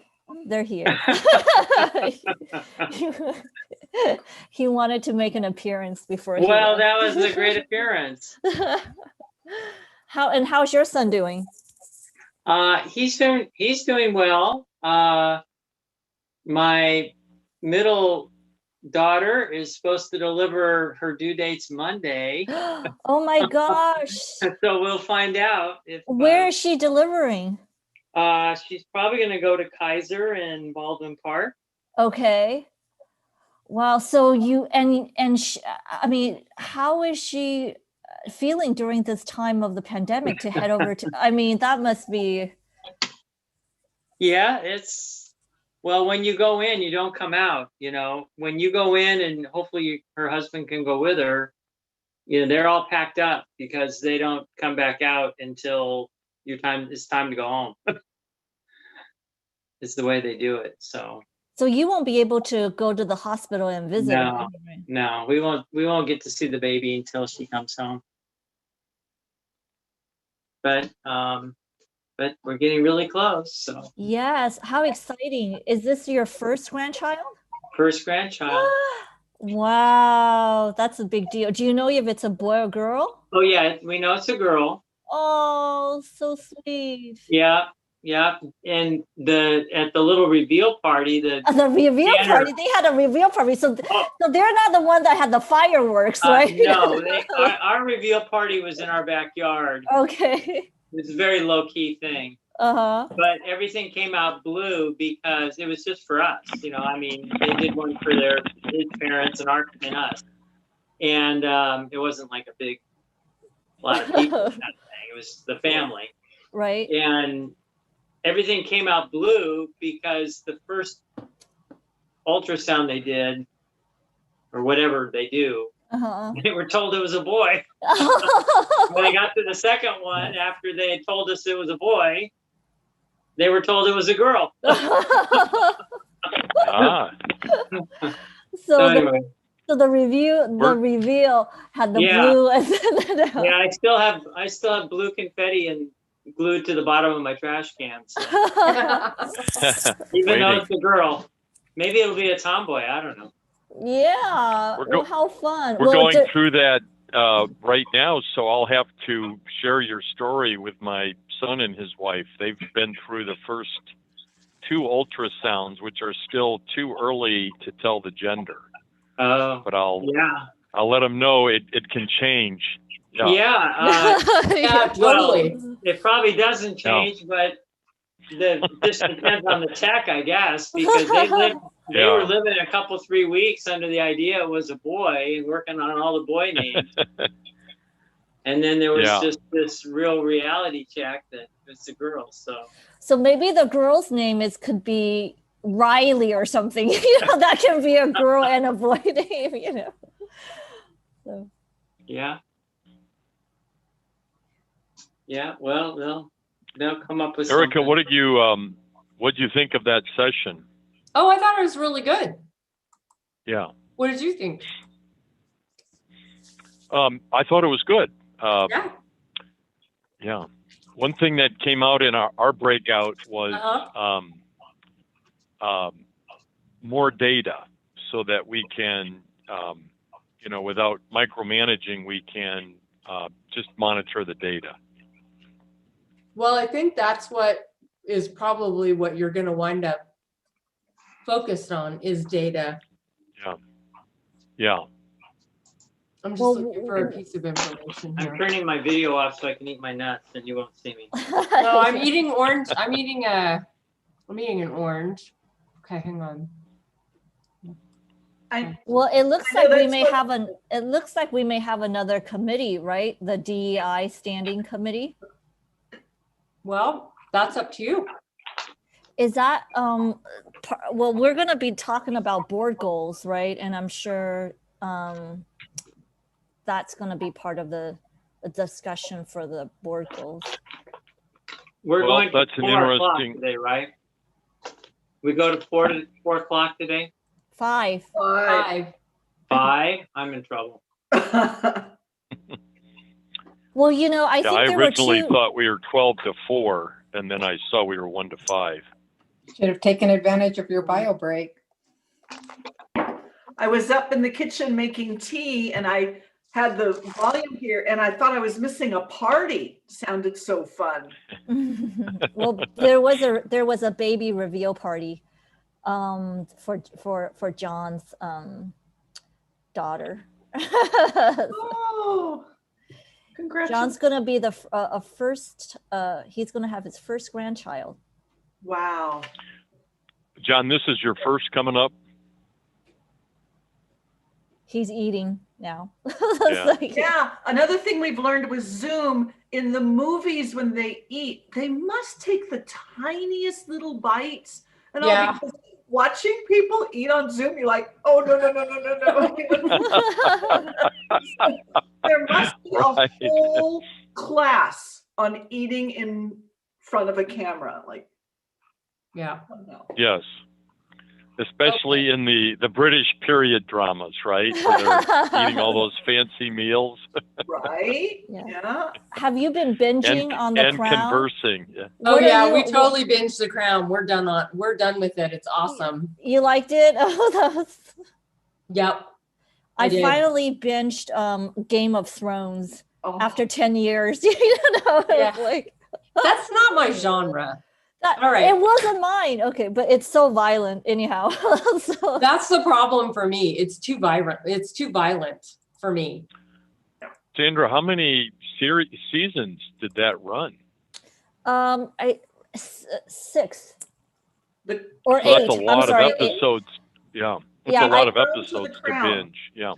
They're here. He wanted to make an appearance before. Well, that was a great appearance. How's your son doing? He's doing well. My middle daughter is supposed to deliver her due date's Monday. Oh my gosh. So we'll find out if where is she delivering? She's probably going to go to Kaiser in Baldwin Park. Okay. Wow. So you I mean, how is she feeling during this time of the pandemic to head over to? I mean, that must be. Yeah, well, when you go in, you don't come out. You know, when you go in, and hopefully her husband can go with her. You know, they're all packed up because they don't come back out until it's time to go home. It's the way they do it. So you won't be able to go to the hospital and visit. No, we won't get to see the baby until she comes home. But we're getting really close. So yes, how exciting! Is this your first grandchild? First grandchild. Wow, that's a big deal. Do you know if it's a boy or girl? Oh yeah, we know it's a girl. Oh, so sweet. Yeah. And at the little reveal party, they had a reveal party. So they're not the one that had the fireworks, right? No, our reveal party was in our backyard. Okay. It's a very low key thing. But everything came out blue because it was just for us. You know, I mean, they did one for his parents and us, and it wasn't like a lot of people. Kind of thing. It was the family, right? And everything came out blue because the first ultrasound they did, or whatever they do, they were told it was a boy. When they got to the second one, after they had told us it was a boy, they were told it was a girl. So anyway. So the reveal had the blue. Yeah, I still have blue confetti and glued to the bottom of my trash can. So. Even though it's a girl, maybe it'll be a tomboy. I don't know. Yeah. How fun! We're going through that right now, so I'll have to share your story with my son and his wife. They've been through the first 2 ultrasounds, which are still too early to tell the gender. But I'll let them know it can change. Yeah, totally. Well, it probably doesn't change, but this depends on the tech, I guess, because they were living a couple 3 weeks under the idea it was a boy and working on all the boy names. And then there was just this real reality check that it's a girl. So maybe the girl's name could be Riley or something. You know, that can be a girl and a boy name. You know. So. Yeah. Well, they'll come up with. Erica, something. what did you think of that session? Oh, I thought it was really good. Yeah. What did you think? I thought it was good. Yeah. Yeah. One thing that came out in our breakout was more data so that we can without micromanaging, we can just monitor the data. Well, I think that's what is probably what you're going to wind up focused on is data. Yeah. Yeah. I'm just looking for a piece of information I'm here. turning my video off so I can eat my nuts and you won't see me. No, I'm eating orange. I'm eating an orange. Okay, hang on. Well, it looks I know like we that's may what- have it looks like we may have another committee, right? The DEI standing committee. Well, that's up to you. Is that well, we're going to be talking about board goals, right? And I'm sure that's going to be part of the discussion for the board goals. We're Well, going to that's an 4 o'clock interesting- today, right? We go to 4 o'clock today? 5. 5. 5? I'm in trouble. Well, you know, I think I there were originally two. thought we were 12 to 4, and then I saw we were 1 to 5. Should have taken advantage of your bio break. I was up in the kitchen making tea and I had the volume here and I thought I was missing a party. Sounded so fun. Well, there was a baby reveal party for John's daughter. Oh, congratulations. John's gonna be the first. He's gonna have his first grandchild. Wow. John, this is your first coming up? He's eating now. Yeah. Yeah, another thing we've learned with Zoom, in the movies when they eat, they must take the tiniest little bites. And all Yeah. because watching people eat on Zoom, you're like, oh, no, no, no, no, no, no. There must be a Right. whole class on eating in front of a camera. Like, Yeah. oh, no. Yes. Especially in the British period dramas, right? Where they're eating all those fancy meals Right? Yeah. Yeah. Have you been binging on The and Crown? conversing. Yeah. Oh What are yeah, you- we totally binged The Crown. We're done with it. It's awesome. You liked it? Oh, that was... Yep. I did. finally binged Game of Thrones Oh. after 10 years. You know, it was Yeah. like That's not my genre. that. All right. It wasn't mine. Okay, but it's so violent anyhow. So, That's the problem for me. It's too violent. It's too violent for me. Sandra, how many seasons did that run? 6 The, or So 8. that's a lot I'm sorry. of episodes. Yeah. That's Yeah, a lot I- of Crown to episodes The to Crown. binge. Yeah.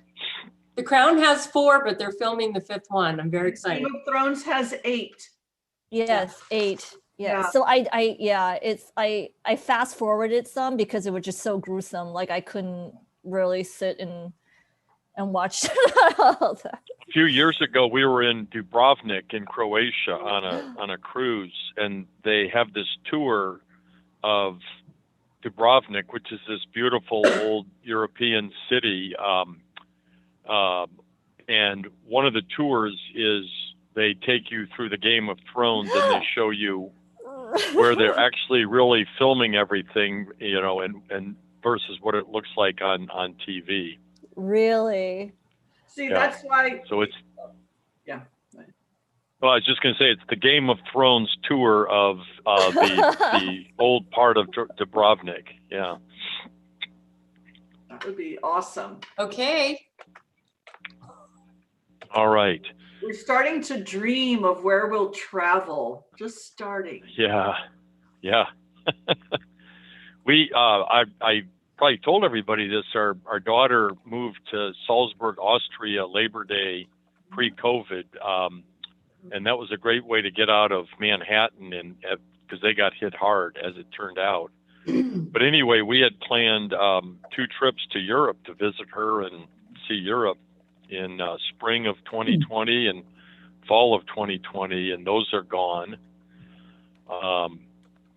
The Crown has 4, but they're filming the 5th one. I'm very excited. Game of Thrones has 8. Yes, 8. Yeah. Yeah. So I fast forwarded some because it was just so gruesome. Like I couldn't really sit and watch all that. A few years ago, we were in Dubrovnik in Croatia on a cruise, and they have this tour of Dubrovnik, which is this beautiful old European city. And one of the tours is they take you through the Game of Thrones, and they show you where they're actually really filming everything, and versus what it looks like on TV. Really? See, Yeah. that's why. So it's. Yeah. Well, I was just going to say it's the Game of Thrones tour of the old part of Dubrovnik. Yeah. That would be awesome. Okay. All right. We're starting to dream of where we'll travel. Just starting. Yeah. Yeah. I probably told everybody this. Our daughter moved to Salzburg, Austria, Labor Day, pre-COVID, and that was a great way to get out of Manhattan, and because they got hit hard, as it turned out. But anyway, we had planned 2 trips to Europe to visit her and see Europe in spring of 2020 and fall of 2020, and those are gone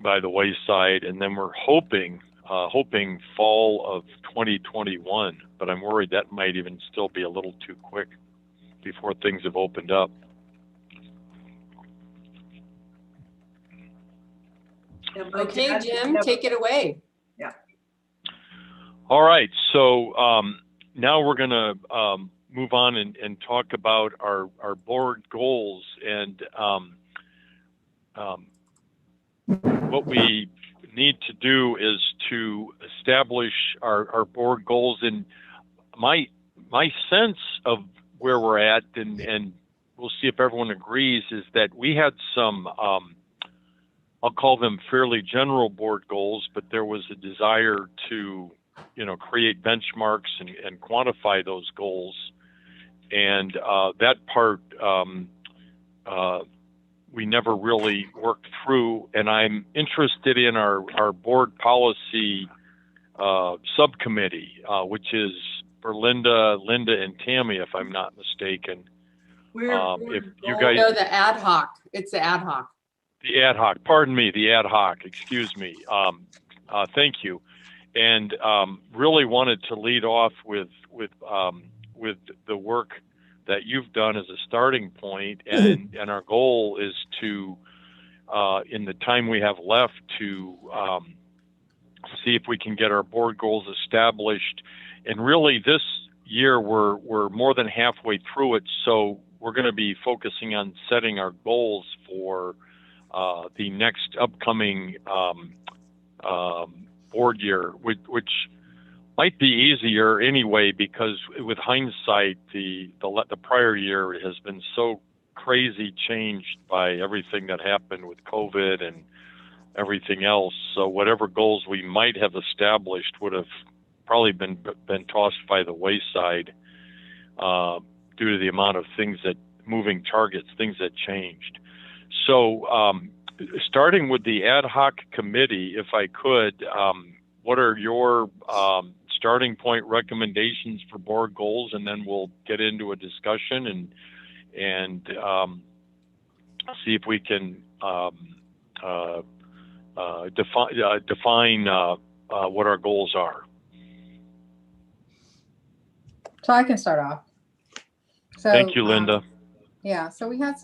by the wayside. And then we're hoping fall of 2021, but I'm worried that might even still be a little too quick before things have opened up. And my Okay, dad Jim, never- take it away. All right, so now we're going to move on and talk about our board goals and what we need to do is to establish our board goals. And my sense of where we're at, and we'll see if everyone agrees, is that we had some, I'll call them fairly general board goals, but there was a desire to, create benchmarks and quantify those goals. And that part, we never really worked through. And I'm interested in our board policy subcommittee, which is for Linda, and Tammy, if I'm not mistaken. If you guys, No, the ad hoc. It's the ad hoc. The ad hoc. Pardon me. The ad hoc. Excuse me. Thank you. And really wanted to lead off with the work that you've done as a starting point, and our goal is to, in the time we have left, to see if we can get our board goals established. And really, this year we're more than halfway through it, so we're going to be focusing on setting our goals for the next upcoming board year, which might be easier anyway, because with hindsight, the prior year has been so crazy changed by everything that happened with COVID and everything else. So whatever goals we might have established would have probably been tossed by the wayside due to the amount of moving targets, things that changed. So starting with the ad hoc committee, if I could, what are your starting point recommendations for board goals, and then we'll get into a discussion and see if we can define what our goals are. So I can start off. So, thank you, Linda. Yeah, so we had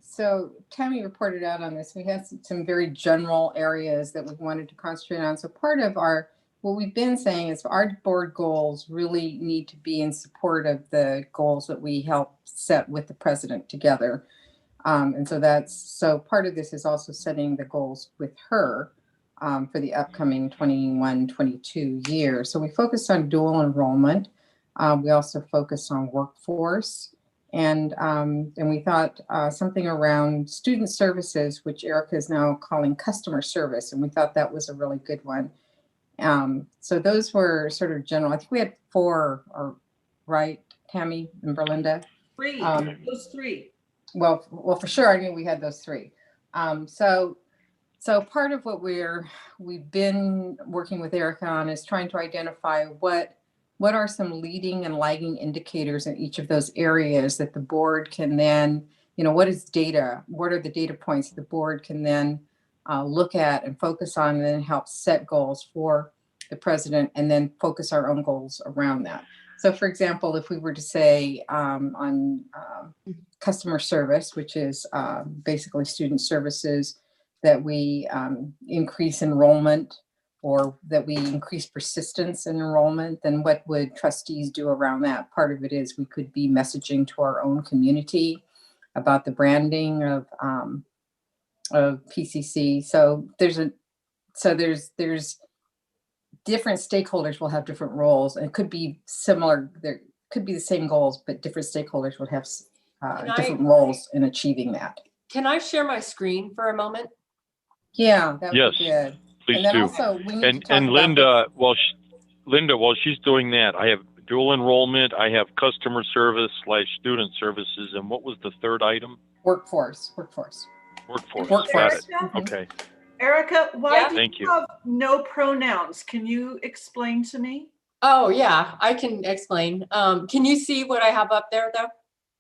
so Tammy reported out on this. We had some very general areas that we wanted to concentrate on. So part of what we've been saying is our board goals really need to be in support of the goals that we help set with the president together. And so part of this is also setting the goals with her for the upcoming 21-22 year. So we focused on dual enrollment. We also focused on workforce. And we thought something around student services, which Erica is now calling customer service. And we thought that was a really good one. So those were sort of general. I think we had 4, right, Tammy and Berlinda? 3, those 3. Well, for sure, I knew we had those 3. So part of what we've been working with Erica on is trying to identify what are some leading and lagging indicators in each of those areas that the board can then, what is data? What are the data points that the board can then look at and focus on, and then help set goals for the president, and then focus our own goals around that. So for example, if we were to say on customer service, which is basically student services, that we increase enrollment, or that we increase persistence in enrollment, then what would trustees do around that? Part of it is we could be messaging to our own community about the branding of PCC. So there's different stakeholders will have different roles, and it could be similar. There could be the same goals, but different stakeholders would have different roles in achieving that. Can I share my screen for a moment? Yeah, that would yes, be good. Please and then do. Also, we need to talk and Linda, while she's doing that, I have dual enrollment, I have customer service / student services, and what was the third item? Workforce. Got it. Okay. Erica, why do Thank you you have no pronouns? Can you explain to me? Oh yeah, I can explain. Can you see what I have up there though?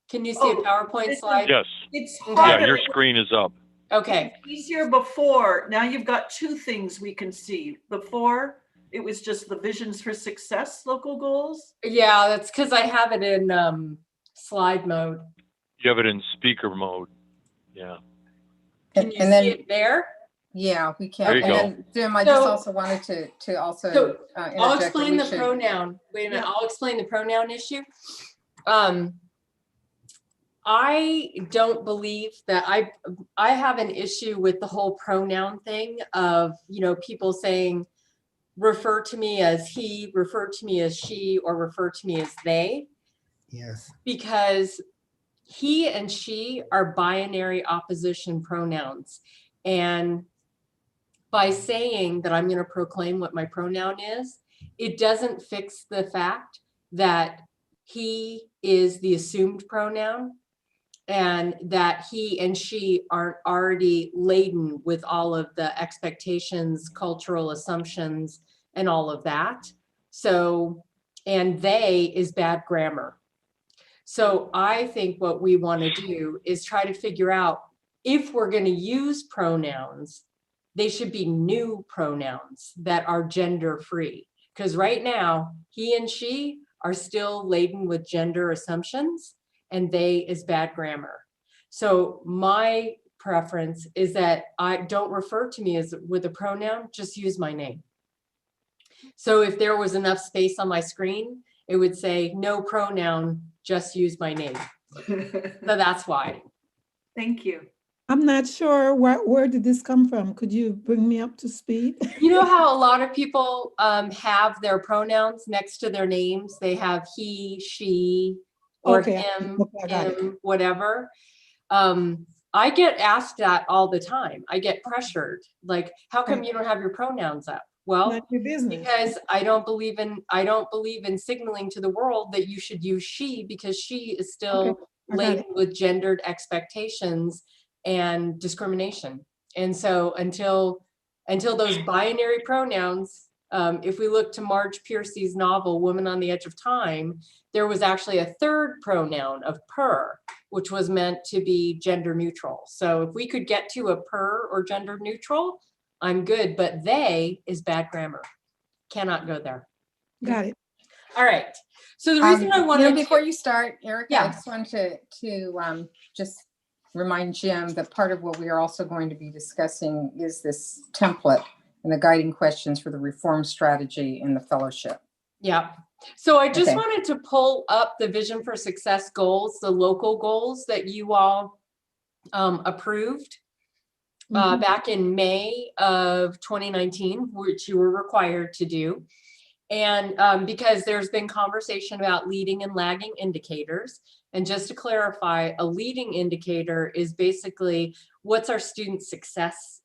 Can you see a PowerPoint slide? Yes. It's Yeah, your screen is up. Okay. It's easier before. Now you've got 2 things we can see. Before, it was just the visions for success, local goals. Yeah, that's because I have it in slide mode. You have it in speaker mode. Yeah. Can you see it there? Yeah, we can. There you go. Then, Jim, I just also wanted to also I'll explain the pronoun. Wait a minute. Yeah. I'll explain the pronoun issue. I don't believe that I have an issue with the whole pronoun thing of, you know, people saying, refer to me as he, refer to me as she, or refer to me as they. Yes. Because he and she are binary opposition pronouns. And by saying that I'm going to proclaim what my pronoun is, it doesn't fix the fact that he is the assumed pronoun and that he and she aren't already laden with all of the expectations, cultural assumptions, and all of that. So, and they is bad grammar. So I think what we want to do is try to figure out if we're going to use pronouns, they should be new pronouns that are gender free. Because right now, he and she are still laden with gender assumptions, and they is bad grammar. So my preference is that I don't refer to me as with a pronoun, just use my name. So if there was enough space on my screen, it would say no pronoun, just use my name. So that's why. Thank you. I'm not sure where did this come from? Could you bring me up to speed? You know how a lot of people have their pronouns next to their names? They have he, she, or Okay, him, I got it. him, whatever. I get asked that all the time. I get pressured. Like, how come you don't have your pronouns up? Well, Not your business. because I don't believe in signaling to the world that you should use she, because she is still laden with gendered expectations and discrimination. And so until those binary pronouns, if we look to Marge Piercy's novel, Woman on the Edge of Time, there was actually a third pronoun of per, which was meant to be gender neutral. So if we could get to a per or gender neutral, I'm good, but they is bad grammar. Cannot go there. Got it. All right. So the reason I wanted before you start, Erica, Yeah. I just wanted to just remind Jim that part of what we are also going to be discussing is this template and the guiding questions for the reform strategy in the fellowship. Yeah. So I just wanted to pull up the Vision for Success goals, the local goals that you all approved back in May of 2019, which you were required to do. And because there's been conversation about leading and lagging indicators. And just to clarify, a leading indicator is basically what's our student success?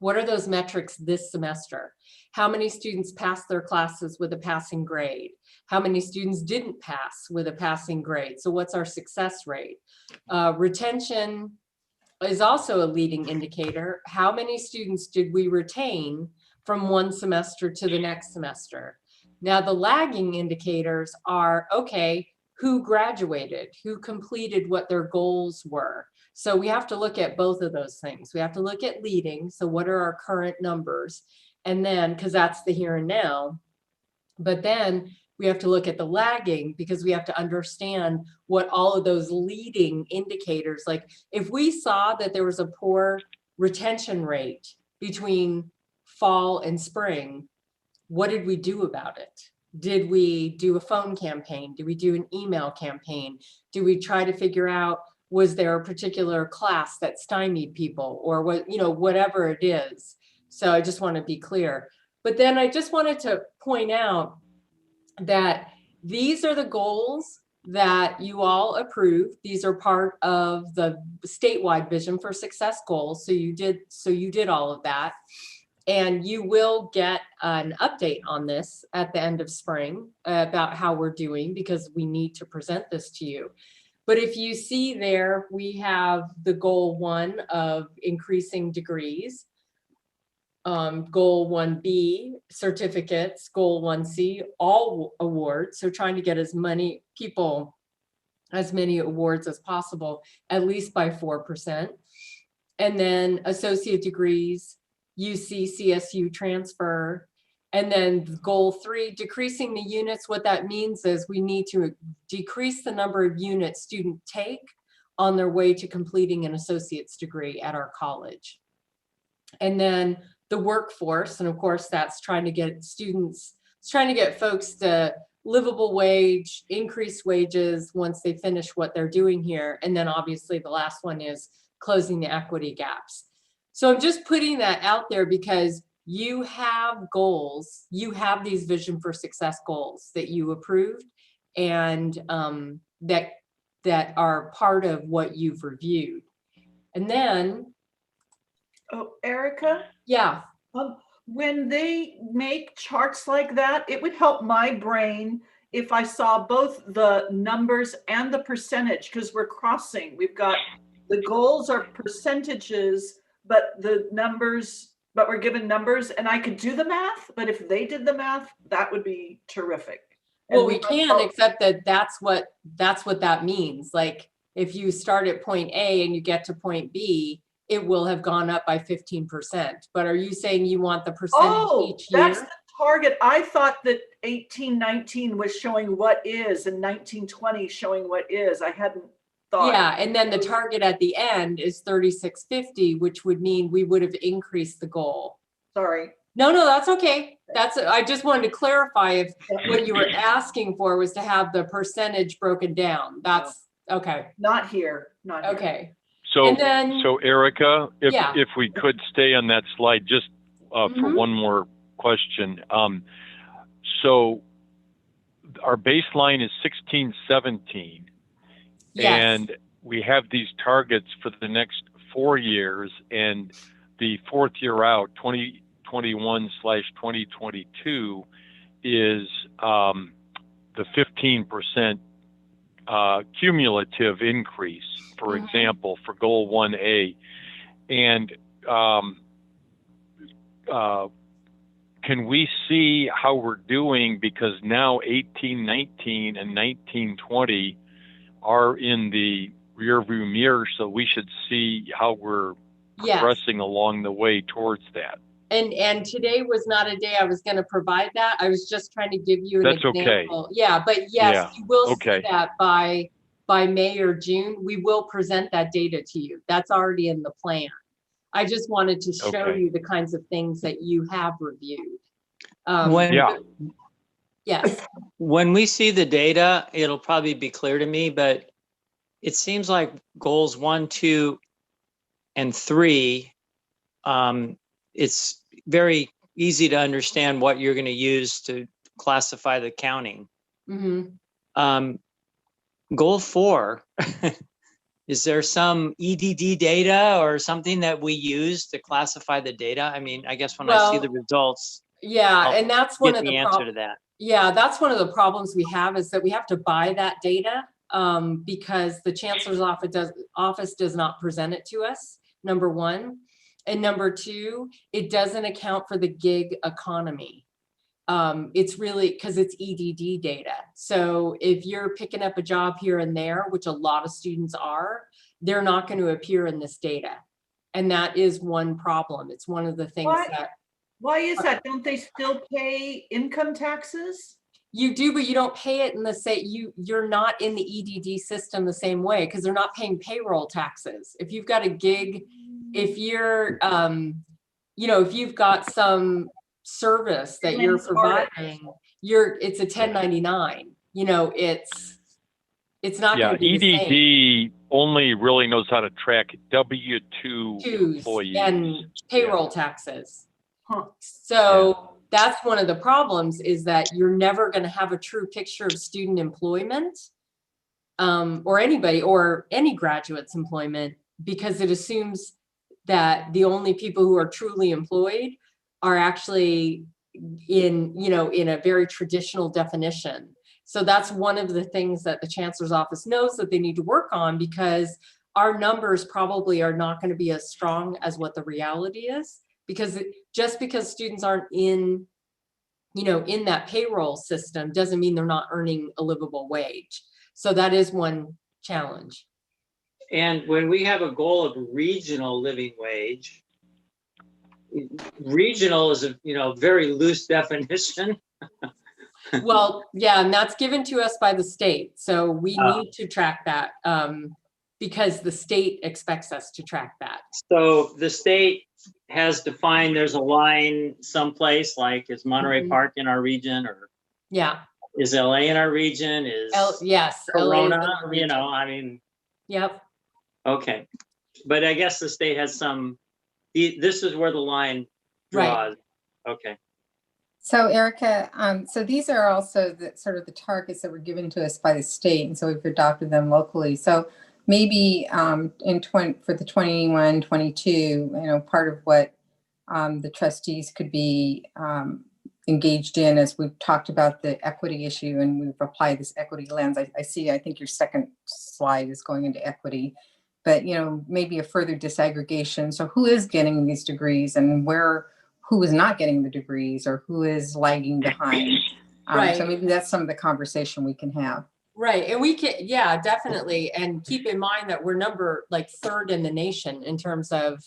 What are those metrics this semester? How many students passed their classes with a passing grade? How many students didn't pass with a passing grade? So what's our success rate? Retention is also a leading indicator. How many students did we retain from one semester to the next semester? Now the lagging indicators are, okay, who graduated, who completed what their goals were. So we have to look at both of those things. We have to look at leading. So what are our current numbers? And then, because that's the here and now, but then we have to look at the lagging, because we have to understand what all of those leading indicators, like if we saw that there was a poor retention rate between fall and spring, what did we do about it? Did we do a phone campaign? Did we do an email campaign? Do we try to figure out, was there a particular class that stymied people, or what, you know, whatever it is? So I just want to be clear. But then I just wanted to point out that these are the goals that you all approved. These are part of the statewide Vision for Success goals. So you did all of that. And you will get an update on this at the end of spring about how we're doing, because we need to present this to you. But if you see there, we have the goal 1 of increasing degrees, goal 1B, certificates, goal 1C, all awards. So trying to get as many people, as many awards as possible, at least by 4%. And then associate degrees, UC, CSU transfer. And then goal 3, decreasing the units. What that means is we need to decrease the number of units students take on their way to completing an associate's degree at our college. And then the workforce, and of course that's trying to get students, it's trying to get folks to livable wage, increased wages once they finish what they're doing here. And then obviously the last one is closing the equity gaps. So I'm just putting that out there because you have goals, you have these Vision for Success goals that you approved and that are part of what you've reviewed. And then, Oh, Erica, yeah, when they make charts like that, it would help my brain if I saw both the numbers and the percentage, because we're crossing. We've got the goals are percentages, but the numbers, but we're given numbers, and I could do the math, but if they did the math, that would be terrific. well, we can, except that that's what that means. Like if you start at point A and you get to point B, it will have gone up by 15%. But are you saying you want the percentage each year? That's the target. I thought that 1819 was showing what is and 1920 showing what is. I hadn't thought. Yeah, and then the target at the end is 3650, which would mean we would have increased the goal. Sorry. No, that's okay. I just wanted to clarify if what you were asking for was to have the percentage broken down. That's okay. Not here. Not here. Okay. So, And then- so Erica, Yeah. if we could stay on that slide just for one more question. So our baseline is 16-17, Yes. and we have these targets for the next 4 years, and the fourth year out, 2021/2022, is the 15% cumulative increase, for example, for goal 1A. And can we see how we're doing? Because now 18-19 and 19-20 are in the rearview mirror, so we should see how we're progressing along the way towards that. And today was not a day I was going to provide that. I was just trying to give you an example. Okay. Yeah, but yes, you will Okay. see that by May or June. We will present that data to you. That's already in the plan. I just wanted to show you the kinds of things that you have reviewed. Yes. When we see the data, it'll probably be clear to me, but it seems like goals 1, 2, and 3, it's very easy to understand what you're going to use to classify the counting. Goal 4, is there some EDD data or something that we use to classify the data? I mean, I guess when I see the results, yeah, and that's one of the answer to that. Yeah, that's one of the problems we have is that we have to buy that data because the chancellor's office does not present it to us, number one. And number two, it doesn't account for the gig economy. It's really because it's EDD data. So if you're picking up a job here and there, which a lot of students are, they're not going to appear in this data. And that is one problem. It's one of the things Why is that? Don't they still pay income taxes? You do, but you don't pay it in the same, you're not in the EDD system the same way because they're not paying payroll taxes. If you've got a gig, if you're, if you've got some service that you're providing, it's a 1099, it's not going to be the same. EDD only really knows how to track W-2 employees and payroll taxes. So that's one of the problems is that you're never going to have a true picture of student employment or anybody or any graduate's employment because it assumes that the only people who are truly employed are actually in a very traditional definition. So that's one of the things that the chancellor's office knows that they need to work on because our numbers probably are not going to be as strong as what the reality is. Because just because students aren't in that payroll system doesn't mean they're not earning a livable wage. So that is one challenge. And when we have a goal of regional living wage, regional is a very loose definition. Well, yeah, and that's given to us by the state. So we need to track that because the state expects us to track that. So the state has defined there's a line someplace like is Monterey Park in our region or Is LA in our region? Is Yes. LA is in Corona, our you region. know, I mean, Yep. okay. But I guess the state has some, this is where the line draws. Okay. So Erica, so these are also the sort of the targets that were given to us by the state, and so we've adopted them locally. So maybe for the 21, 22, you know, part of what the trustees could be engaged in, as we've talked about the equity issue and we've applied this equity lens. I see, I think your second slide is going into equity, but you know, maybe a further disaggregation. So who is getting these degrees and who is not getting the degrees or who is lagging behind? Right. So maybe that's some of the conversation we can have. Right. And we can, yeah, definitely. And keep in mind that we're number like 3rd in the nation in terms of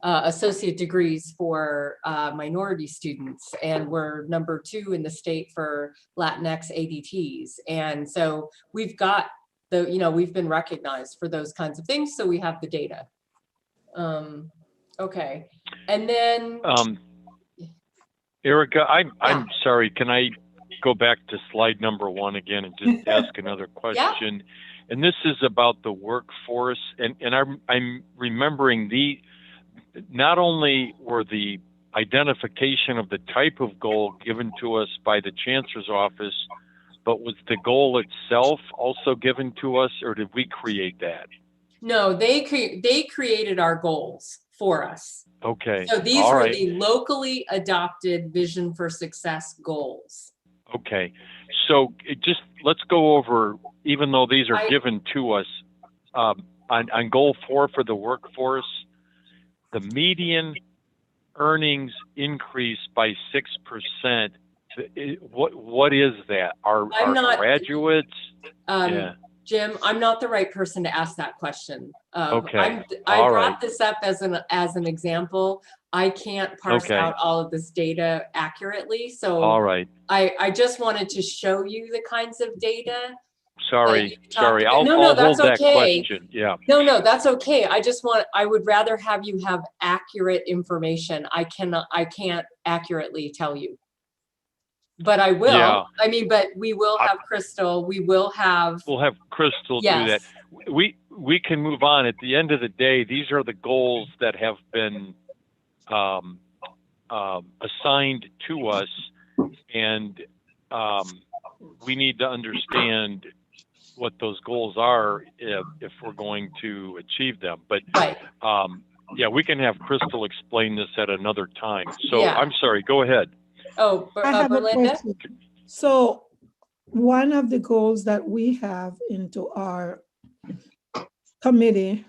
associate degrees for minority students. And we're number 2 in the state for Latinx ADTs. And so we've got you know, we've been recognized for those kinds of things. So we have the data. Okay. And then. Erica, I'm sorry. Can I go back to slide number 1 again and just ask another question? Yeah. And this is about the workforce. And I'm remembering not only were the identification of the type of goal given to us by the chancellor's office, but was the goal itself also given to us, or did we create that? No, they created our goals for us. Okay. So these were the locally adopted Vision for Success goals. Okay. So let's go over, even though these are given to us, on goal 4 for the workforce, the median earnings increased by 6%. What is that? Are graduates? Jim, I'm not the right person to ask that question. Okay. I brought this up as an example. I can't parse out all of this data accurately. So all right. I just wanted to show you the kinds of data. Sorry. I'll hold that's that okay. question. Yeah. No, that's okay. I would rather have you have accurate information. I can't accurately tell you. But I will. Yeah. I mean, but we will have Crystal. We'll have Crystal do that. We can move on. At the end of the day, these are the goals that have been assigned to us, and we need to understand what those goals are if we're going to achieve them. But yeah, we can have Crystal explain this at another time. So I'm sorry. Go ahead. Oh, I have Berlinda? a question. So one of the goals that we have into our committee,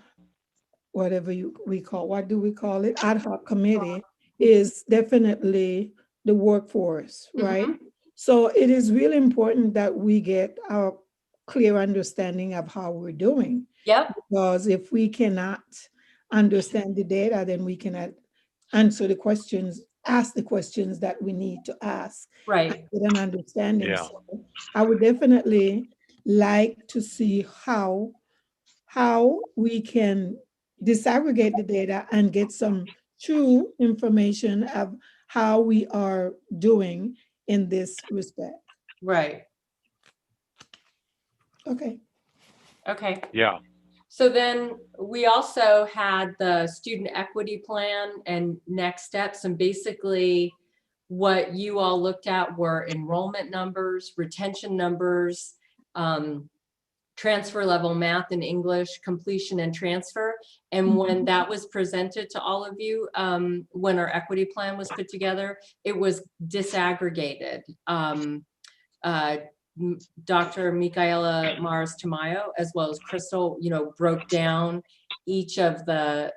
what do we call it? Ad hoc committee, is definitely the workforce, right? Mm-hmm. So it is really important that we get a clear understanding of how we're doing. Yep. Because if we cannot understand the data, then we cannot answer the questions, ask the questions that we need to ask. Right. With an understanding. Yeah. So I would definitely like to see how we can disaggregate the data and get some true information of how we are doing in this respect. Right. Okay. Okay. Yeah. So then we also had the student equity plan and next steps, and basically what you all looked at were enrollment numbers, retention numbers, transfer level math and English, completion and transfer. And when that was presented to all of you, when our equity plan was put together, it was disaggregated. Dr. Micaela Mars Tamayo, as well as Crystal, broke down each of the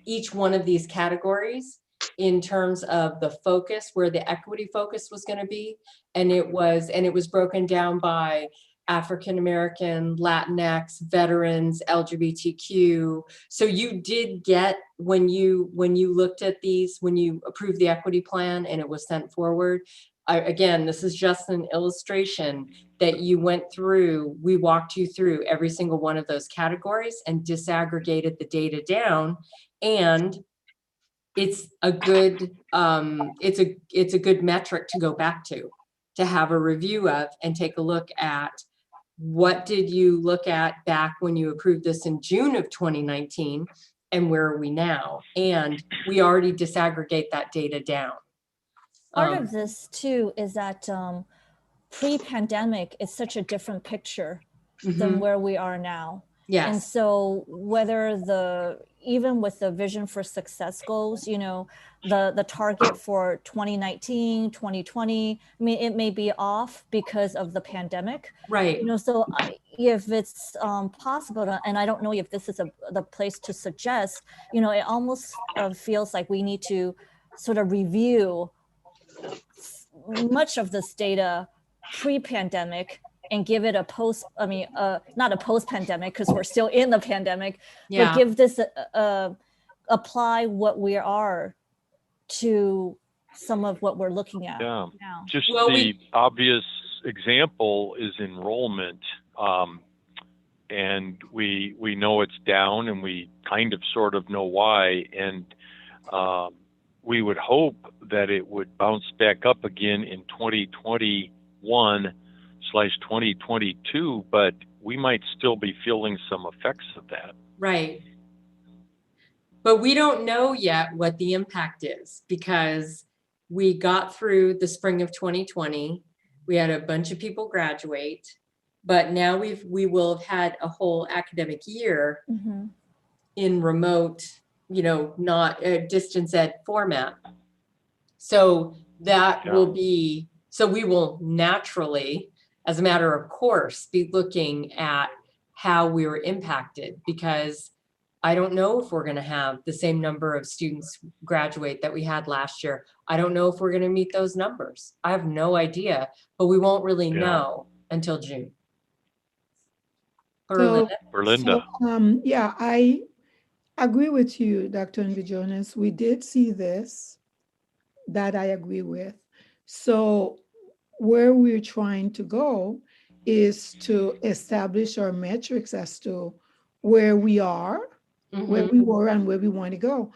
each one of these categories in terms of the focus, where the equity focus was going to be, and it was broken down by African American, Latinx, veterans, LGBTQ. So you did get, when you looked at these, when you approved the equity plan and it was sent forward. Again, this is just an illustration that you went through. We walked you through every single one of those categories and disaggregated the data down, and it's a good it's a good metric to go back to to have a review of and take a look at what did you look at back when you approved this in June of 2019 and where are we now? And we already disaggregate that data down. Part of this too is that pre-pandemic is such a different picture than where we are now. Yes. And so whether even with the vision for success goals, you know, the target for 2019, 2020, I mean, it may be off because of the pandemic. Right. You know, so if it's possible to, and I don't know if this is the place to suggest, you know, it almost feels like we need to sort of review much of this data pre-pandemic and give it a not a post-pandemic because we're still in the pandemic, but give this apply what we are to some of what we're looking at now. Just the obvious example is enrollment. And we know it's down and we kind of sort of know why. And we would hope that it would bounce back up again in 2021/2022, but we might still be feeling some effects of that. Right. But we don't know yet what the impact is because we got through the spring of 2020. We had a bunch of people graduate, but now we will have had a whole academic year in remote, you know, not a distance ed format. So that will be, so we will naturally, as a matter of course, be looking at how we were impacted because I don't know if we're going to have the same number of students graduate that we had last year. I don't know if we're going to meet those numbers. I have no idea, but we won't really know until June. Berlinda. So, yeah, I agree with you, Dr. Nvijonas. We did see this, that I agree with. So where we're trying to go is to establish our metrics as to where we are, where we were and where we want to go.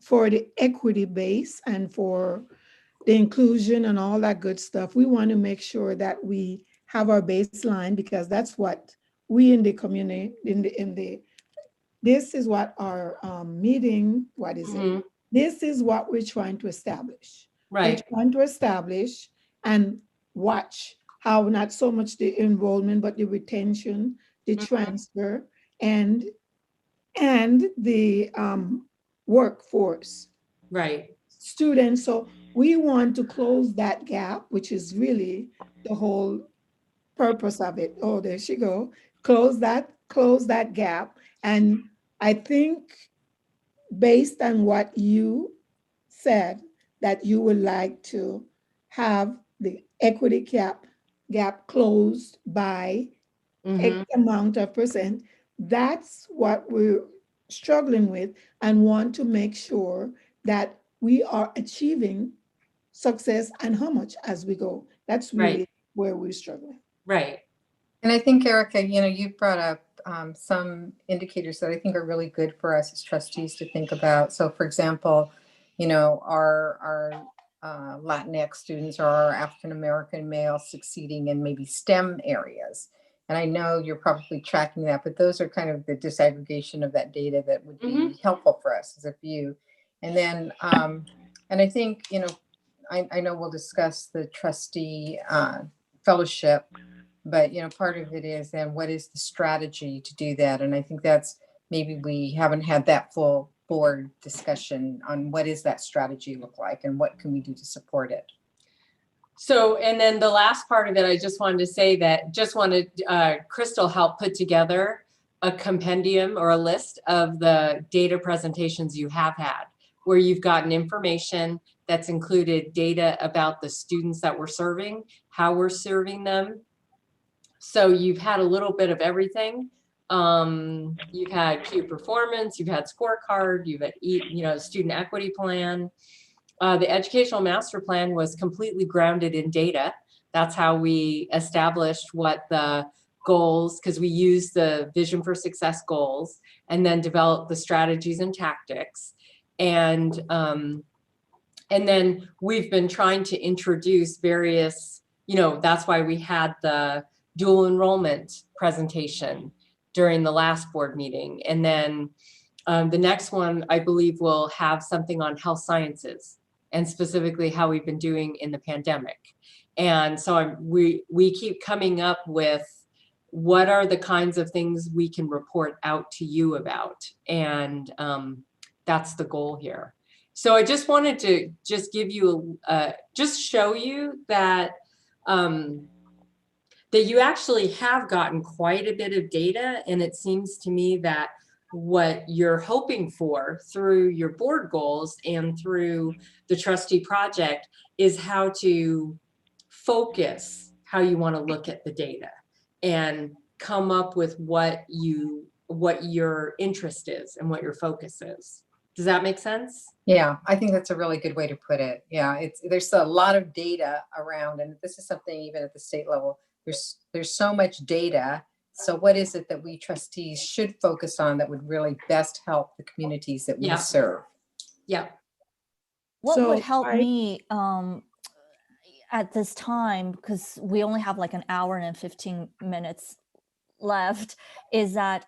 For the equity base and for the inclusion and all that good stuff, we want to make sure that we have our baseline because that's what we in the community, this is what our meeting, what is it? This is what we're trying to establish. Right. We're trying to establish and watch how not so much the enrollment, but the retention, the transfer, and the workforce. Right. Students. So we want to close that gap, which is really the whole purpose of it. Oh, there she go. Close that gap. And I think based on what you said, that you would like to have the equity gap closed by X amount of percent, that's what we're struggling with and want to make sure that we are achieving success and how much as we go. That's really where we're struggling. Right. And I think, Erica, you know, you brought up some indicators that I think are really good for us as trustees to think about. So, for example, you know, our Latinx students or our African-American males succeeding in maybe STEM areas. And I know you're probably tracking that, but those are kind of the disaggregation of that data that would be helpful for us as a view. And then, and I think, you know, I know we'll discuss the trustee fellowship, but, you know, part of it is then what is the strategy to do that? And I think that's maybe we haven't had that full board discussion on what is that strategy look like and what can we do to support it. So, and then the last part of it, I just wanted to say that just wanted Crystal help put together a compendium or a list of the data presentations you have had, where you've gotten information that's included data about the students that we're serving, how we're serving them. So you've had a little bit of everything. You've had peer performance, you've had scorecard, you've had, you know, student equity plan. The educational master plan was completely grounded in data. That's how we established what the goals, because we used the vision for success goals and then developed the strategies and tactics. And And then we've been trying to introduce various, you know, that's why we had the dual enrollment presentation during the last board meeting. And then the next one, I believe, will have something on health sciences and specifically how we've been doing in the pandemic. And so we keep coming up with what are the kinds of things we can report out to you about. And that's the goal here. So I just wanted to just give you, just show you that that you actually have gotten quite a bit of data. And it seems to me that what you're hoping for through your board goals and through the trustee project is how to focus how you want to look at the data and come up with what your interest is and what your focus is. Does that make sense? Yeah, I think that's a really good way to put it. Yeah, there's a lot of data around, and this is something even at the state level. There's so much data. So what is it that we trustees should focus on that would really best help the communities that we serve? Yeah. What would help me at this time, because we only have like an hour and 15 minutes left, is that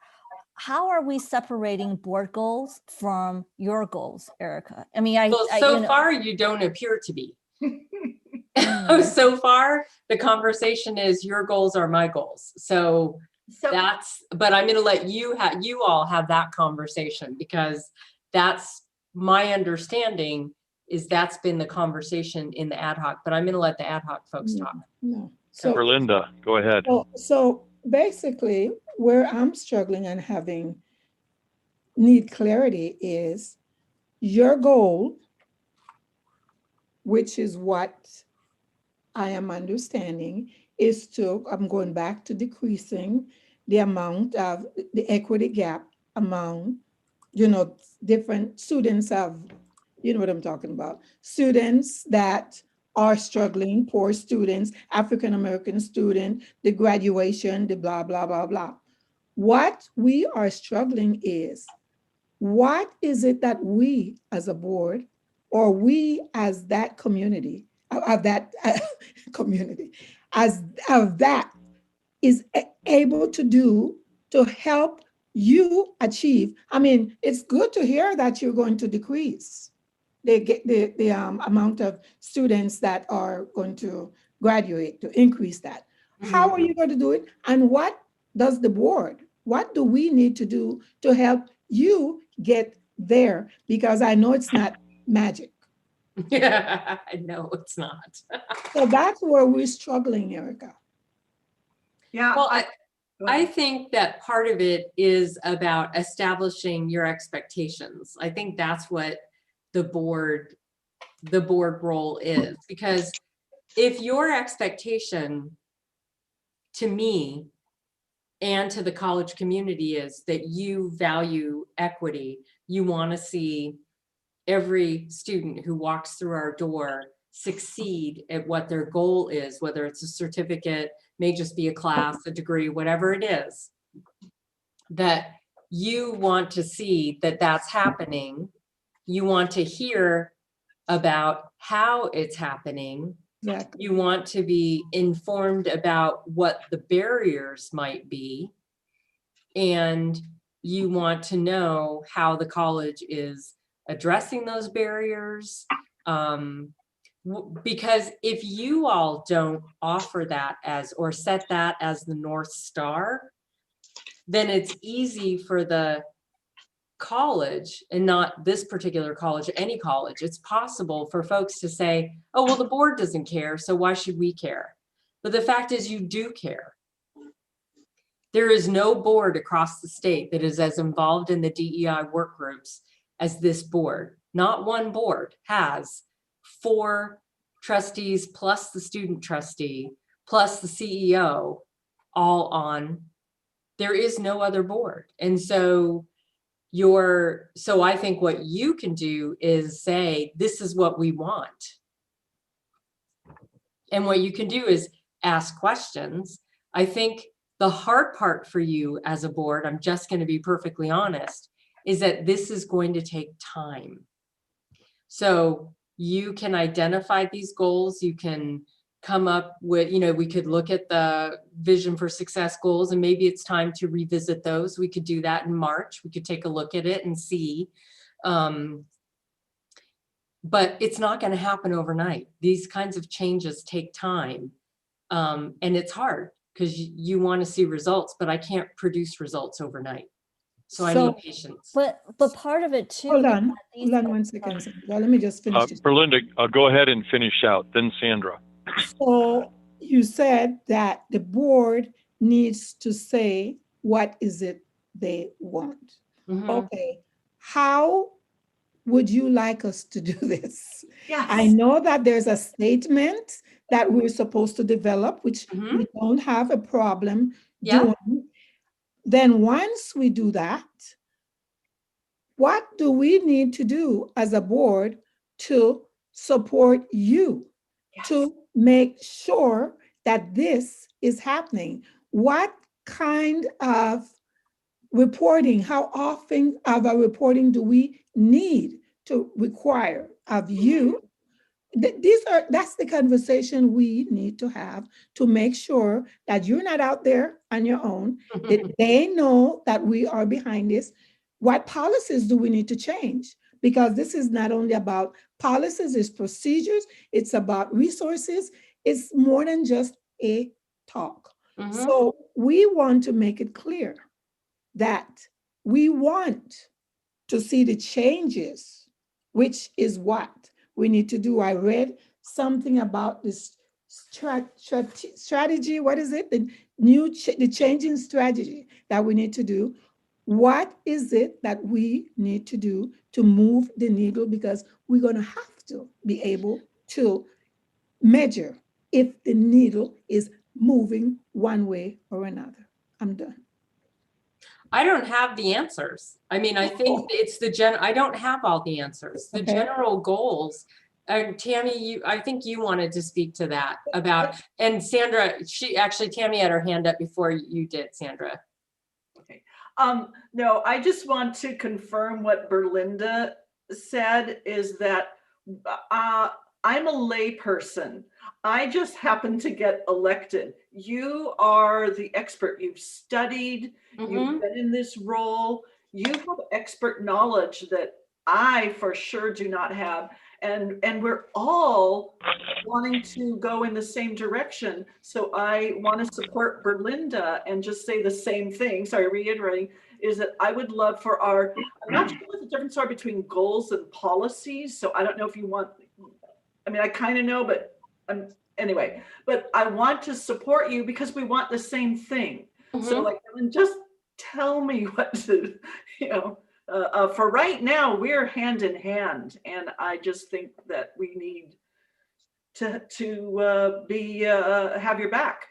how are we separating board goals from your goals, Erica? I mean, so far you don't appear to be. So far, the conversation is your goals are my goals. So that's, but I'm going to let you all have that conversation, because that's my understanding is that's been the conversation in the ad hoc, but I'm going to let the ad hoc folks talk. No. So Linda, go ahead. So basically where I'm struggling and need clarity is your goal, which is what I am understanding, is to, I'm going back to decreasing the amount of the equity gap among, you know, different students of, you know what I'm talking about, students that are struggling, poor students, African-American student, the graduation, the blah, blah, blah, blah. What we are struggling is, what is it that we as a board, or we as that community, of that community, as of that is able to do to help you achieve? I mean, it's good to hear that you're going to decrease the amount of students that are going to graduate, to increase that. How are you going to do it? And what does the board, what do we need to do to help you get there? Because I know it's not magic. Yeah, I know it's not. So that's where we're struggling, Erica. Yeah. Well, I think that part of it is about establishing your expectations. I think that's what the board role is, because if your expectation to me and to the college community is that you value equity, you want to see every student who walks through our door succeed at what their goal is, whether it's a certificate, may just be a class, a degree, whatever it is, that you want to see that that's happening. You want to hear about how it's happening. Exactly. You want to be informed about what the barriers might be. And you want to know how the college is addressing those barriers. Because if you all don't offer that as, or set that as the North Star, then it's easy for the college, and not this particular college, any college, it's possible for folks to say, oh, well, the board doesn't care, so why should we care? But the fact is, you do care. There is no board across the state that is as involved in the DEI work groups as this board. Not one board has 4 trustees plus the student trustee plus the CEO all on. There is no other board. And so I think what you can do is say, this is what we want. And what you can do is ask questions. I think the hard part for you as a board, I'm just going to be perfectly honest, is that this is going to take time. So you can identify these goals. You can come up with, we could look at the vision for success goals, and maybe it's time to revisit those. We could do that in March. We could take a look at it and see. But it's not going to happen overnight. These kinds of changes take time. And it's hard because you want to see results, but I can't produce results overnight. So I need patience. But part of it too. Hold on 1 second. Well, let me just finish this. Berlinda, go ahead and finish out, then Sandra. So you said that the board needs to say, what is it they want? Mm-hmm. Okay, how would you like us to do this? Yes. I know that there's a statement that we're supposed to develop, which we don't have a problem doing. Then once we do that, what do we need to do as a board to support you to make sure that this is happening? What kind of reporting, how often of a reporting do we need to require of you? That's the conversation we need to have to make sure that you're not out there on your own, that they know that we are behind this. What policies do we need to change? Because this is not only about policies, it's procedures, it's about resources. It's more than just a talk. So we want to make it clear that we want to see the changes, which is what we need to do. I read something about this strategy. What is it? The changing strategy that we need to do. What is it that we need to do to move the needle? Because we're going to have to be able to measure if the needle is moving one way or another. I'm done. I don't have the answers. I mean, I think it's I don't have all the answers. The general goals. Tammy, I think you wanted to speak to that about, and Sandra, Tammy had her hand up before you did, Sandra. Okay. No, I just want to confirm what Berlinda said is that I'm a lay person. I just happen to get elected. You are the expert. You've studied, you've been in this role. You have expert knowledge that I for sure do not have. And we're all wanting to go in the same direction. So I want to support Berlinda and just say the same thing. Sorry, reiterating, is that I would love for I'm not sure what the difference are between goals and policies. So I don't know if you want, I mean, I kind of know, but anyway, but I want to support you because we want the same thing. So like, just tell me what to, for right now, we're hand in hand. And I just think that we need to have your back.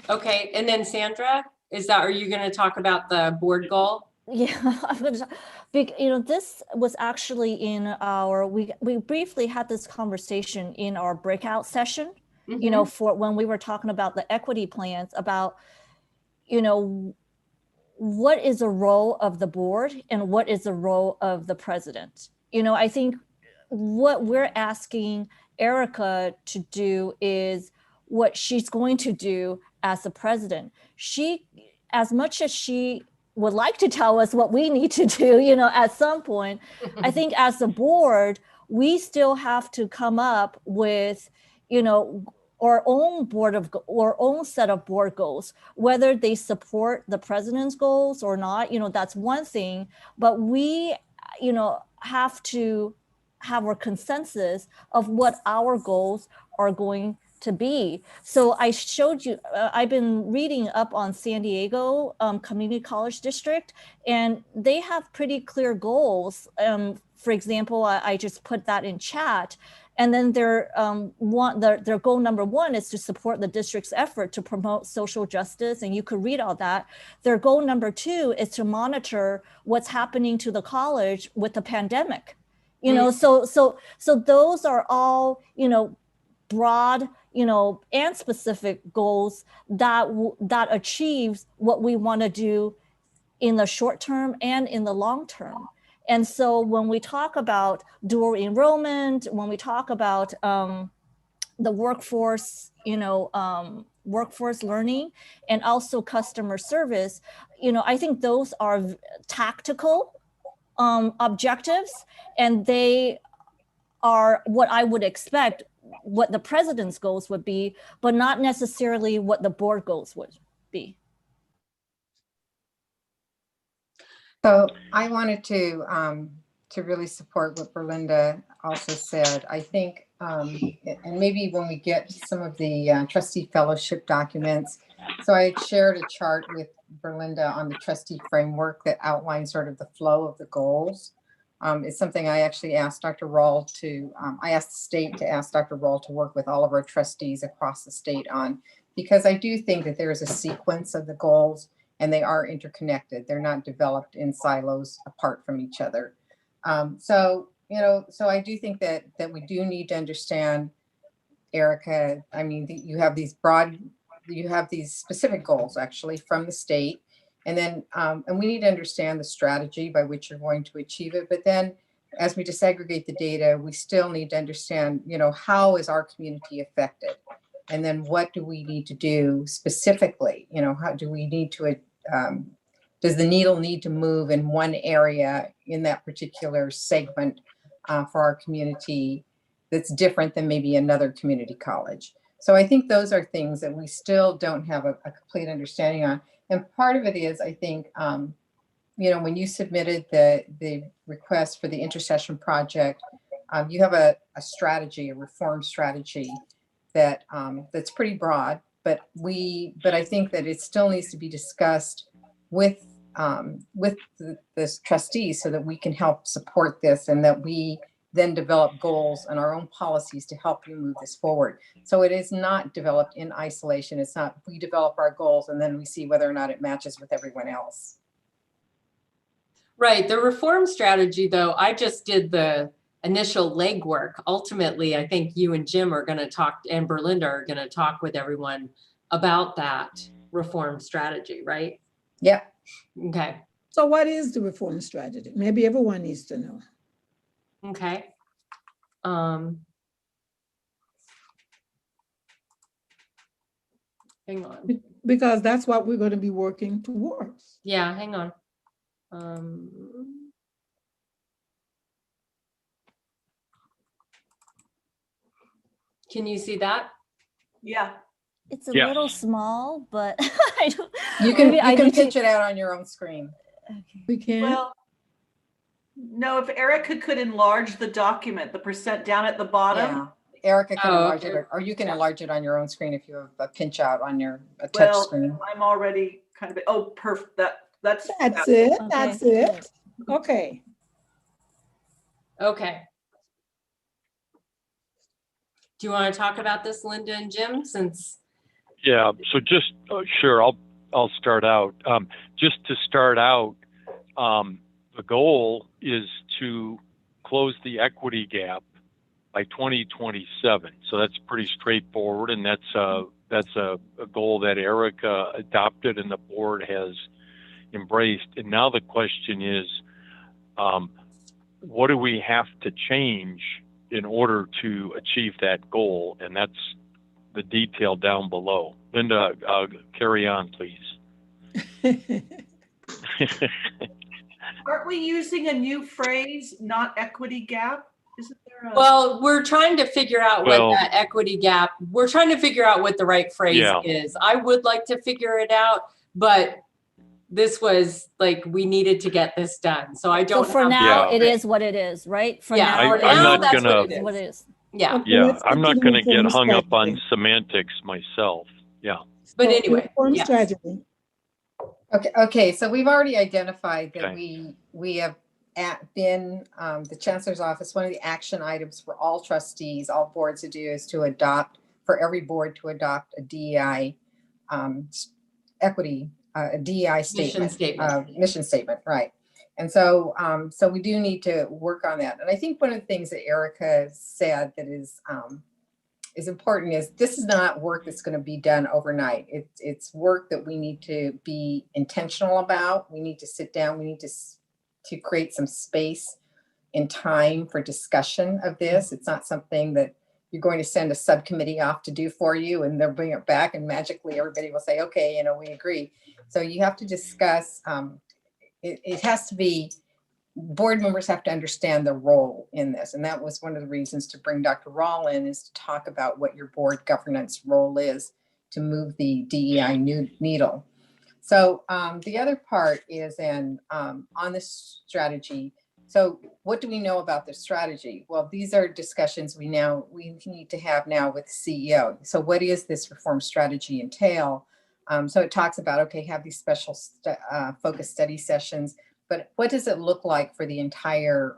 Okay. And then Sandra, are you going to talk about the board goal? Yeah, I'm going to, this was actually in we briefly had this conversation in our breakout session, for when we were talking about the equity plans, about, what is the role of the board and what is the role of the president? I think what we're asking Erica to do is what she's going to do as the president. As much as she would like to tell us what we need to do, at some point, I think as the board, we still have to come up with, our own set of board goals, whether they support the president's goals or not, that's one thing, but we, have to have a consensus of what our goals are going to be. So I showed you, I've been reading up on San Diego Community College District, and they have pretty clear goals. For example, I just put that in chat. And then their goal number one is to support the district's effort to promote social justice. And you could read all that. Their goal number two is to monitor what's happening to the college with the pandemic. So those are all, broad, and specific goals that achieves what we want to do in the short term and in the long term. And so when we talk about dual enrollment, when we talk about the workforce, workforce learning, and also customer service, I think those are tactical objectives, and they are what I would expect what the president's goals would be, but not necessarily what the board goals would be. So I wanted to really support what Berlinda also said. I think, and maybe when we get some of the trustee fellowship documents, so I had shared a chart with Berlinda on the trustee framework that outlines sort of the flow of the goals. It's something I actually asked Dr. Rawl to, I asked the state to ask Dr. Rawl to work with all of our trustees across the state on, because I do think that there is a sequence of the goals and they are interconnected. They're not developed in silos apart from each other. So I do think that we do need to understand, Erica, I mean, you have these specific goals actually from the state. And then, and we need to understand the strategy by which you're going to achieve it. But then as we disaggregate the data, we still need to understand, how is our community affected? And then what do we need to do specifically? How do we need to, does the needle need to move in one area in that particular segment for our community that's different than maybe another community college? So I think those are things that we still don't have a complete understanding on. And part of it is, I think, when you submitted the request for the intercession project, you have a strategy, a reform strategy that that's pretty broad, but I think that it still needs to be discussed with the trustees so that we can help support this, and that we then develop goals and our own policies to help you move this forward. So it is not developed in isolation. It's not we develop our goals and then we see whether or not it matches with everyone else. Right. The reform strategy, though, I just did the initial legwork. Ultimately, I think you and Jim are going to talk, and Berlinda are going to talk with everyone about that reform strategy, right? Yeah. Okay. So what is the reform strategy? Maybe everyone needs to know. Okay. Hang on. Because that's what we're going to be working towards. Yeah, hang on. Can you see that? Yeah. It's a little small, but I don't. You can pitch it out on your own screen. Okay. We can. Well, no, if Erica could enlarge the document, the percent down at the bottom. Yeah. Erica can enlarge it, or you can enlarge it on your own screen if you have a pinch out on your touch screen. I'm already kind of, perfect. That's it. Okay. That's it. Okay. Okay. Do you want to talk about this, Linda and Jim, since? Yeah, so just, sure, I'll start out. Just to start out, the goal is to close the equity gap by 2027. So that's pretty straightforward, and that's a goal that Erica adopted and the board has embraced. And now the question is, what do we have to change in order to achieve that goal? And that's the detail down below. Linda, carry on, please. Aren't we using a new phrase, not equity gap? Isn't there a... Well, we're trying to figure out what that equity gap, we're trying to figure out what the right phrase is. I would like to figure it out, but this was like, we needed to get this done. So I don't. So for now, it is what it is, right? For now, I'm not gonna, what it is. Yeah. Okay, yeah, I'm not going to get hung up on semantics myself. Yeah. But anyway, reform strategy. Okay. So we've already identified that we have been the chancellor's office. One of the action items for all trustees, all boards to do is to adopt, for every board to adopt a DEI equity, a DEI statement, mission statement, right? And so, so we do need to work on that. And I think one of the things that Erica said that is important is this is not work that's going to be done overnight. It's work that we need to be intentional about. We need to sit down. We need to to create some space and time for discussion of this. It's not something that you're going to send a subcommittee off to do for you and they'll bring it back and magically everybody will say, okay, we agree. So you have to discuss, it has to be, board members have to understand the role in this. And that was one of the reasons to bring Dr. Rawl in, is to talk about what your board governance role is to move the DEI needle. So the other part is on this strategy. So what do we know about the strategy? Well, these are discussions we need to have now with the CEO. So what is this reform strategy entail? So it talks about, okay, have these special focus study sessions, but what does it look like for the entire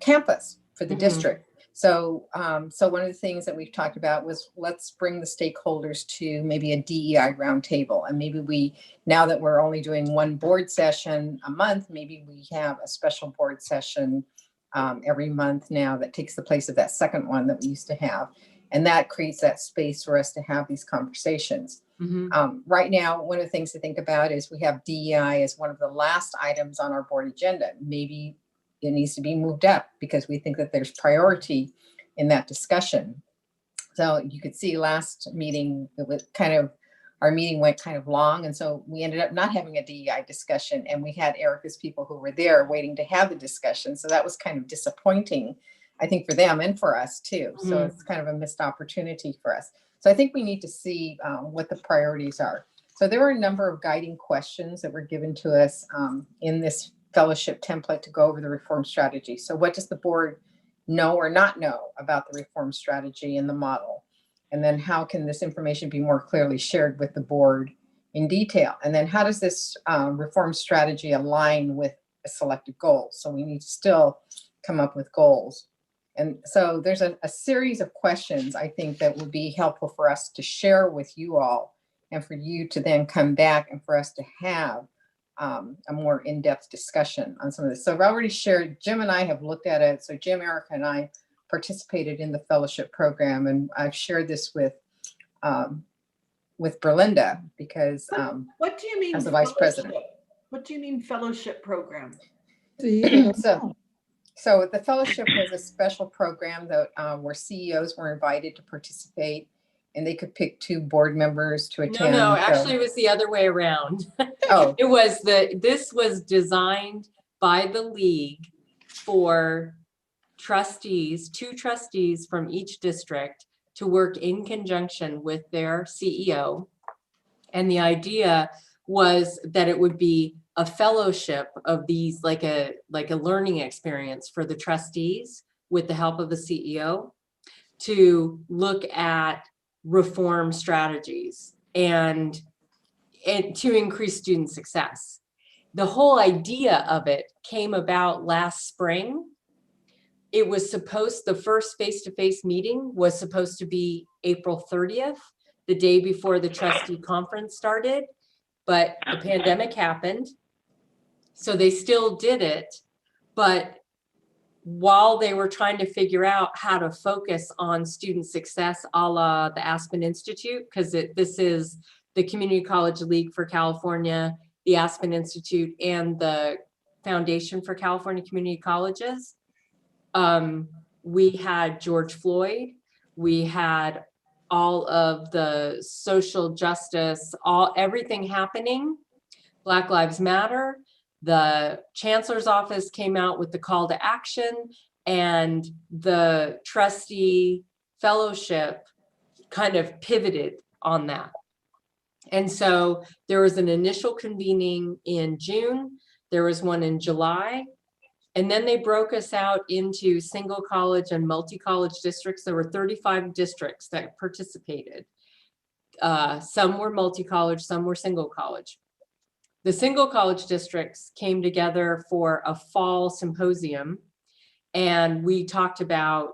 campus, for the district? So one of the things that we've talked about was, let's bring the stakeholders to maybe a DEI roundtable. And maybe now that we're only doing one board session a month, maybe we have a special board session every month now that takes the place of that second one that we used to have. And that creates that space for us to have these conversations. Right now, one of the things to think about is we have DEI as one of the last items on our board agenda. Maybe it needs to be moved up because we think that there's priority in that discussion. So you could see last meeting, it was our meeting went kind of long. And so we ended up not having a DEI discussion, and we had Erica's people who were there waiting to have the discussion. So that was kind of disappointing, I think, for them and for us too. So it's kind of a missed opportunity for us. So I think we need to see what the priorities are. So there were a number of guiding questions that were given to us in this fellowship template to go over the reform strategy. So what does the board know or not know about the reform strategy and the model? And then how can this information be more clearly shared with the board in detail? And then how does this reform strategy align with a selected goals? So we need to still come up with goals. And so there's a series of questions, I think, that would be helpful for us to share with you all, and for you to then come back and for us to have a more in-depth discussion on some of this. So I've already shared, Jim and I have looked at it. So Jim, Erica, and I participated in the fellowship program, and I've shared this with Berlinda because what do you mean as the vice president. What do you mean fellowship program? So the fellowship was a special program that where CEOs were invited to participate, and they could pick 2 board members to attend. No, actually it was the other way around. Oh, This was designed by the league for trustees, 2 trustees from each district to work in conjunction with their CEO. And the idea was that it would be a fellowship of these, like a learning experience for the trustees with the help of the CEO to look at reform strategies and to increase student success. The whole idea of it came about last spring. It was the first face-to-face meeting was supposed to be April 30th, the day before the trustee conference started, but the pandemic happened. So they still did it, but while they were trying to figure out how to focus on student success, a la the Aspen Institute, because this is the Community College League for California, the Aspen Institute, and the Foundation for California Community Colleges. We had George Floyd, we had all of the social justice, everything happening, Black Lives Matter. The chancellor's office came out with the call to action, and the trustee fellowship kind of pivoted on that. And so there was an initial convening in June, there was one in July, and then they broke us out into single college and multi-college districts. There were 35 districts that participated. Some were multi-college, some were single college. The single college districts came together for a fall symposium, and we talked about,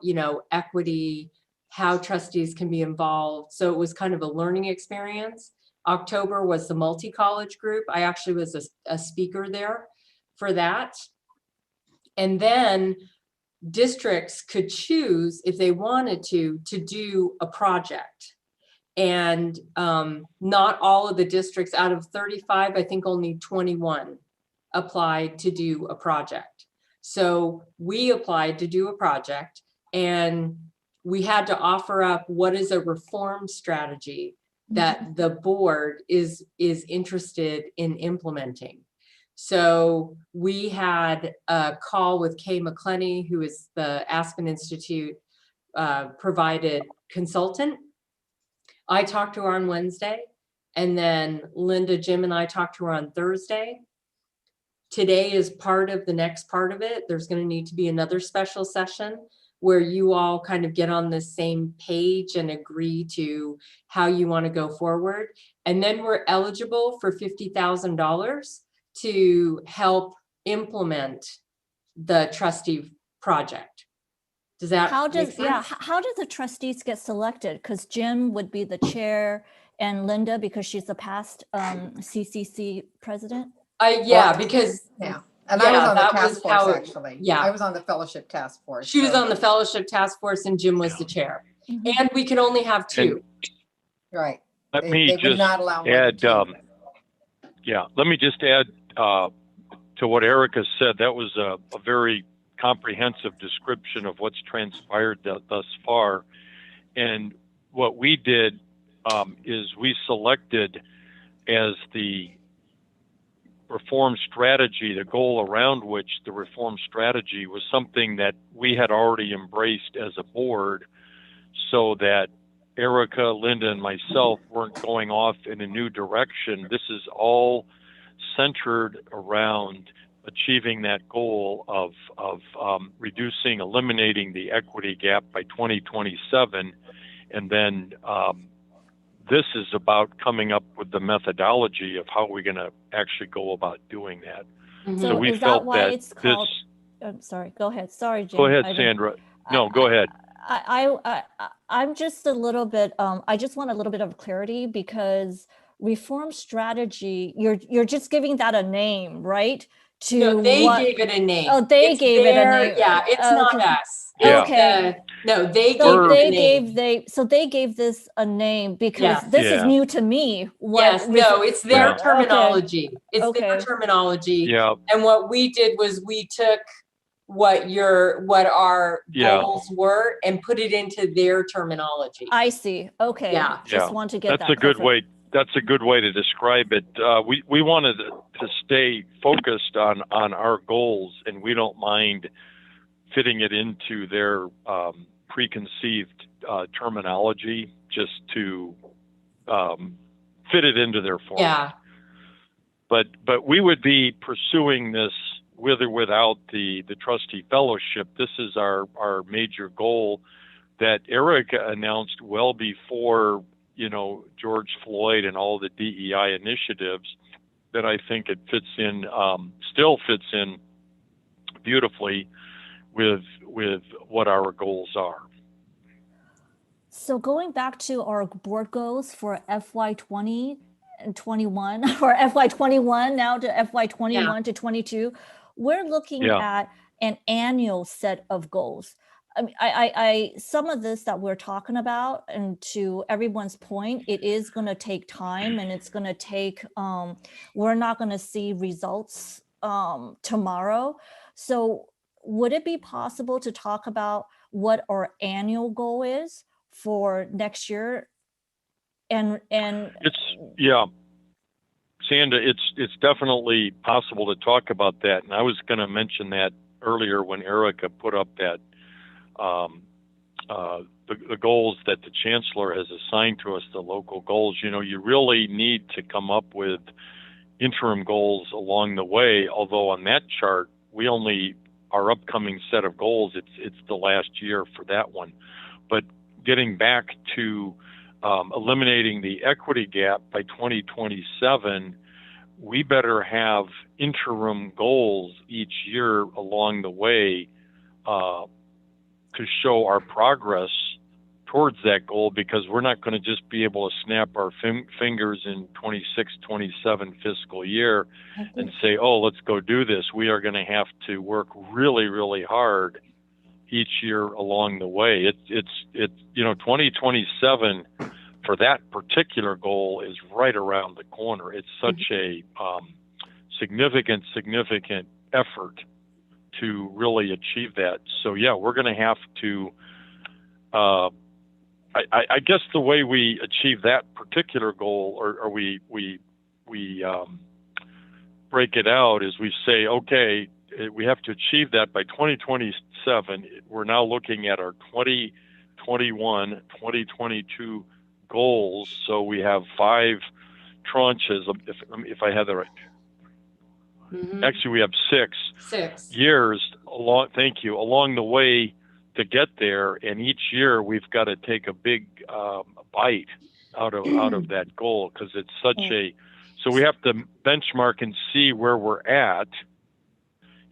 equity, how trustees can be involved. So it was kind of a learning experience. October was the multi-college group. I actually was a speaker there for that. And then districts could choose, if they wanted to do a project. And not all of the districts, out of 35, I think only 21 applied to do a project. So we applied to do a project, and we had to offer up what is a reform strategy that the board is interested in implementing. So we had a call with Kay McClenny, who is the Aspen Institute provided consultant. I talked to her on Wednesday, and then Linda, Jim, and I talked to her on Thursday. Today is part of the next part of it. There's going to need to be another special session where you all kind of get on the same page and agree to how you want to go forward. And then we're eligible for $50,000 to help implement the trustee project. Does that make sense? How do the trustees get selected? Because Jim would be the chair and Linda, because she's the past CCC president. Because and I was on the task force actually. Yeah, I was on the fellowship task force. She was on the fellowship task force, and Jim was the chair. And we can only have two. Right. Let me just add. Let me just add to what Erica said. That was a very comprehensive description of what's transpired thus far. And what we did is we selected as the reform strategy, the goal around which the reform strategy was something that we had already embraced as a board, so that Erica, Linda, and myself weren't going off in a new direction. This is all centered around achieving that goal of eliminating the equity gap by 2027. And then this is about coming up with the methodology of how we're going to actually go about doing that. So we felt that it's called, I'm sorry, go ahead. Sorry, Jim. Go ahead, Sandra. No, go ahead. I'm just a little bit, I just want a little bit of clarity, because reform strategy, you're just giving that a name, right? No, they gave it a name. Oh, they gave it a name. Yeah, it's not us. Yeah. Okay. No, they gave this a name because this is new to me. It's their terminology. It's their terminology. Yeah. And what we did was we took what our goals were and put it into their terminology. I see. Okay. Yeah. Just want to get that's a good way. That's a good way to describe it. We wanted to stay focused on our goals, and we don't mind fitting it into their preconceived terminology, just to fit it into their form. Yeah. But we would be pursuing this with or without the trustee fellowship. This is our major goal that Erica announced well before, George Floyd and all the DEI initiatives, that I think it fits in, still fits in beautifully with what our goals are. So going back to our board goals for FY20 and 21, or FY21 now to FY21 to 22, we're looking at an annual set of goals. I mean, some of this that we're talking about, and to everyone's point, it is going to take time, and it's going to take, we're not going to see results tomorrow. So would it be possible to talk about what our annual goal is for next year? And Sandra, it's definitely possible to talk about that. And I was going to mention that earlier when Erica put up that the goals that the chancellor has assigned to us, the local goals. You really need to come up with interim goals along the way. Although on that chart, our upcoming set of goals, it's the last year for that one. But getting back to eliminating the equity gap by 2027, we better have interim goals each year along the way to show our progress towards that goal, because we're not going to just be able to snap our fingers in 26, 27 fiscal year and say, oh, let's go do this. We are going to have to work really, really hard each year along the way. It's 2027 for that particular goal is right around the corner. It's such a significant effort to really achieve that. So yeah, we're going to have to, I guess the way we achieve that particular goal, or we break it out, is we say, okay, we have to achieve that by 2027. We're now looking at our 2021, 2022 goals. So we have 5 tranches, if I have that right. Mhm. Actually, we have 6 years along the way to get there, and each year we've got to take a big bite out of that goal, because it's such a. So we have to benchmark and see where we're at,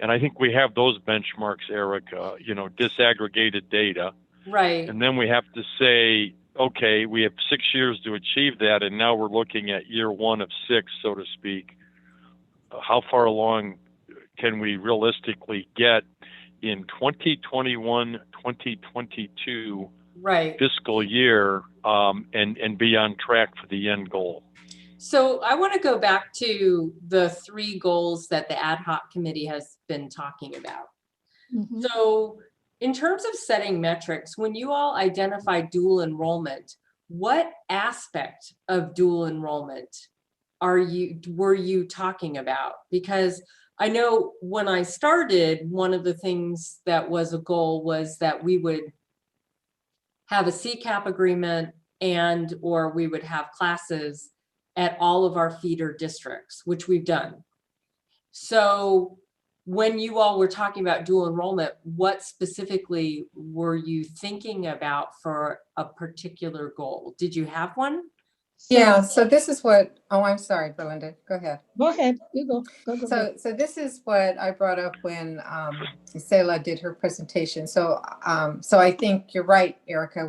and I think we have those benchmarks, Erica. Disaggregated data, Right. and then we have to say, okay, we have 6 years to achieve that, and now we're looking at year 1 of 6, so to speak. How far along can we realistically get in 2021, 2022 Right. fiscal year, and be on track for the end goal? So I want to go back to the 3 goals that the ad hoc committee has been talking about. Mhm. So in terms of setting metrics, when you all identify dual enrollment, what aspect of dual enrollment were you talking about? Because I know when I started, one of the things that was a goal was that we would have a CCAP agreement or we would have classes at all of our feeder districts, which we've done. So when you all were talking about dual enrollment, what specifically were you thinking about for a particular goal? Did you have one? Yeah, so this is what, oh, I'm sorry, Belinda, go ahead. Go ahead, you go. Go. So this is what I brought up when Selah did her presentation. So I think you're right, Erica.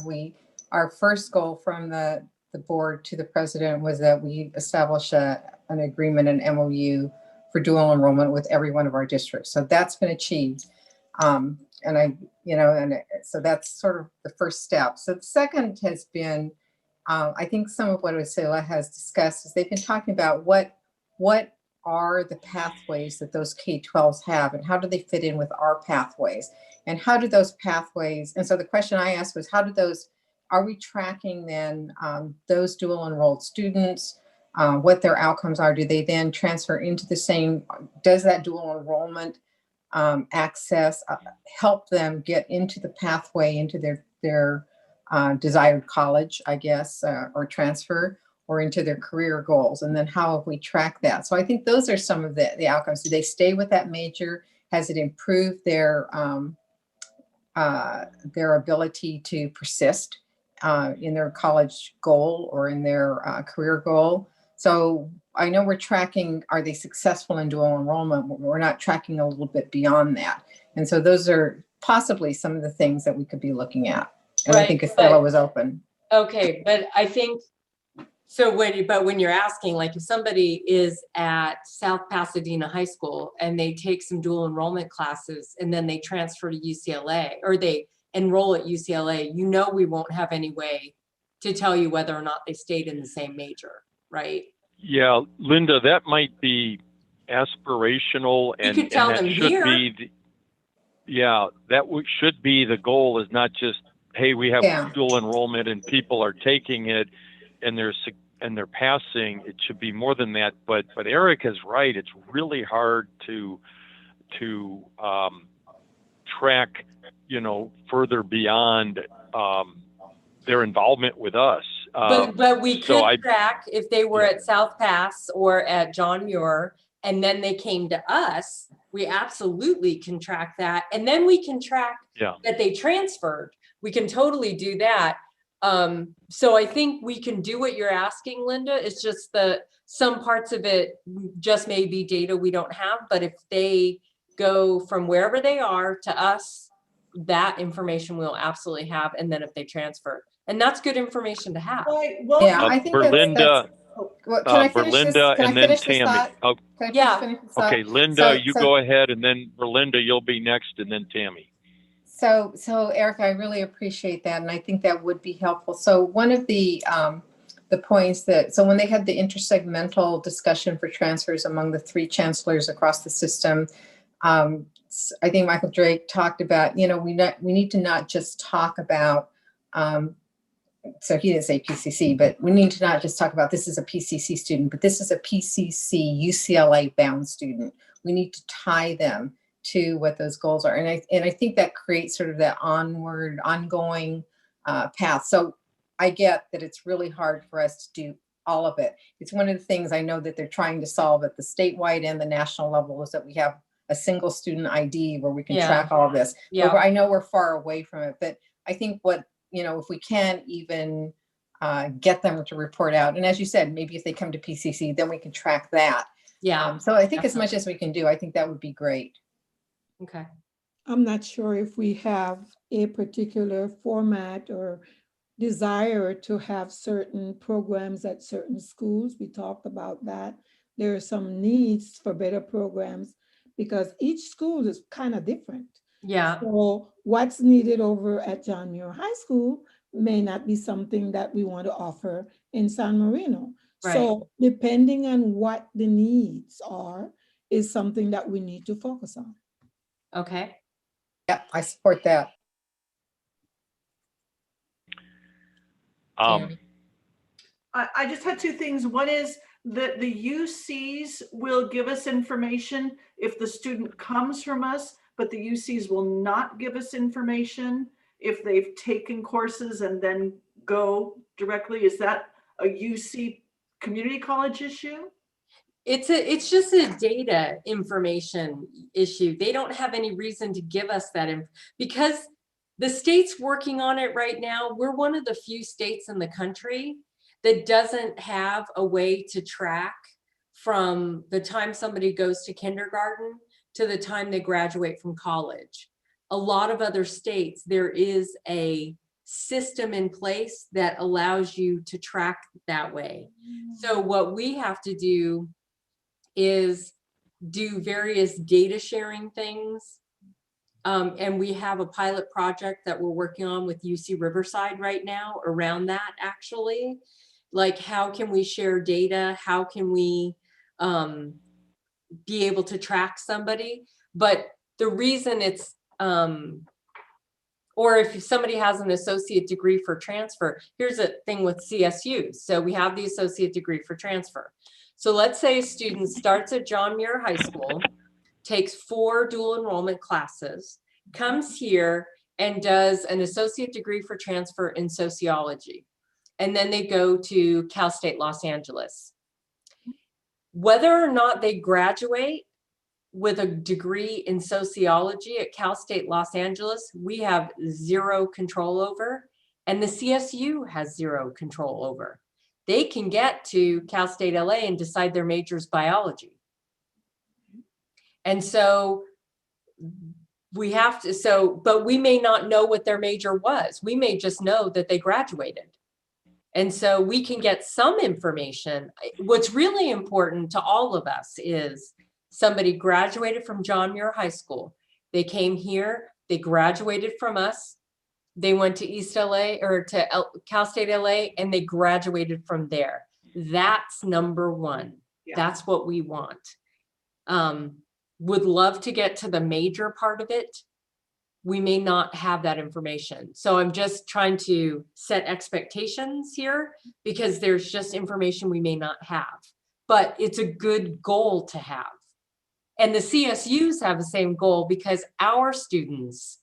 Our first goal from the board to the president was that we establish an agreement, an MOU for dual enrollment with every one of our districts. So that's been achieved. So that's sort of the first step. So the second has been, I think some of what Selah has discussed is they've been talking about what are the pathways that those K-12s have, and how do they fit in with our pathways, and how do those pathways, and so the question I asked was, are we tracking then those dual enrolled students, what their outcomes are? Do they then transfer into the same, does that dual enrollment access help them get into the pathway, into their desired college, I guess, or transfer, or into their career goals? And then how have we tracked that? So I think those are some of the outcomes. Do they stay with that major? Has it improved their ability to persist in their college goal or in their career goal? So I know we're tracking, are they successful in dual enrollment? We're not tracking a little bit beyond that. And so those are possibly some of the things that we could be looking at. And I think Estella was open. Okay, but I think, so when you're asking, like if somebody is at South Pasadena High School and they take some dual enrollment classes and then they transfer to UCLA, or they enroll at UCLA, we won't have any way to tell you whether or not they stayed in the same major, right? Yeah, Linda, that might be aspirational, and you could tell that them should here. be should be the goal, is not just, hey, we have dual enrollment and people are taking it and they're passing. It should be more than that. But Eric is right. It's really hard to track, further beyond their involvement with us. But we could track if they were at South Pass or at John Muir, and then they came to us. We absolutely can track that, and then we can track that they transferred. We can totally do that. So I think we can do what you're asking, Linda. It's just that some parts of it just may be data we don't have, but if they go from wherever they are to us, that information we'll absolutely have. And then if they transfer, and that's good information to have. Well, I think Berlinda, can I finish Berlinda, this? and then Tammy. Okay, Linda, you go ahead, and then Berlinda, you'll be next, and then Tammy. So Erica, I really appreciate that, and I think that would be helpful. So one of the the points that, so when they had the intersegmental discussion for transfers among the 3 chancellors across the system, I think Michael Drake talked about, you know, we need to not just talk about, so he didn't say PCC, but we need to not just talk about this is a PCC student, but this is a PCC UCLA bound student. We need to tie them to what those goals are. And I think that creates sort of that ongoing path. So I get that it's really hard for us to do all of it. It's one of the things I know that they're trying to solve at the statewide and the national level is that we have a single student ID where we can track all of this. Yeah. But I know we're far away from it, but I think what, you know, if we can't even get them to report out, and as you said, maybe if they come to PCC, then we can track that. Yeah. So I think as much as we can do, I think that would be great. Okay. I'm not sure if we have a particular format or desire to have certain programs at certain schools. We talked about that. There are some needs for better programs because each school is kind of different. Yeah. So what's needed over at John Muir High School may not be something that we want to offer in San Marino. Right. So depending on what the needs are is something that we need to focus on. Okay. Yeah, I support that. I just had 2 things. One is that the UCs will give us information if the student comes from us, but the UCs will not give us information if they've taken courses and then go directly. Is that a UC community college issue? It's just a data information issue. They don't have any reason to give us that because the state's working on it right now. We're one of the few states in the country that doesn't have a way to track from the time somebody goes to kindergarten to the time they graduate from college. A lot of other states, there is a system in place that allows you to track that way. So what we have to do is do various data sharing things. And we have a pilot project that we're working on with UC Riverside right now around that actually. Like how can we share data? How can we be able to track somebody? But the reason it's, or if somebody has an associate degree for transfer, here's a thing with CSU. So we have the associate degree for transfer. So let's say a student starts at John Muir High School, takes 4 dual enrollment classes, comes here and does an associate degree for transfer in sociology. And then they go to Cal State Los Angeles. Whether or not they graduate with a degree in sociology at Cal State Los Angeles, we have 0 control over, and the CSU has 0 control over. They can get to Cal State LA and decide their major is biology. And so we have to, but we may not know what their major was. We may just know that they graduated. And so we can get some information. What's really important to all of us is somebody graduated from John Muir High School. They came here, they graduated from us. They went to East LA or to Cal State LA and they graduated from there. That's number 1. Yeah. That's what we want. Would love to get to the major part of it. We may not have that information. So I'm just trying to set expectations here because there's just information we may not have, but it's a good goal to have. And the CSUs have the same goal because our students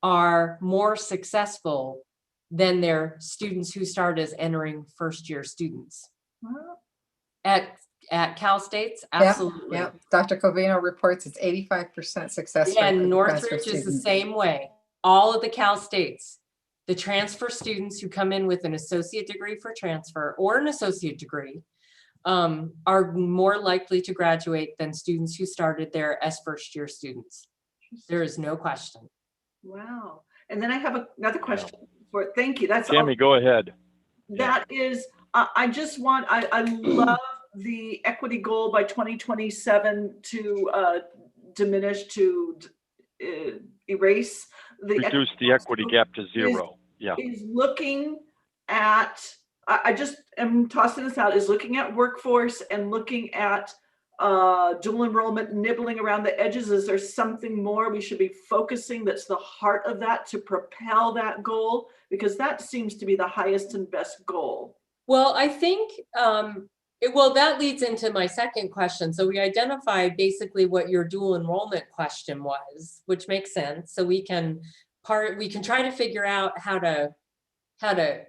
are more successful than their students who start as entering first-year students. At Cal States, absolutely. Yeah. Dr. Covino reports it's 85% success rate. And Northridge is the same way. All of the Cal States, the transfer students who come in with an associate degree for transfer or an associate degree are more likely to graduate than students who started there as first-year students. There is no question. Wow. And then I have another question for, thank you. That's Tammy, go ahead. That is, I just want, I love the equity goal by 2027 to diminish, to erase the reduce the equity gap to 0. Is looking at I just am tossing this out, is looking at workforce and looking at dual enrollment, nibbling around the edges. Is there something more we should be focusing that's the heart of that to propel that goal? Because that seems to be the highest and best goal. Well, I think, well, that leads into my second question. So we identified basically what your dual enrollment question was, which makes sense. So we can try to figure out how to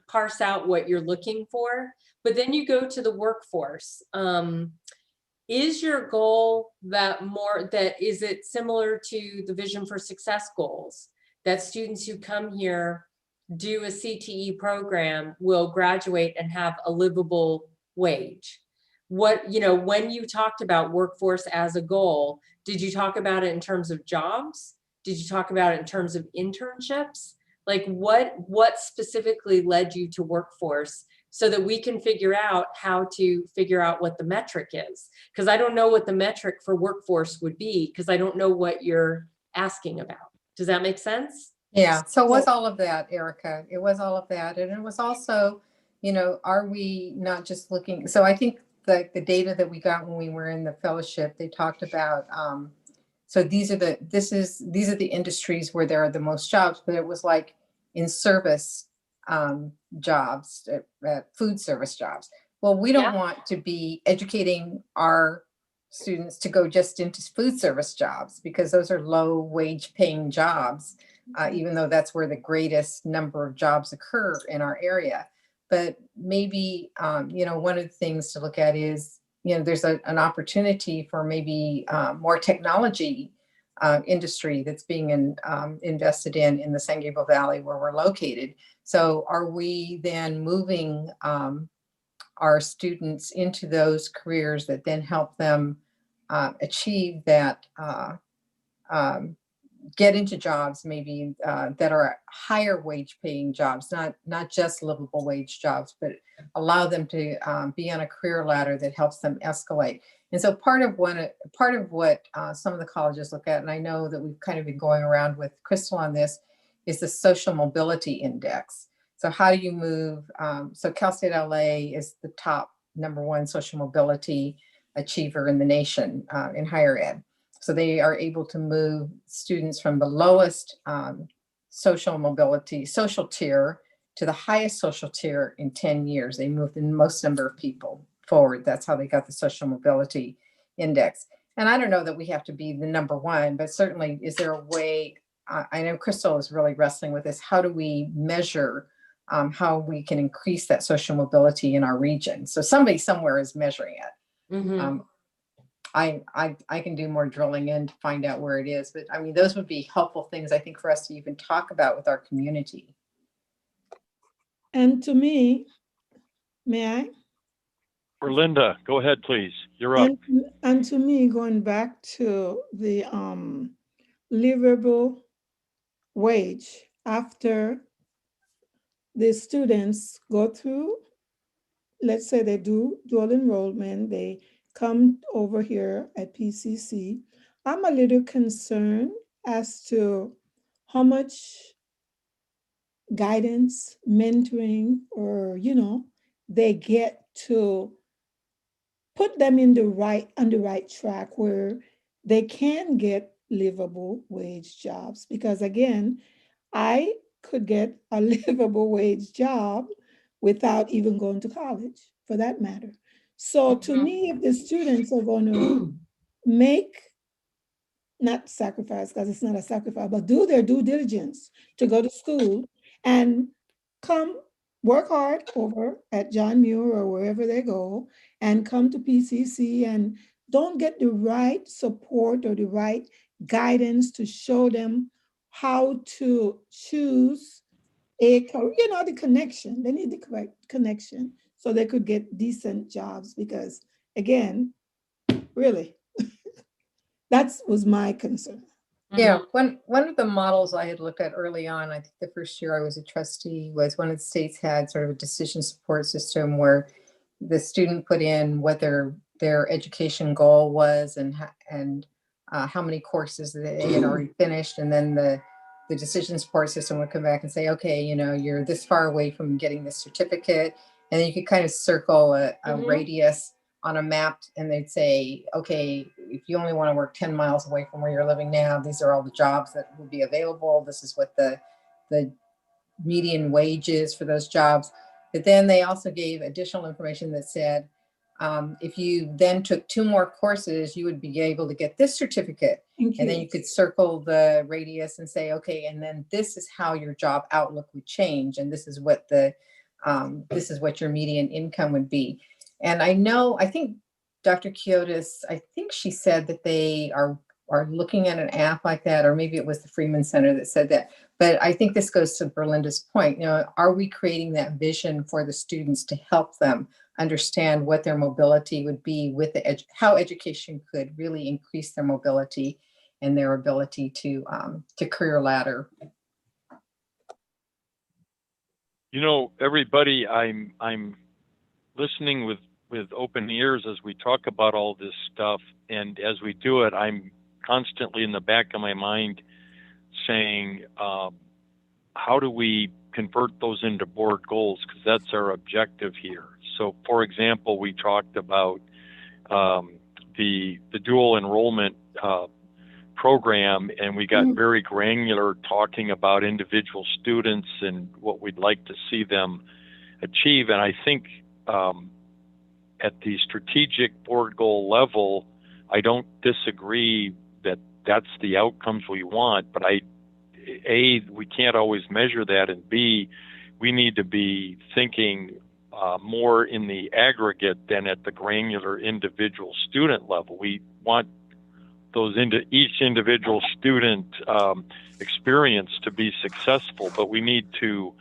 parse out what you're looking for. But then you go to the workforce. Is your goal is it similar to the Vision for Success goals, that students who come here do a CTE program will graduate and have a livable wage? When you talked about workforce as a goal, did you talk about it in terms of jobs? Did you talk about it in terms of internships? Like what specifically led you to workforce, so that we can figure out how to figure out what the metric is? Because I don't know what the metric for workforce would be, because I don't know what you're asking about. Does that make sense? Yeah, so it was all of that, Erica. It was all of that. And it was also, are we not just looking? So I think the data that we got when we were in the fellowship, they talked about, so these are the industries where there are the most jobs, but it was like in service jobs, food service jobs. Well, we don't want to be educating our students to go just into food service jobs, because those are low wage paying jobs, even though that's where the greatest number of jobs occur in our area. But maybe, one of the things to look at is, there's an opportunity for maybe more technology industry that's being invested in the San Gabriel Valley where we're located. So are we then moving our students into those careers that then help them achieve that, get into jobs maybe that are higher wage paying jobs, not just livable wage jobs, but allow them to be on a career ladder that helps them escalate. And so part of what some of the colleges look at, and I know that we've kind of been going around with Crystal on this, is the social mobility index. So how do you move? So Cal State LA is the top #1 social mobility achiever in the nation in higher ed. So they are able to move students from the lowest social tier to the highest social tier in 10 years. They moved the most number of people forward. That's how they got the social mobility index. And I don't know that we have to be the #1, but certainly, is there a way? I know Crystal is really wrestling with this. How do we measure how we can increase that social mobility in our region? So somebody somewhere is measuring it. Mm-hmm. I can do more drilling in to find out where it is, but I mean, those would be helpful things, I think, for us to even talk about with our community. And to me, may I? Or Linda, go ahead, please. You're up. And to me, going back to the livable wage, after the students go through, let's say they do dual enrollment, they come over here at PCC, I'm a little concerned as to how much guidance, mentoring, or, they get to put them on the right track where they can get livable wage jobs. Because again, I could get a livable wage job without even going to college, for that matter. So to me, if the students are going to not sacrifice, because it's not a sacrifice, but do their due diligence to go to school and come work hard over at John Muir or wherever they go, and come to PCC and don't get the right support or the right guidance to show them how to choose the connection. They need the correct connection so they could get decent jobs, because again, really, that was my concern. Yeah, one of the models I had looked at early on, I think the first year I was a trustee, was one of the states had sort of a decision support system where the student put in what their education goal was and how many courses they had already finished, and then the the decision support system would come back and say, okay, you know, you're this far away from getting this certificate. And then you could kind of circle a radius on a map, and they'd say, okay, if you only want to work 10 miles away from where you're living now, these are all the jobs that will be available. This is what the median wages for those jobs. But then they also gave additional information that said, if you then took 2 more courses, you would be able to get this certificate. And then you could circle the radius and say, okay, and then this is how your job outlook would change. And this is what your median income would be. And I think Dr. Kiotis, I think she said that they are looking at an app like that, or maybe it was the Freeman Center that said that. But I think this goes to Berlinda's point. You know, are we creating that vision for the students to help them understand what their mobility would be with how education could really increase their mobility and their ability to career ladder? You know, everybody, I'm listening with open ears as we talk about all this stuff, and as we do it, I'm constantly in the back of my mind saying, how do we convert those into board goals? Because that's our objective here. So, for example, we talked about the dual enrollment program, and we got very granular talking about individual students and what we'd like to see them achieve. And I think at the strategic board goal level, I don't disagree that that's the outcomes we want, but A, we can't always measure that, and B, we need to be thinking more in the aggregate than at the granular individual student level. We want those each individual student experience to be successful, but we need to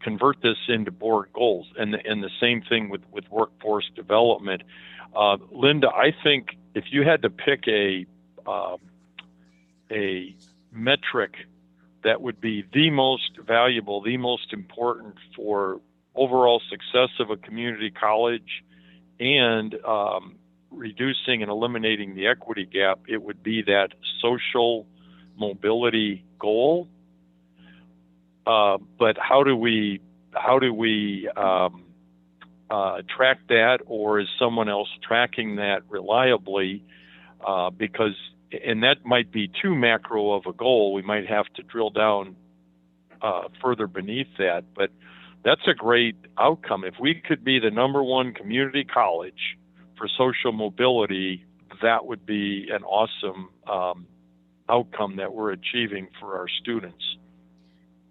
convert this into board goals, and the same thing with workforce development. Linda, I think if you had to pick a metric that would be the most valuable, the most important for overall success of a community college and reducing and eliminating the equity gap, it would be that social mobility goal. But how do we track that, or is someone else tracking that reliably? Because, and that might be too macro of a goal. We might have to drill down further beneath that. But that's a great outcome. If we could be the #1 community college for social mobility, that would be an awesome outcome that we're achieving for our students.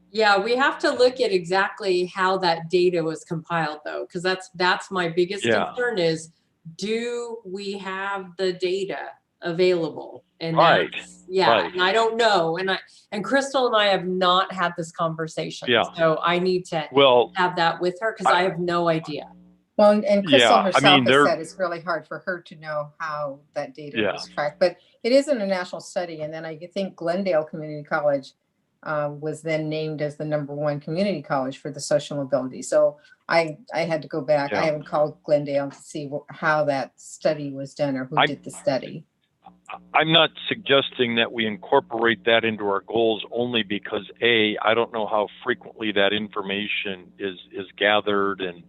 Yeah, we have to look at exactly how that data was compiled, though, because that's my biggest concern is, do we have the data available? And right. And I don't know. And Crystal and I have not had this conversation. Yeah. So I need to have that with her, because I have no idea. Well, and Crystal herself has said it's really hard for her to know how that data was tracked. But it is an international study. And then I think Glendale Community College was then named as the #1 community college for the social mobility. So I had to go back. I haven't called Glendale to see how that study was done or who did the study. I'm not suggesting that we incorporate that into our goals only because I don't know how frequently that information is gathered and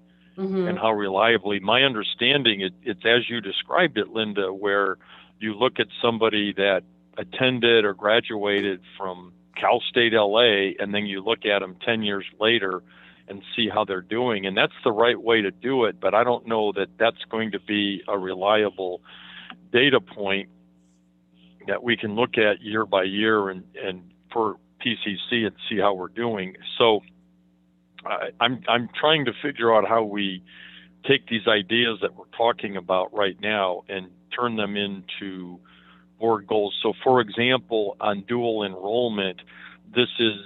how reliably. My understanding, it's as you described it, Linda, where you look at somebody that attended or graduated from Cal State LA, and then you look at them 10 years later and see how they're doing. And that's the right way to do it, but I don't know that that's going to be a reliable data point that we can look at year by year and for PCC and see how we're doing. So I'm trying to figure out how we take these ideas that we're talking about right now and turn them into board goals. So, for example, on dual enrollment, this is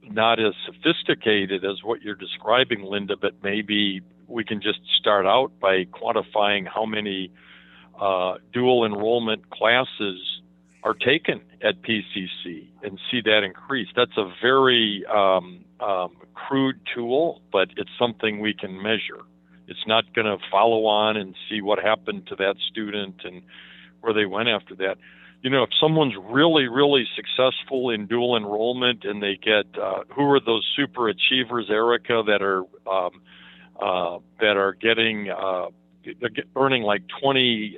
not as sophisticated as what you're describing, Linda, but maybe we can just start out by quantifying how many dual enrollment classes are taken at PCC and see that increase. That's a very crude tool, but it's something we can measure. It's not going to follow on and see what happened to that student and where they went after that. you know, if someone's really, really successful in dual enrollment and they get, who are those super achievers, Erica, that are getting, earning like 20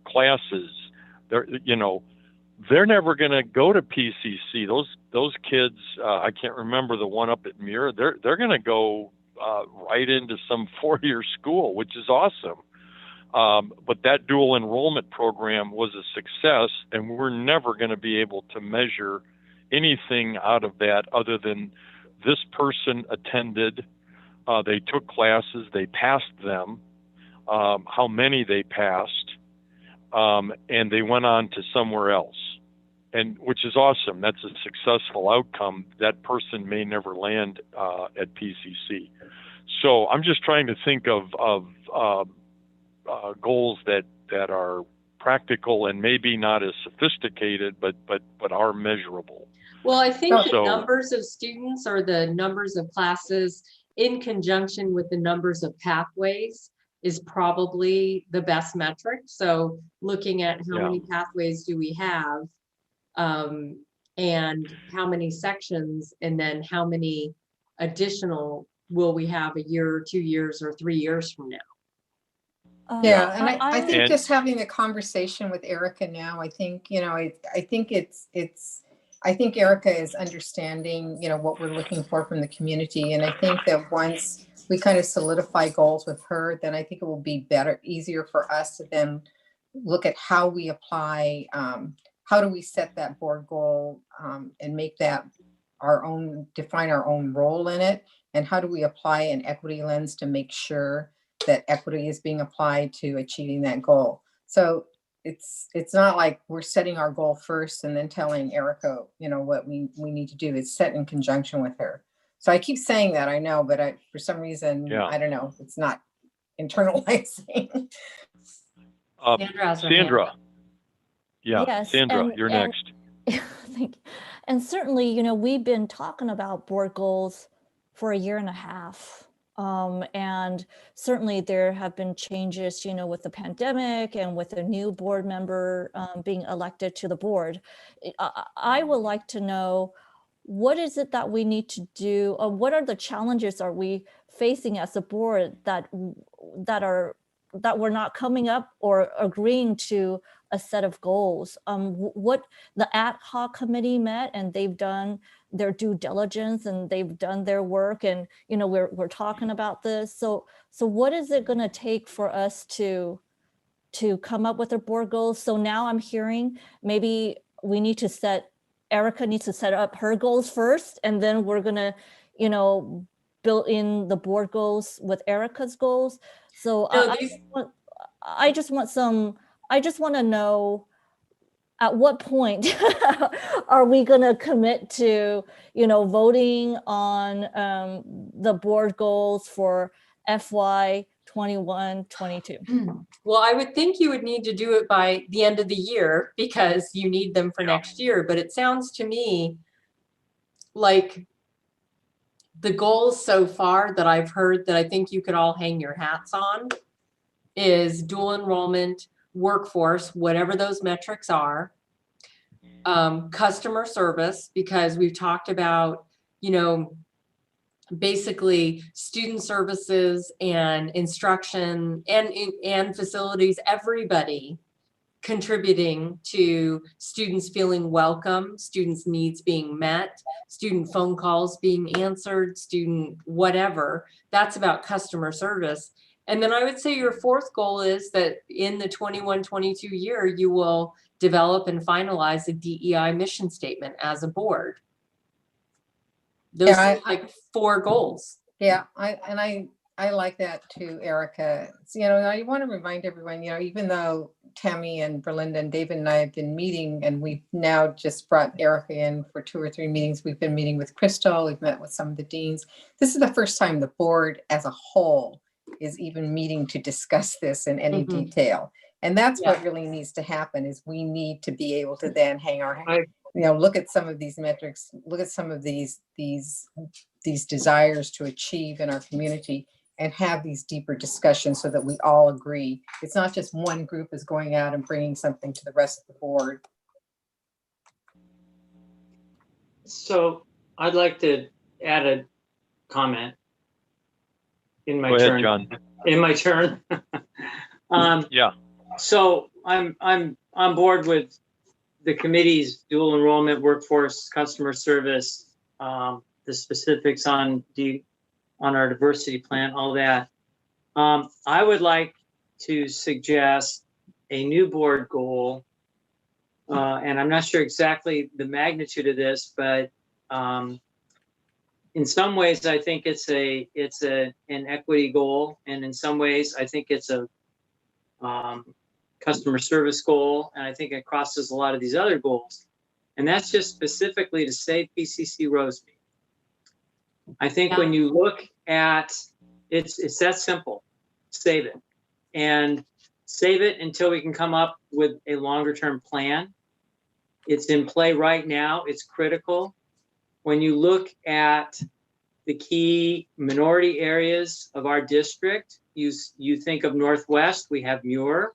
classes, they're never going to go to PCC. Those kids, I can't remember the one up at Muir. They're going to go right into some 4-year school, which is awesome. But that dual enrollment program was a success, and we're never going to be able to measure anything out of that other than this person attended, they took classes, they passed them, how many they passed, and they went on to somewhere else, and which is awesome. That's a successful outcome. That person may never land at PCC. So I'm just trying to think of goals that are practical and maybe not as sophisticated, but are measurable. Well, I think the numbers of students or the numbers of classes in conjunction with the numbers of pathways is probably the best metric. So looking at how many pathways do we have, and how many sections, and then how many additional will we have a year or 2 years or 3 years from now? Yeah, and I think just having a conversation with Erica now, I think, I think I think Erica is understanding, what we're looking for from the community. And I think that once we kind of solidify goals with her, then I think it will be easier for us to then look at how we apply, how do we set that board goal, and make that our own, define our own role in it, and how do we apply an equity lens to make sure that equity is being applied to achieving that goal. So it's not like we're setting our goal first and then telling Erica, what we need to do. It's set in conjunction with her. So I keep saying that, I know, but for some reason, I don't know, it's not internalizing. Sandra. Yeah, yes, Sandra, you're next. Thank you. And certainly, we've been talking about board goals for 1.5 years. And certainly there have been changes, with the pandemic and with a new board member being elected to the board. I would like to know, what is it that we need to do? What are the challenges are we facing as a board that we're not coming up or agreeing to a set of goals? What the ad hoc committee met, and they've done their due diligence and they've done their work, and we're talking about this. So what is it going to take for us to come up with our board goals? So now I'm hearing maybe we need to Erica needs to set up her goals first, and then we're going to build in the board goals with Erica's goals. So I just want to know, at what point are we going to commit to, voting on the board goals for FY 21-22? Well, I would think you would need to do it by the end of the year because you need them for next year. But it sounds to me like the goals so far that I've heard that I think you could all hang your hats on is dual enrollment, workforce, whatever those metrics are, customer service, because we've talked about, basically student services and instruction and facilities, everybody contributing to students feeling welcome, students' needs being met, student phone calls being answered, student whatever. That's about customer service. And then I would say your fourth goal is that in the 21-22 year, you will develop and finalize a DEI mission statement as a board. Those are like 4 goals. Yeah, I like that too, Erica. So, I want to remind everyone, even though Tammy and Berlinda and David and I have been meeting, and we've now just brought Erica in for 2 or 3 meetings. We've been meeting with Crystal, we've met with some of the deans. This is the first time the board as a whole is even meeting to discuss this in any detail. And that's what really needs to happen, is we need to be able to then hang our head, look at some of these metrics, look at some of these desires to achieve in our community, and have these deeper discussions so that we all agree. It's not just one group is going out and bringing something to the rest of the board So I'd like to add a comment in my Go ahead, turn. John. In my turn. Yeah. So I'm on board with the committee's dual enrollment, workforce, customer service, the specifics on our diversity plan, all that. I would like to suggest a new board goal, and I'm not sure exactly the magnitude of this, but in some ways I think it's an equity goal, and in some ways I think it's a customer service goal, and I think it crosses a lot of these other goals. And that's just specifically to save PCC Rosemead. I think when you look at it's that simple. Save it, and save it until we can come up with a longer term plan. It's in play right now. It's critical. When you look at the key minority areas of our district, you think of Northwest, we have Muir.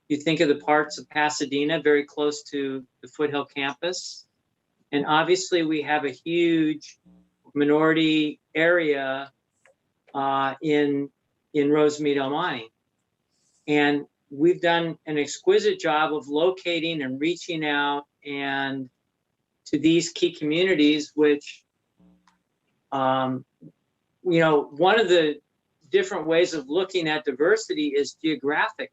You think of the parts of Pasadena very close to the Foothill campus. And obviously we have a huge minority area in Rosemead, El Monte. And we've done an exquisite job of locating and reaching out and to these key communities, which, one of the different ways of looking at diversity is geographic.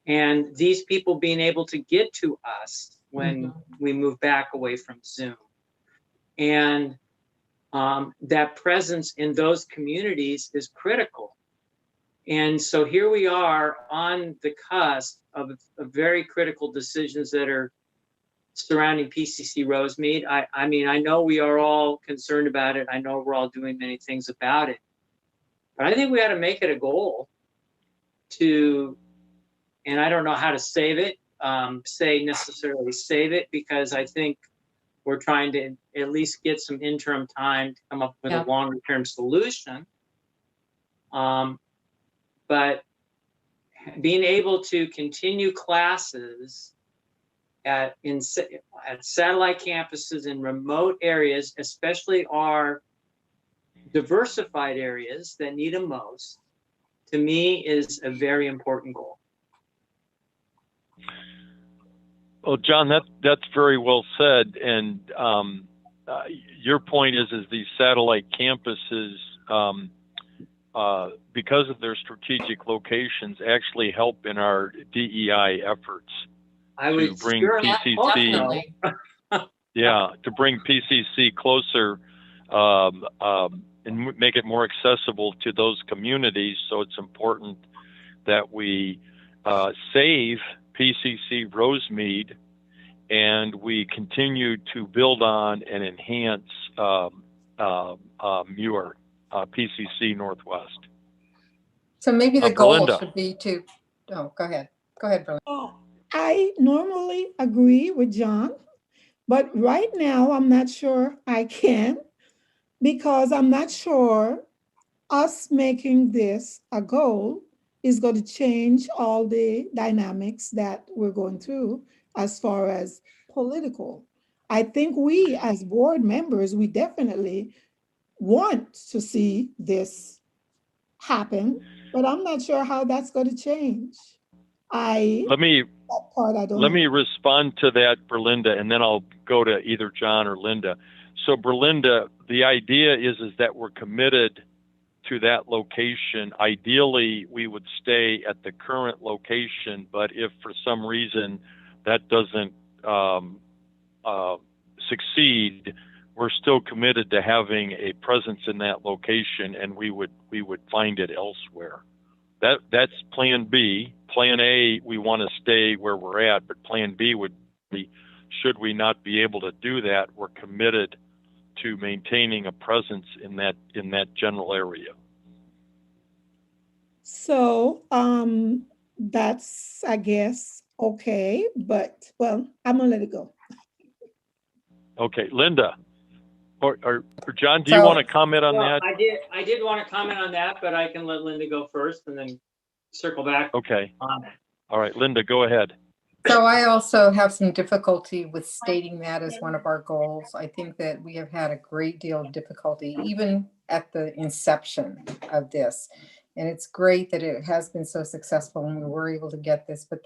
And these people being able to get to us when we move back away from Zoom. And that presence in those communities is critical. And so here we are on the cusp of very critical decisions that are surrounding PCC Rosemead. I mean, I know we are all concerned about it. I know we're all doing many things about it. But I think we ought to make it a goal to, and I don't know how to save it, necessarily save it, because I think we're trying to at least get some interim time to come up with a longer term solution. But being able to continue classes at satellite campuses in remote areas, especially our diversified areas that need them most, to me is a very important goal. Well, John, that's very well said. And your point is these satellite campuses, because of their strategic locations, actually help in our DEI efforts. I would bring sure PCC, to bring PCC closer and make it more accessible to those communities. So it's important that we save PCC Rosemead and we continue to build on and enhance Muir, PCC Northwest. So maybe the goal Belinda. should be to, go ahead. Go ahead, Belinda. Oh, I normally agree with John, but right now I'm not sure I can, because I'm not sure us making this a goal is going to change all the dynamics that we're going through as far as political. I think we as board members, we definitely want to see this happen, but I'm not sure how that's going to change. Let me respond to that, Berlinda, and then I'll go to either John or Linda. So Berlinda, the idea is that we're committed to that location. Ideally, we would stay at the current location, but if for some reason that doesn't succeed, we're still committed to having a presence in that location, and we would find it elsewhere. That's plan B. Plan A, we want to stay where we're at, but plan B would be, should we not be able to do that, we're committed to maintaining a presence in that general area. So that's, I guess, okay, but well, I'm gonna let it go. Okay, Linda or John, do you want to comment on that? I did want to comment on that, but I can let Linda go first and then circle back. Okay. On that. All right, Linda, go ahead. So I also have some difficulty with stating that as one of our goals. I think that we have had a great deal of difficulty, even at the inception of this. And it's great that it has been so successful and we were able to get this, but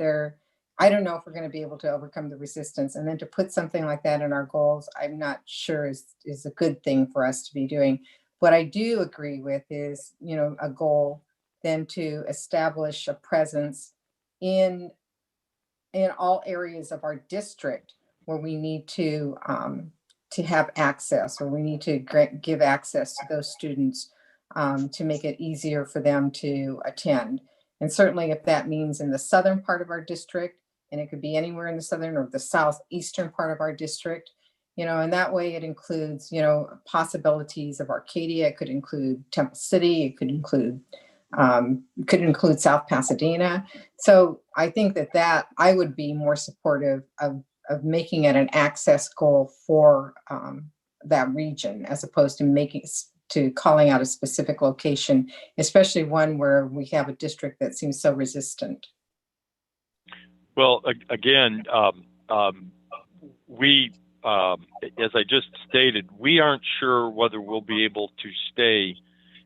I don't know if we're going to be able to overcome the resistance. And then to put something like that in our goals, I'm not sure is a good thing for us to be doing. What I do agree with is, a goal then to establish a presence in all areas of our district where we need to have access, or we need to give access to those students to make it easier for them to attend. And certainly if that means in the southern part of our district, and it could be anywhere in the southern or the southeastern part of our district, and that way it includes, possibilities of Arcadia. It could include Temple City. It could include South Pasadena. So I think that I would be more supportive of making it an access goal for that region, as opposed to calling out a specific location, especially one where we have a district that seems so resistant. Well, again, we, as I just stated, we aren't sure whether we'll be able to stay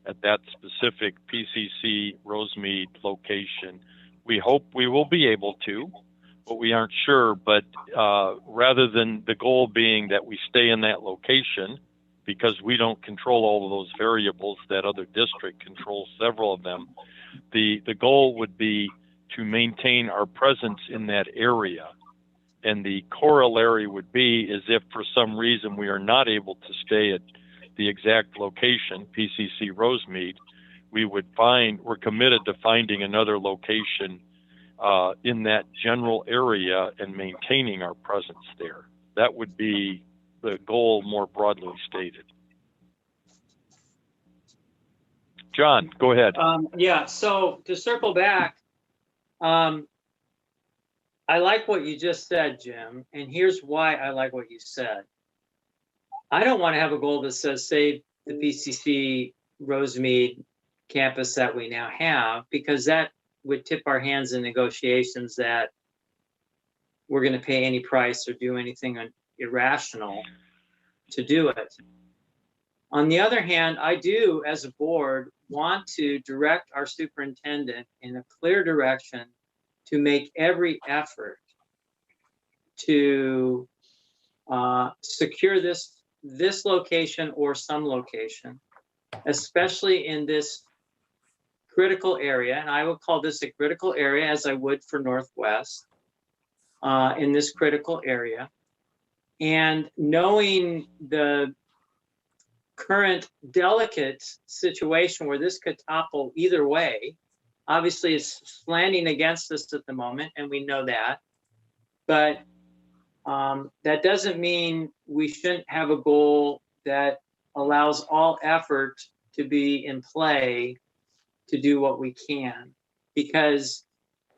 at that specific PCC Rosemead location. We hope we will be able to, but we aren't sure. But rather than the goal being that we stay in that location, because we don't control all of those variables, that other district controls several of them, the goal would be to maintain our presence in that area. And the corollary would be is if for some reason we are not able to stay at the exact location, PCC Rosemead, we're committed to finding another location in that general area and maintaining our presence there. That would be the goal more broadly stated. John, go ahead. Yeah, so to circle back, I like what you just said, Jim, and here's why I like what you said. I don't want to have a goal that says save the PCC Rosemead campus that we now have, because that would tip our hands in negotiations that we're going to pay any price or do anything irrational to do it. On the other hand, I do, as a board, want to direct our superintendent in a clear direction to make every effort to secure this location or some location, especially in this critical area. And I would call this a critical area, as I would for Northwest, in this critical area. And knowing the current delicate situation where this could topple either way, obviously it's slanting against us at the moment, and we know that. But that doesn't mean we shouldn't have a goal that allows all effort to be in play to do what we can. Because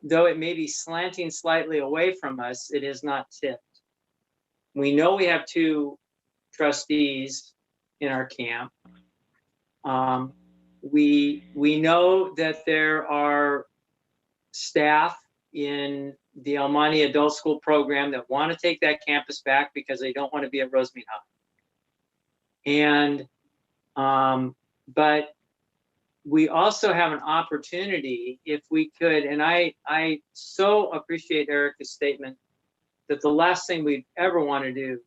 though it may be slanting slightly away from us, it is not tipped. We know we have 2 trustees in our camp. We know that there are staff in the El Monte Adult School program that want to take that campus back because they don't want to be at Rosemead High. And but we also have an opportunity, if we could, and I so appreciate Erica's statement that the last thing we'd ever want to do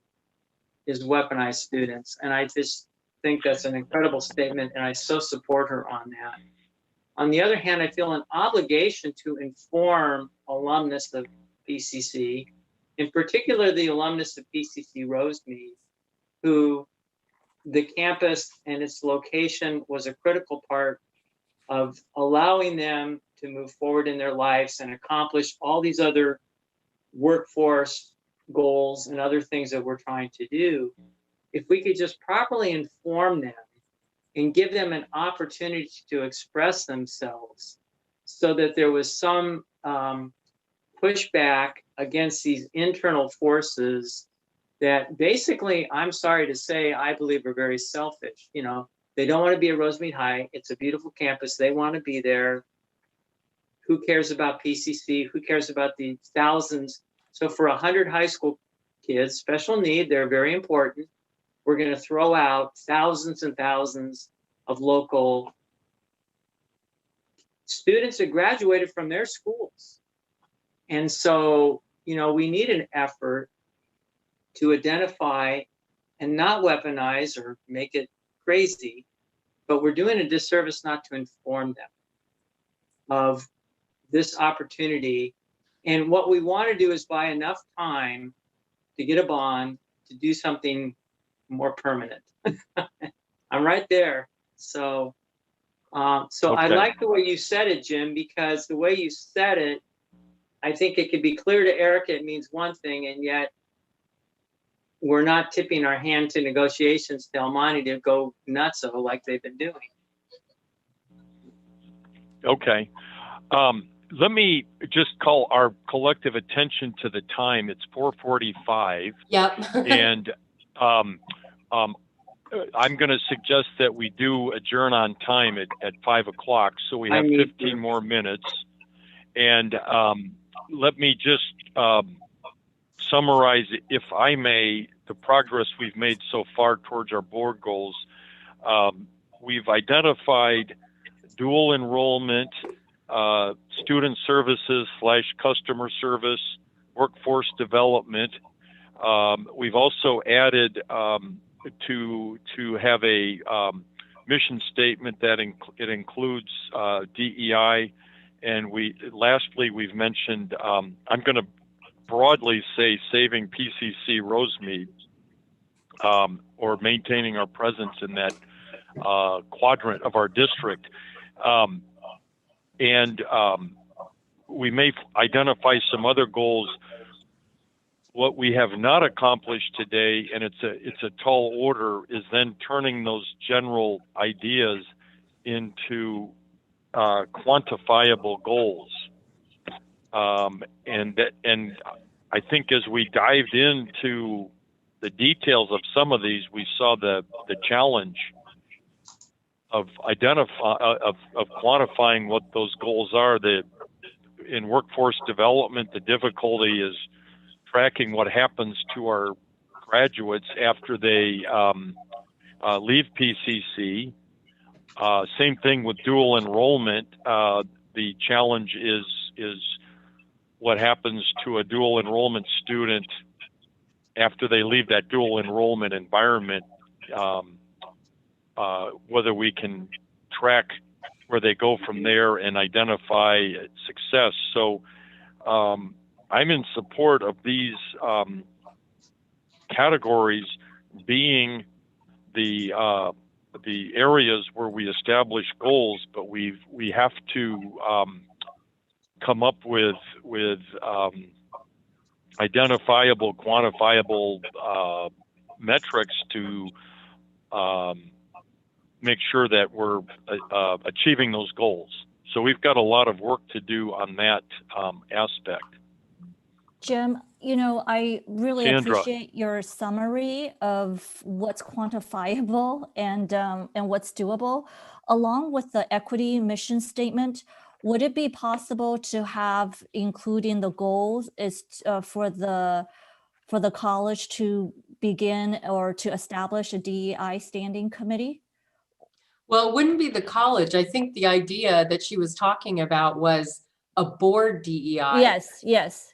is weaponize students. And I just think that's an incredible statement, and I so support her on that. On the other hand, I feel an obligation to inform alumnus of PCC, in particular the alumnus of PCC Rosemead, who the campus and its location was a critical part of allowing them to move forward in their lives and accomplish all these other workforce goals and other things that we're trying to do. If we could just properly inform them and give them an opportunity to express themselves so that there was some pushback against these internal forces that basically, I'm sorry to say, I believe are very selfish. You know, they don't want to be at Rosemead High. It's a beautiful campus. They want to be there. Who cares about PCC? Who cares about the thousands So for 100 high school kids, special need, they're very important. We're going to throw out thousands and thousands of local students that graduated from their schools. And so, you know, we need an effort to identify and not weaponize or make it crazy, but we're doing a disservice not to inform them of this opportunity. And what we want to do is buy enough time to get a bond to do something more permanent. I'm right there. So, so I Okay. like the way you said it, Jim, because the way you said it, I think it could be clear to Erica it means one thing, and yet we're not tipping our hand to negotiations to El Monte to go nutso like they've been doing. Okay. Let me just call our collective attention to the time. It's 4:45. Yep. And I'm going to suggest that we do adjourn on time at 5 o'clock. So we have 15 more minutes. And let me just summarize, if I may, the progress we've made so far towards our board goals. We've identified dual enrollment, student services / customer service, workforce development. We've also added to have a mission statement that it includes DEI, and lastly we've mentioned I'm going to broadly say saving PCC Rosemead, or maintaining our presence in that quadrant of our district. We may identify some other goals. What we have not accomplished today, and it's a tall order, is then turning those general ideas into quantifiable goals. And I think as we dived into the details of some of these, we saw the challenge of quantifying what those goals are. In workforce development, the difficulty is tracking what happens to our graduates after they leave PCC. Same thing with dual enrollment. The challenge is what happens to a dual enrollment student after they leave that dual enrollment environment, whether we can track where they go from there and identify success. So I'm in support of these categories being the areas where we establish goals, but we have to come up with identifiable, quantifiable metrics to make sure that we're achieving those goals. So we've got a lot of work to do on that aspect. Jim, you know, I really Sandra. appreciate your summary of what's quantifiable and what's doable. Along with the equity mission statement, would it be possible to have, including the goals, is for the college to begin or to establish a DEI standing committee? Well, it wouldn't be the college. I think the idea that she was talking about was a board DEI. Yes.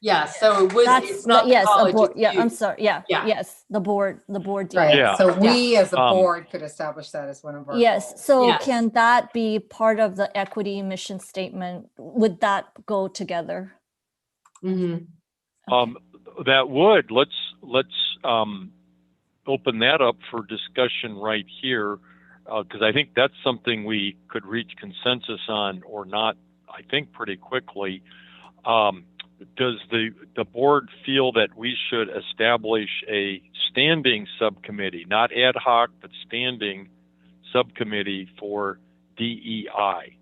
Yeah, so it's not the college. A board, it's yeah, you. I'm sorry. Yeah. Yes, the board DEI. Right. Yeah. So we as a board could establish that as one of our Yes. goals. So Yes. can that be part of the equity mission statement? Would that go together? Mm-hmm. That would. Let's open that up for discussion right here, because I think that's something we could reach consensus on or not, I think, pretty quickly. Does the board feel that we should establish a standing subcommittee, not ad hoc, but standing subcommittee for DEI?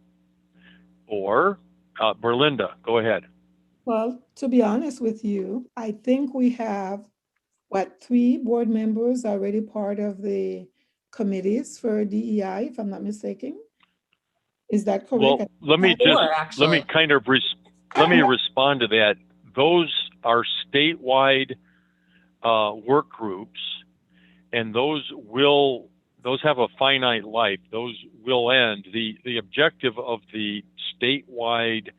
Or, Berlinda, go ahead. Well, to be honest with you, I think we have, 3 board members already part of the committees for DEI, if I'm not mistaken. Is that correct? Well, let me kind of respond to that. Those are statewide work groups, and those have a finite life. Those will end. The objective of the statewide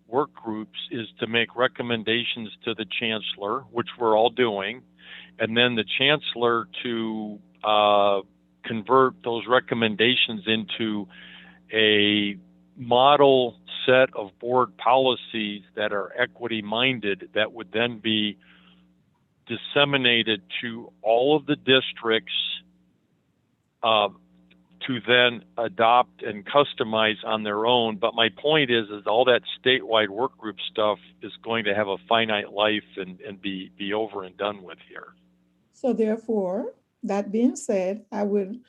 work groups is to make recommendations to the chancellor, which we're all doing, and then the chancellor to convert those recommendations into a model set of board policies that are equity minded that would then be disseminated to all of the districts to then adopt and customize on their own. But my point is all that statewide work group stuff is going to have a finite life and be over and done with here. So therefore, that being said, I would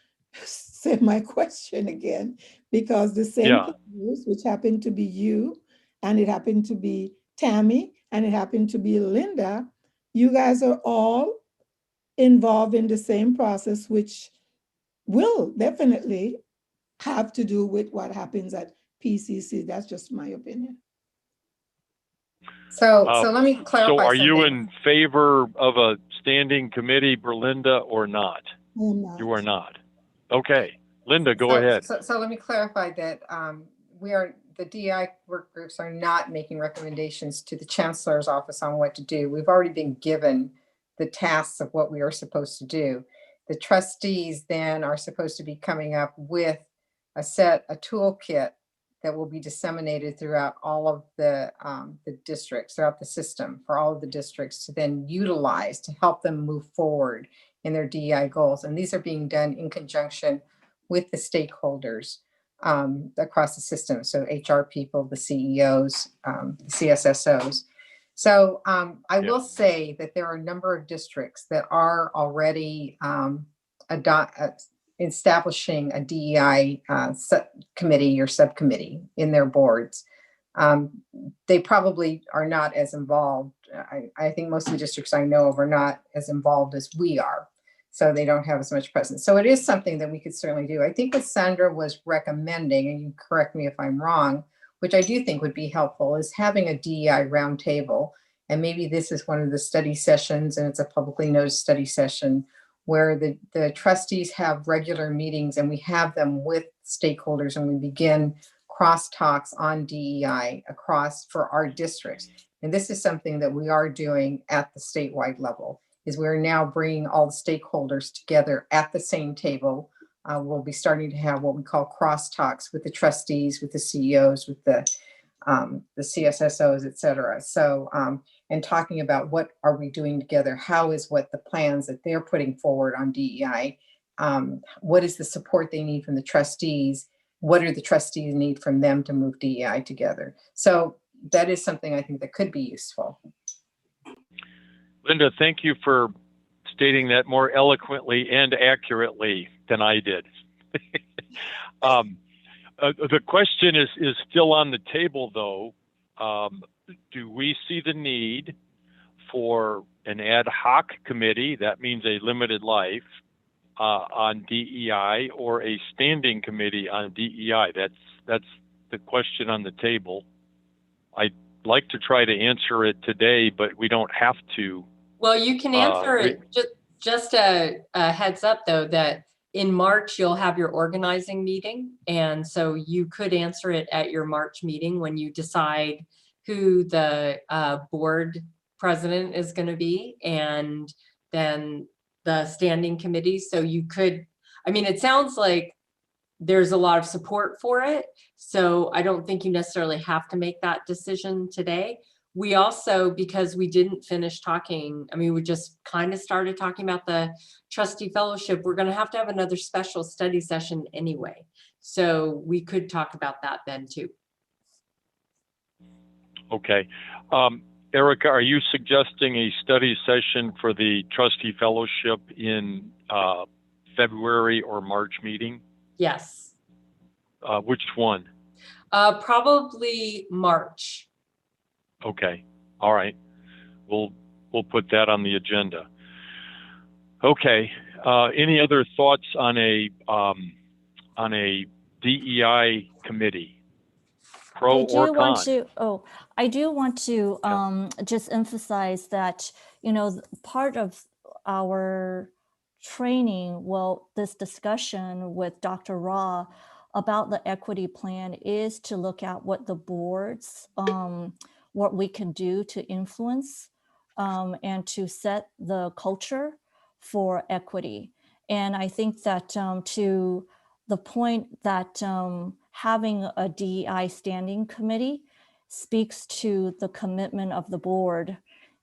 say my question again, because the same people, which happened to be you, and it happened to be Tammy, and it happened to be Linda, you guys are all involved in the same process, which will definitely have to do with what happens at PCC. That's just my opinion. So let me clarify. So are something. you in favor of a standing committee, Berlinda, or not? I'm not. You are not. Okay, Linda, go ahead. So let me clarify that the DEI work groups are not making recommendations to the chancellor's office on what to do. We've already been given the tasks of what we are supposed to do. The trustees then are supposed to be coming up with a toolkit that will be disseminated throughout all of the districts, throughout the system, for all of the districts to then utilize to help them move forward in their DEI goals. And these are being done in conjunction with the stakeholders across the system. So HR people, the CEOs, the CSSOs. So I will say that there are a number of districts that are already establishing a DEI committee or subcommittee in their boards. They probably are not as involved. I think most of the districts I know of are not as involved as we are. So they don't have as much presence. So it is something that we could certainly do. I think what Sandra was recommending, and you correct me if I'm wrong, which I do think would be helpful, is having a DEI roundtable. And maybe this is one of the study sessions, and it's a publicly noticed study session, where the trustees have regular meetings and we have them with stakeholders and we begin crosstalks on DEI for our districts. And this is something that we are doing at the statewide level, is we're now bringing all the stakeholders together at the same table. We'll be starting to have what we call crosstalks with the trustees, with the CEOs, with the CSSOs, et cetera. So, and talking about what are we doing together? How is what the plans that they're putting forward on DEI? What is the support they need from the trustees? What do the trustees need from them to move DEI together? So that is something I think that could be useful. Linda, thank you for stating that more eloquently and accurately than I did. The question is still on the table, though. Do we see the need for an ad hoc committee, that means a limited life, on DEI, or a standing committee on DEI? That's the question on the table. I'd like to try to answer it today, but we don't have to. Well, you can answer it. Just a heads up, though, that in March, you'll have your organizing meeting. And so you could answer it at your March meeting when you decide who the board president is going to be, and then the standing committee. So you could, I mean, it sounds like there's a lot of support for it. So I don't think you necessarily have to make that decision today. We also, because we didn't finish talking, I mean, we just kind of started talking about the trustee fellowship. We're going to have another special study session anyway. So we could talk about that then too. Okay. Erica, are you suggesting a study session for the trustee fellowship in February or March meeting? Yes. Which one? Probably March. Okay. All right. We'll put that on the agenda. Okay. Any other thoughts on a DEI committee? pro or con. I do want to Yeah. just emphasize that, you know, part of our training, well, this discussion with Dr. Ra about the equity plan is to look at what the boards, what we can do to influence and to set the culture for equity. And I think that to the point that having a DEI standing committee speaks to the commitment of the board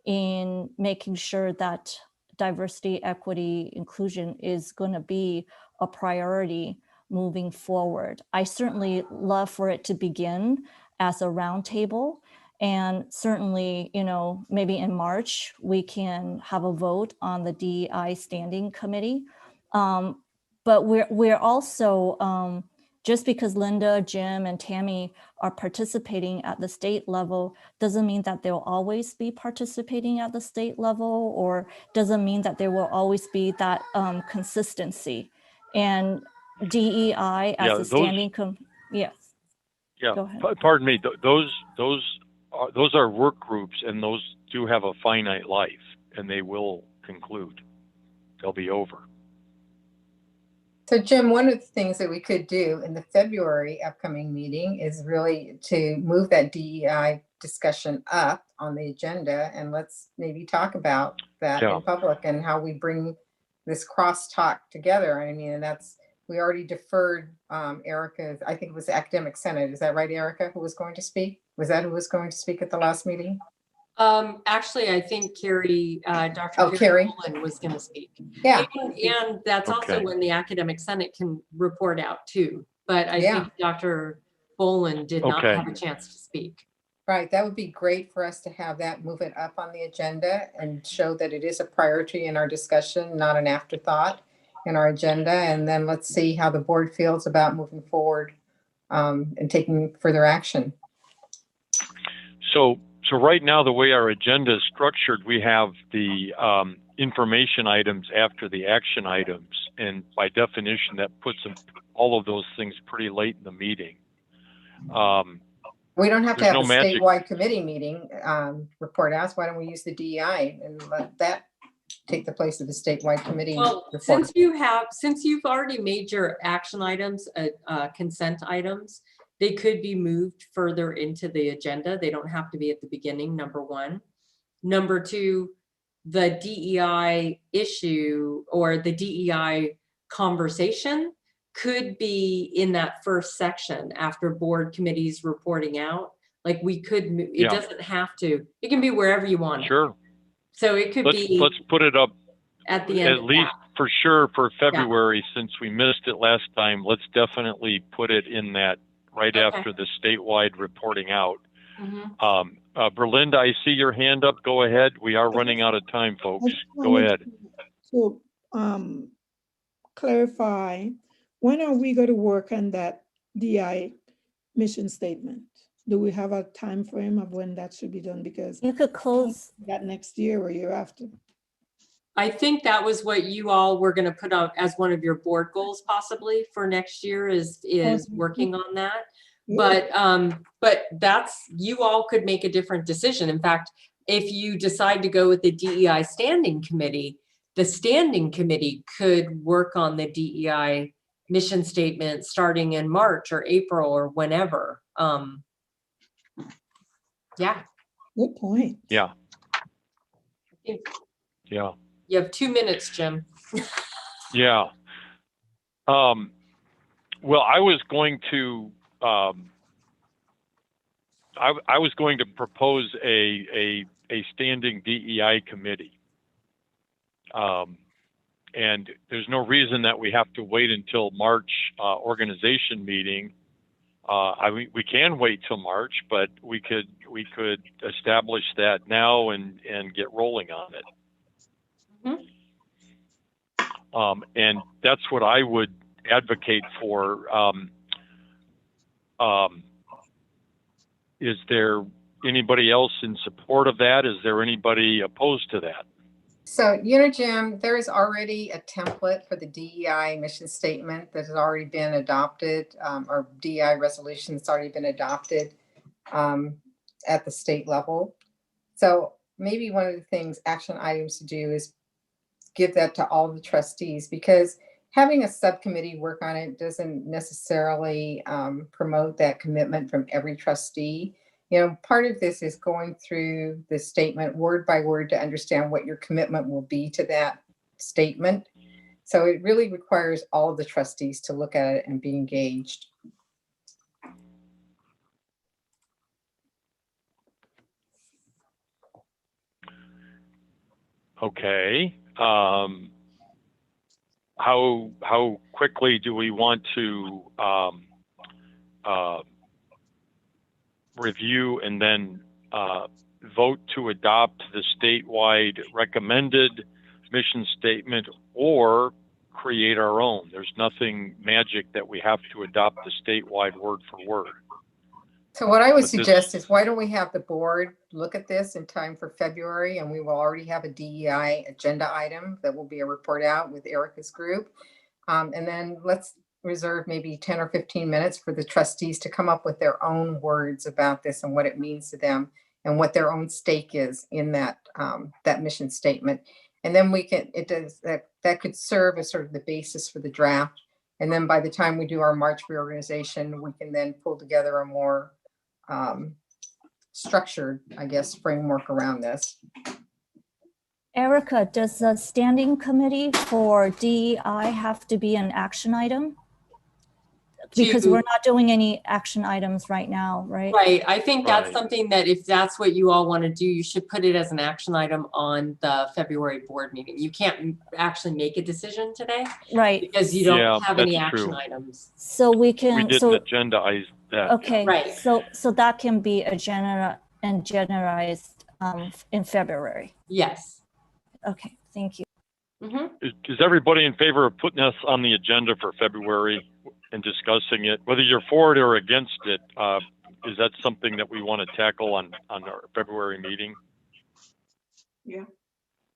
in making sure that diversity, equity, inclusion is going to be a priority moving forward. I certainly love for it to begin as a roundtable, and certainly, you know, maybe in March we can have a vote on the DEI standing committee. But we're also just because Linda, Jim, and Tammy are participating at the state level doesn't mean that they'll always be participating at the state level, or doesn't mean that there will always be that consistency. And DEI as a standing yes. Yeah, Go ahead. pardon me. Those are work groups, and those do have a finite life, and they will conclude. They'll be over. So Jim, one of the things that we could do in the February upcoming meeting is really to move that DEI discussion up on the agenda, and let's maybe talk about that in public and how we bring this crosstalk together. I mean, and we already deferred Erica, I think it was the Academic Senate. Is that right, Erica, who was going to speak? Was that who was going to speak at the last meeting? Actually, I think Dr. Carrie Boland was going to speak. Yeah. And that's also when the Academic Senate can report out too. But I think Dr. Boland did not have a chance to speak. Right. That would be great for us to have that, move it up on the agenda and show that it is a priority in our discussion, not an afterthought in our agenda. And then let's see how the board feels about moving forward and taking further action. So right now, the way our agenda is structured, we have the information items after the action items. And by definition, that puts all of those things pretty late in the meeting. We don't have to have a statewide committee meeting report out. Why don't we use the DEI and let that take the place of the statewide committee report? Since you've already made your action items, consent items, they could be moved further into the agenda. They don't have to be at the beginning, number one. Number two, the DEI issue or the DEI conversation could be in that first section after board committees reporting out. Like we could, it doesn't have to, it can be wherever you want. Sure. So it could be. Let's put it up at the end. At least for sure for February, since we missed it last time, let's definitely put it in that right after the statewide reporting out. Berlinda, I see your hand up. Go ahead. We are running out of time, folks. Go ahead. So clarify, when are we going to work on that DI mission statement? Do we have a time frame of when that should be done? Because you could close that next year or year after. I think that was what you all were going to put out as one of your board goals possibly for next year is working on that. But that's, you all could make a different decision. In fact, if you decide to go with the DEI standing committee, the standing committee could work on the DEI mission statement starting in March or April or whenever. Yeah. Good point. Yeah. Yeah. You have 2 minutes, Jim. Yeah. Well, I was going to I was going to propose a standing DEI committee. And there's no reason that we have to wait until March organization meeting. I mean, we can wait till March, but we could establish that now and get rolling on it. And that's what I would advocate for. Is there anybody else in support of that? Is there anybody opposed to that? So, Jim, there is already a template for the DEI mission statement that has already been adopted, or DEI resolution that's already been adopted at the state level. So maybe one of the things, action items to do is give that to all the trustees, because having a subcommittee work on it doesn't necessarily promote that commitment from every trustee. You know, part of this is going through the statement word by word to understand what your commitment will be to that statement. So it really requires all of the trustees to look at it and be engaged. Okay. How quickly do we want to review and then vote to adopt the statewide recommended mission statement or create our own? There's nothing magic that we have to adopt the statewide word for word. So what I would suggest is, why don't we have the board look at this in time for February, and we will already have a DEI agenda item that will be a report out with Erica's group. And then let's reserve maybe 10 or 15 minutes for the trustees to come up with their own words about this and what it means to them and what their own stake is in that, that mission statement. And then we can, that could serve as sort of the basis for the draft. And then by the time we do our March reorganization, we can then pull together a more structured, I guess, framework around this. Erica, does the standing committee for DEI have to be an action item? Because we're not doing any action items right now, right? Right. I think that's something that if that's what you all want to do, you should put it as an action item on the February board meeting. You can't actually make a decision today. Right. Because you don't have any action items. So we can. We didn't agendaize that. Okay. Right. So that can be agendized in February. Yes. Okay. Thank you. Is everybody in favor of putting us on the agenda for February and discussing it? Whether you're for it or against it, is that something that we want to tackle on our February meeting? Yeah.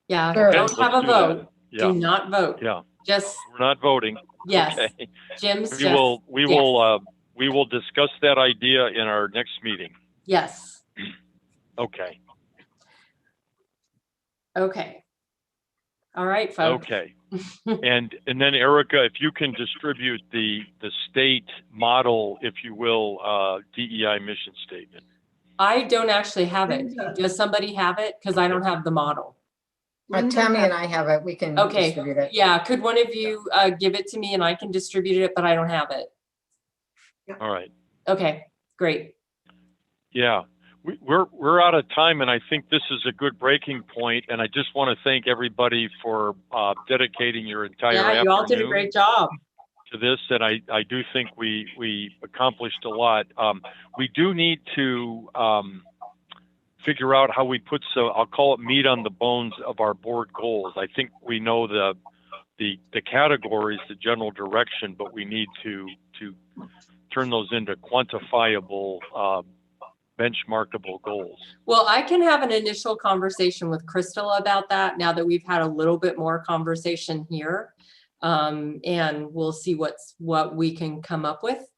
Yeah. Sure. Don't have a vote. Yeah. Do not vote. Yeah. Just. We're not voting. Yes. Okay. Jim's we will discuss that idea in our next meeting. Yes. Okay. Okay. All right, folks. Okay. and then Erica, if you can distribute the state model, if you will, DEI mission statement. I don't actually have it. Does somebody have it? Because I don't have the model. Tammy and I have it. We can distribute it. Yeah. Could one of you give it to me and I can distribute it, but I don't have it. All right. Okay, great. Yeah. We're out of time, and I think this is a good breaking point. And I just want to thank everybody for dedicating your entire afternoon. Yeah, you all did a great job to this, and I do think we accomplished a lot. We do need to figure out how we put I'll call it meat on the bones of our board goals. I think we know the categories, the general direction, but we need to turn those into quantifiable, benchmarkable goals. Well, I can have an initial conversation with Crystal about that now that we've had a little bit more conversation here. And we'll see what we can come up with.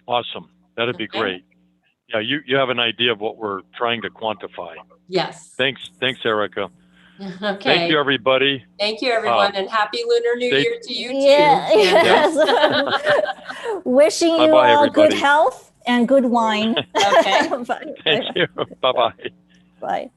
Awesome. That'd be great. Yeah, you have an idea of what we're trying to quantify. Yes. Thanks, Erica. Okay. Thank you, everybody. Thank you, everyone, and happy Lunar New Year to you too. Yes. Wishing you all good health and good wine. Okay. Bye. Thank you. Bye-bye. Bye.